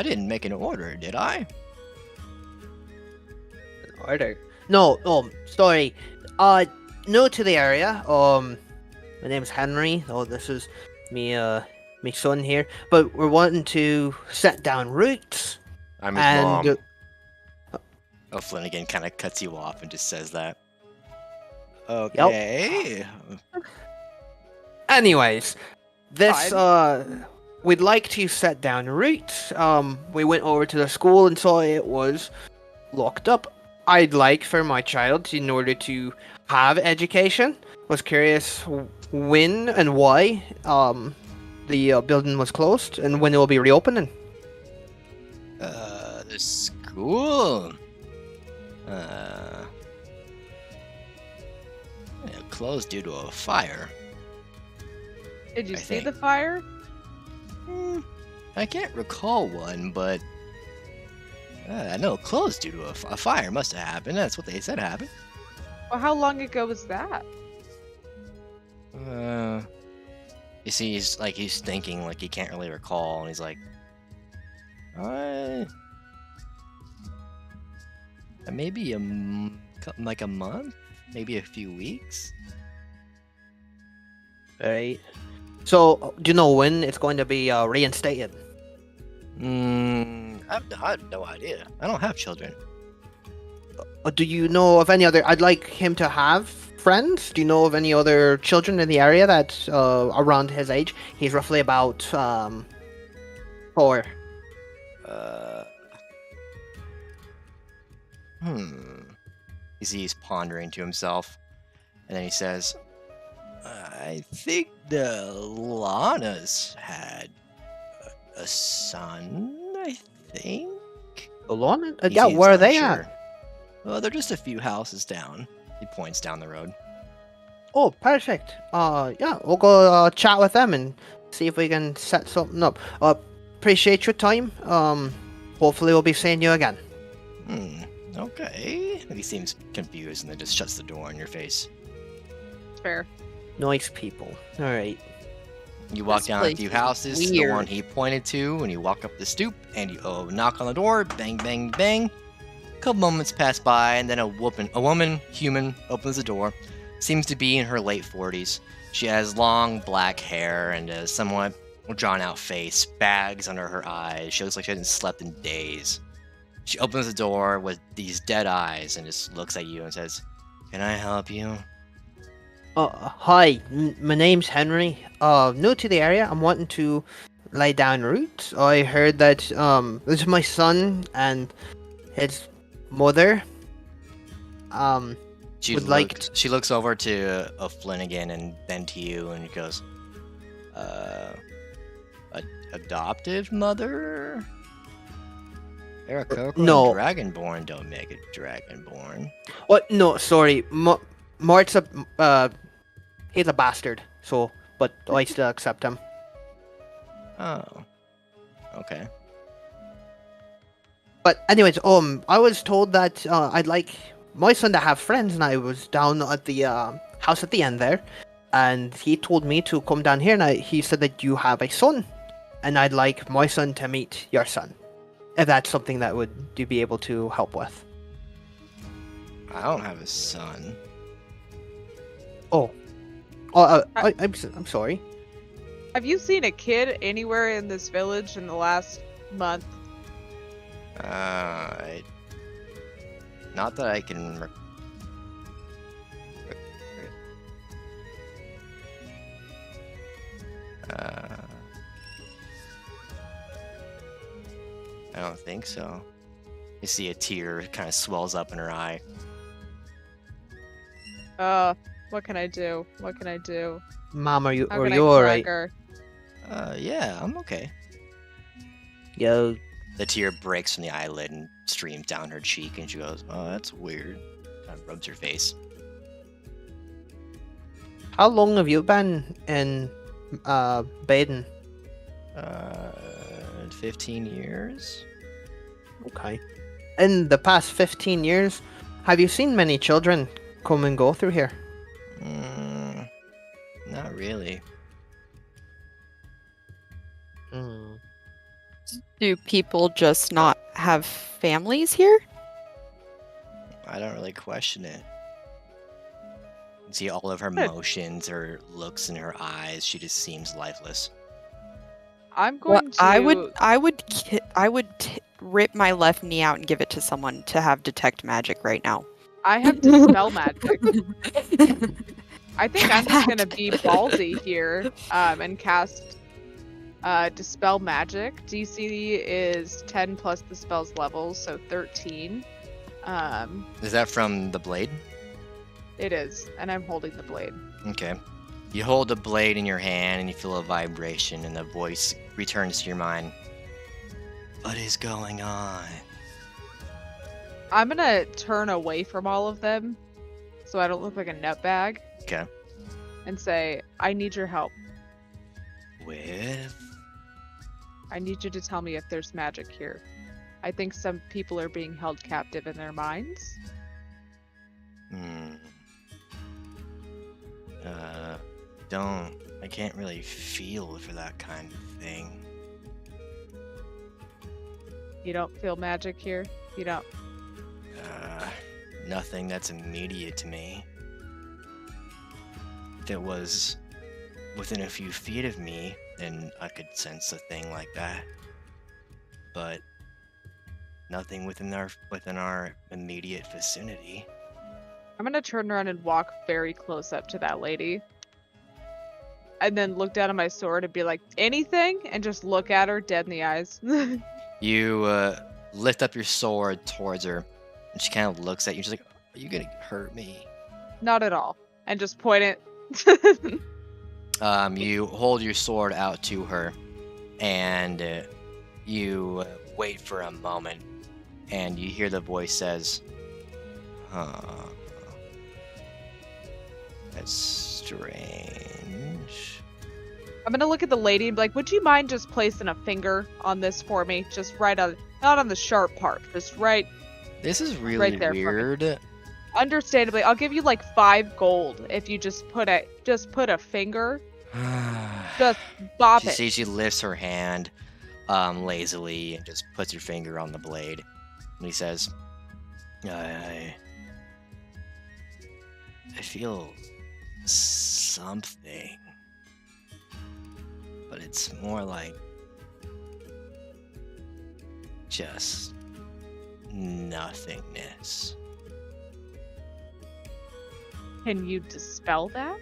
didn't make an order, did I? Order. No, sorry. New to the area. My name's Henry. Oh, this is me, my son here. But we're wanting to set down roots. I'm his And mom. Oh, Flanagan kind of cuts you off and just says that. Okay. anyways, this we'd like to set down roots. We went over to the school and saw it was locked up. I'd like for my child, in order to have education, was curious when and why the building was closed and when it will be reopening. The school. Closed due to a fire. Did you I see think. the fire? I can't recall one, but I know it closed due to a fire. Must have happened. That's what they said happened. Well, how long ago was that? You see, he's thinking like he can't really recall, and he's like, maybe like a month, maybe a few weeks. Right. So, do you know when it's going to be reinstated? I have no idea. I don't have children. Do you know of any other? I'd like him to have friends. Do you know of any other children in the area that's around his age? He's roughly about 4. You see, he's pondering to himself, and then he says, I think the Lanas had a son, I think? Alone? He Yeah, seems where are they unsure. at? Well, they're just a few houses down. He points down the road. Oh, perfect. Yeah, we'll go chat with them and see if we can set something up. Appreciate your time. Hopefully we'll be seeing you again. Okay. He seems confused and then just shuts the door in your face. It's fair. Nice people. All right. You walk This down a place few is houses to the one weird. he pointed to, and you walk up the stoop, and you knock on the door, bang, bang, bang. A couple moments pass by, and then a woman, human, opens the door. Seems to be in her late 40s. She has long black hair and a somewhat drawn-out face, bags under her eyes. She looks like she hasn't slept in days. She opens the door with these dead eyes and just looks at you and says, "Can I help you?" Hi, my name's Henry. New to the area. I'm wanting to lay down roots. I heard that this is my son and his mother. She Would like she looks over to Flanagan and then to you and goes, adoptive mother? Aarakocra no. and Dragonborn don't make a Dragonborn. What? No, sorry. Mart's he's a bastard. So, but I still accept him. Oh. Okay. But anyways, I was told that I'd like my son to have friends, and I was down at the house at the end there, and he told me to come down here, and he said that you have a son, and I'd like my son to meet your son, if that's something that would you be able to help with. I don't have a son. I'm sorry. Have you seen a kid anywhere in this village in the last month? Not that I can. I don't think so. You see a tear kind of swells up in her eye. What can I do? What can I do? Mom, are you How can I alright? correct her? Yeah, I'm okay. Yo, The tear breaks from the eyelid and streams down her cheek, and she goes, "Oh, that's weird." Kind of rubs her face. how long have you been in Baden? 15 years. Okay. In the past 15 years, have you seen many children come and go through here? Not really. Do people just not have families here? I don't really question it. You see all of her Good. motions, her looks in her eyes. She just seems lifeless. I'm Well, going to. I would rip my left knee out and give it to someone to have detect magic right now. I have dispel magic. I think I'm just gonna be ballsy here, and cast dispel magic. DC is 10 plus the spell's level, so 13. Is that from the blade? It is, and I'm holding the blade. Okay. You hold the blade in your hand and you feel a vibration, and the voice returns to your mind. What is going on? I'm gonna turn away from all of them, so I don't look like a nutbag, Okay. and say, "I need your help. With? I need you to tell me if there's magic here. I think some people are being held captive in their minds." I can't really feel for that kind of thing. You don't feel magic here? You don't. Nothing that's immediate to me. If it was within a few feet of me, then I could sense a thing like that. But nothing within our immediate vicinity. I'm gonna turn around and walk very close up to that lady. And then look down at my sword and be like, "Anything?" And just look at her dead in the eyes. You lift up your sword towards her, and she kind of looks at you. She's like, "Are you gonna hurt me?" Not at all. And just point it. You hold your sword out to her, and you wait for a moment, and you hear the voice says, That's strange. I'm gonna look at the lady and be like, would you mind just placing a finger on this for me? Just right on, not on the sharp part, just right. This is really Right there for me. weird. Understandably, I'll give you like 5 gold if you just put a finger. Just bop it. She lifts her hand lazily and just puts her finger on the blade. And he says, I feel something. But it's more like just nothingness. Can you dispel that?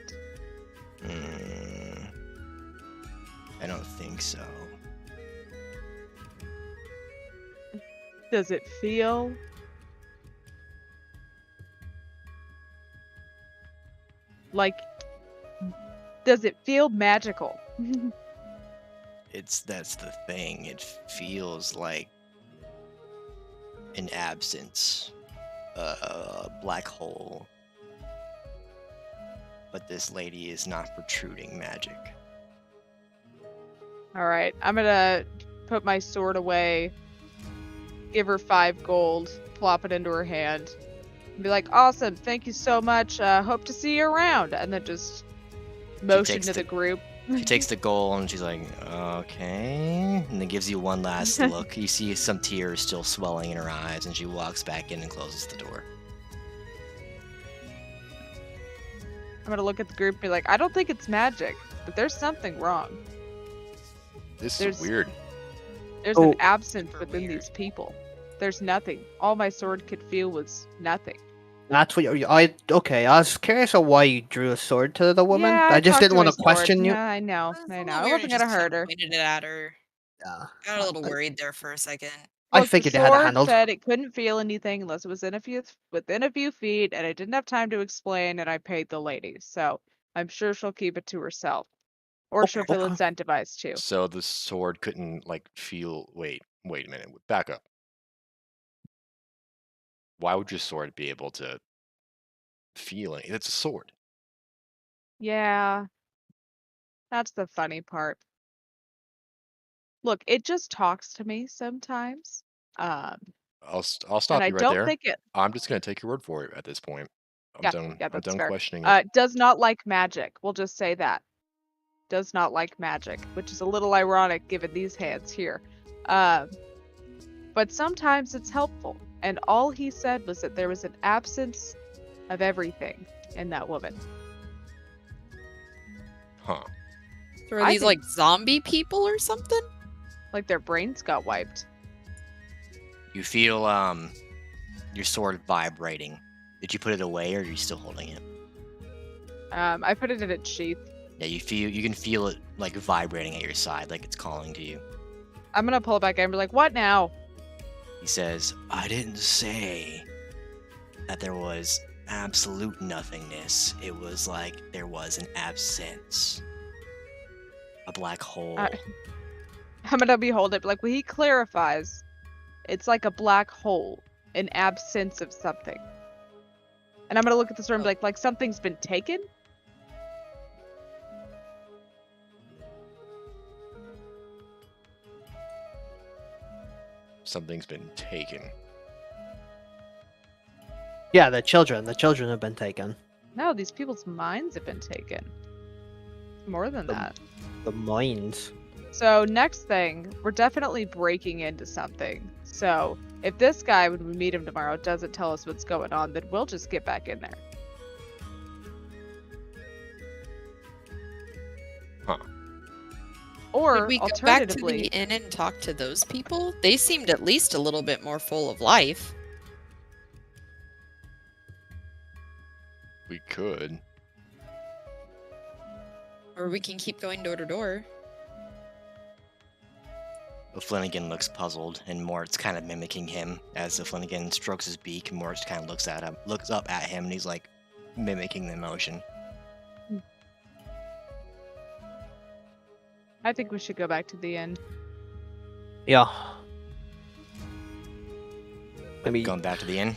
I don't think so. Does it feel? Like, does it feel magical? That's the thing. It feels like an absence, a black hole. But this lady is not protruding magic. Alright, I'm gonna put my sword away, give her 5 gold, plop it into her hand, and be like, awesome, thank you so much, hope to see you around, and then just motion to the group. She takes the gold and she's like, okay, and then gives you one last look. You see some tears still swelling in her eyes, and she walks back in and closes the door. I'm gonna look at the group and be like, I don't think it's magic, but there's something wrong. This is weird. There's an absence within these people. There's nothing. All my sword could feel was nothing. That's what okay. I was curious on why you drew a sword to the woman. Yeah, I just talked didn't to want my to question sword. you. Yeah, I know. I Weird, wasn't just gonna hurt her. Pointed it at her. Yeah. Got a little worried there for a second. I Look, figured the you had it sword handled. said it couldn't feel anything unless it was within a few feet, and I didn't have time to explain, and I paid the lady. So I'm sure she'll keep it to herself, or she'll feel incentivized to. So the sword couldn't feel. Wait a minute. Back up. Why would your sword be able to feel it? It's a sword. Yeah, that's the funny part. Look, it just talks to me sometimes. I'll and stop I you right don't there. think it. I'm just gonna take your word for it at this point. I'm Yeah, done. yeah, I'm that's done fair. questioning it. Does not like magic. We'll just say that. Does not like magic, which is a little ironic given these hands here. But sometimes it's helpful. And all he said was that there was an absence of everything in that woman. Huh. So are I these think- like zombie people or something? Like their brains got wiped. You feel your sword vibrating. Did you put it away, or are you still holding it? I put it in its sheath. Yeah, you can feel it vibrating at your side, like it's calling to you. I'm gonna pull it back in and be like, what now? He says, I didn't say that there was absolute nothingness. It was like there was an absence. A black hole. I'm gonna behold it, like, well, he clarifies. It's like a black hole, an absence of something. And I'm gonna look at this room and be like something's been taken? Something's been taken. Yeah, the children have been taken. No, these people's minds have been taken. More than that. The minds. So next thing, we're definitely breaking into something. So if this guy, when we meet him tomorrow, doesn't tell us what's going on, then we'll just get back in there. Huh. Or Could we go back to alternatively, the inn and talk to those people? They seemed at least a little bit more full of life. We could. Or we can keep going door to door. Flanagan looks puzzled, and Mort's kind of mimicking him as Flanagan strokes his beak, and Mort kind of looks up at him, and he's like mimicking the motion. I think we should go back to the inn. Yeah. Maybe Going back to the inn.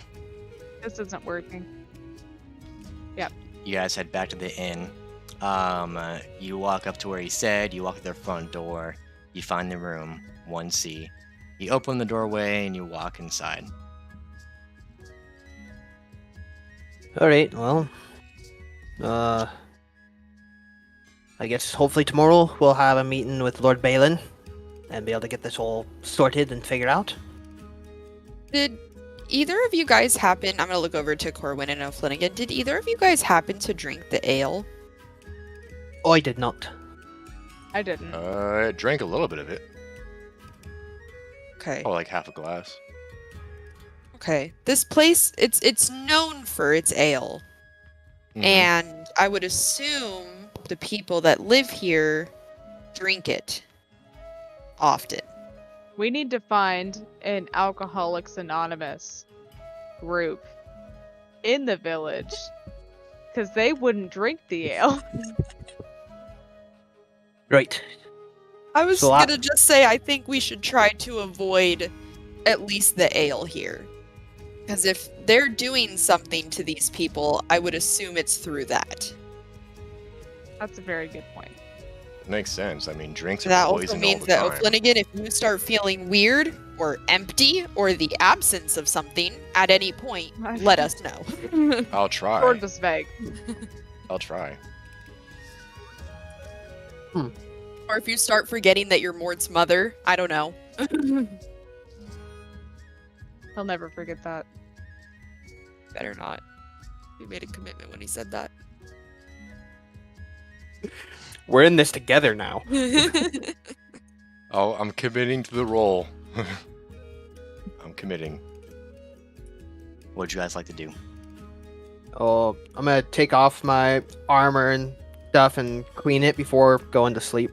This isn't working. Yep. you guys head back to the inn. You walk up to where he said. You walk to their front door. You find the room 1C. You open the doorway and you walk inside. All right. Well, I guess hopefully tomorrow we'll have a meeting with Lord Balin and be able to get this all sorted and figured out. Did either of you guys happen? I'm gonna look over to Corwin and O'Flanagan. Did either of you guys happen to drink the ale? I did not. I didn't. I drank a little bit of it. Okay. Oh, like half a glass. Okay. This place, it's known for its ale. Mhm. And I would assume the people that live here drink it often. We need to find an Alcoholics Anonymous group in the village because they wouldn't drink the ale. Right. I was So gonna just say I think we should try to avoid at least the ale here. Because if they're doing something to these people, I would assume it's through that. That's a very good point. Makes sense. I mean, drinks are That poison also all means the that time. O'Flanagan, if you start feeling weird or empty or the absence of something at any point, let us know. I'll try. Sword was vague. I'll try. Or if you start forgetting that you're Mord's mother, I don't know. He'll never forget that. Better not. He made a commitment when he said that. We're in this together now. Oh, I'm committing to the role. I'm committing. What'd you guys like to do? Oh, I'm gonna take off my armor and stuff and clean it before going to sleep.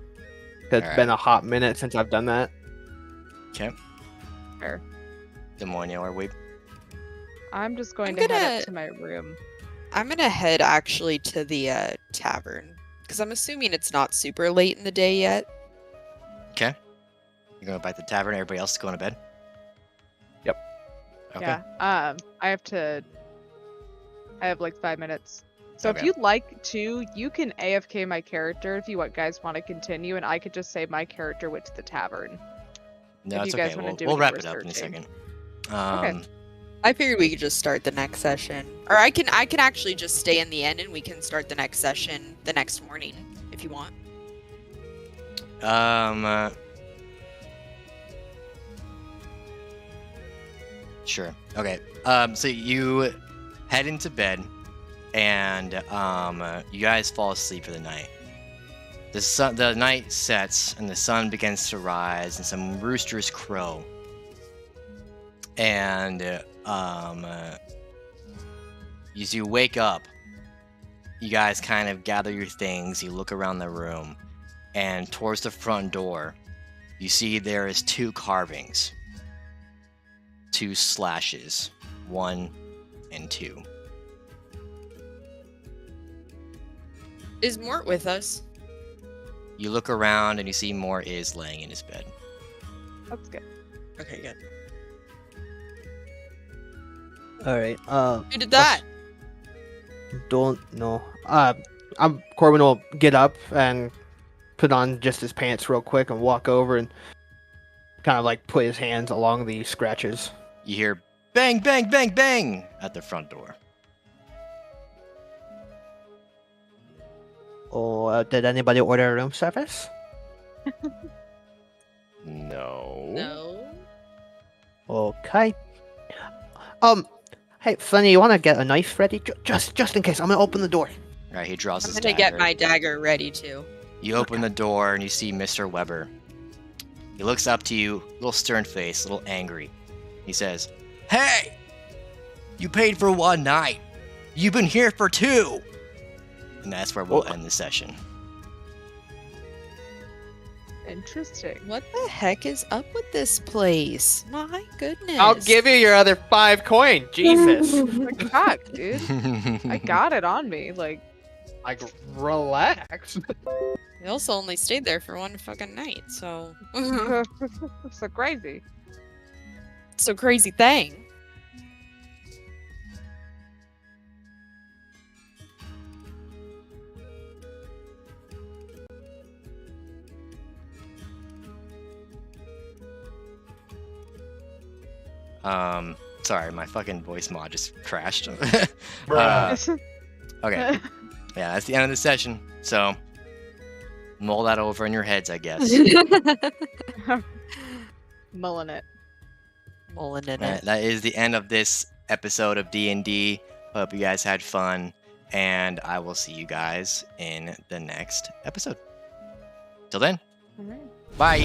It's Alright. been a hot minute since I've done that. Okay. Fair. Demonia or Weep? I'm just going I'm to head gonna- up to my room. I'm gonna head actually to the tavern. Because I'm assuming it's not super late in the day yet. Okay. You're going to bite the tavern. Everybody else is going to bed? Yep. Okay. Yeah. I have like 5 minutes. So if Okay. you'd like to, you can AFK my character if you guys want to continue, and I could just say my character went to the tavern. No, if it's you guys okay. wanna do We'll any wrap more it up in a searching. second. I figured we could just start the next session. Or I can actually just stay in the end and we can start the next session the next morning if you want. Sure. Okay. So you head into bed, and you guys fall asleep for the night. The night sets, and the sun begins to rise, and some roosters crow. And as you wake up, you guys kind of gather your things. You look around the room, and towards the front door, you see there is 2 carvings. 2 slashes, 1 and 2. Is Mort with us? You look around and you see Mort is laying in his bed. That's good. Okay, good. Alright, Who did that? don't know. Corbin will get up and put on just his pants real quick and walk over and kind of like put his hands along the scratches. You hear bang, bang, bang, bang at the front door. Oh, did anybody order a room service? No. No. Okay. Hey, Funny, you want to get a knife ready? Just in case. I'm gonna open the door. All right, he draws I'm his gonna dagger. get my dagger ready too. You open the door and you see Mr. Weber. He looks up to you, a little stern face, a little angry. He says, "Hey! You paid for 1 night. You've been here for 2!" And that's where we'll end the session. Interesting. What the heck is up with this place? My goodness. I'll give you your other 5 coin. Jesus. Oh my god, dude. I got it on me. Like, Like, relax. We also only stayed there for 1 fucking night, so. so crazy. So crazy thing. Sorry, my fucking voice mod just crashed. Bruh. Okay. Yeah, that's the end of the session. So mull that over in your heads, I guess. Mulling it. Mulling in Alright, it. that is the end of this episode of D&D. Hope you guys had fun, and I will see you guys in the next episode. Till then, All right. bye!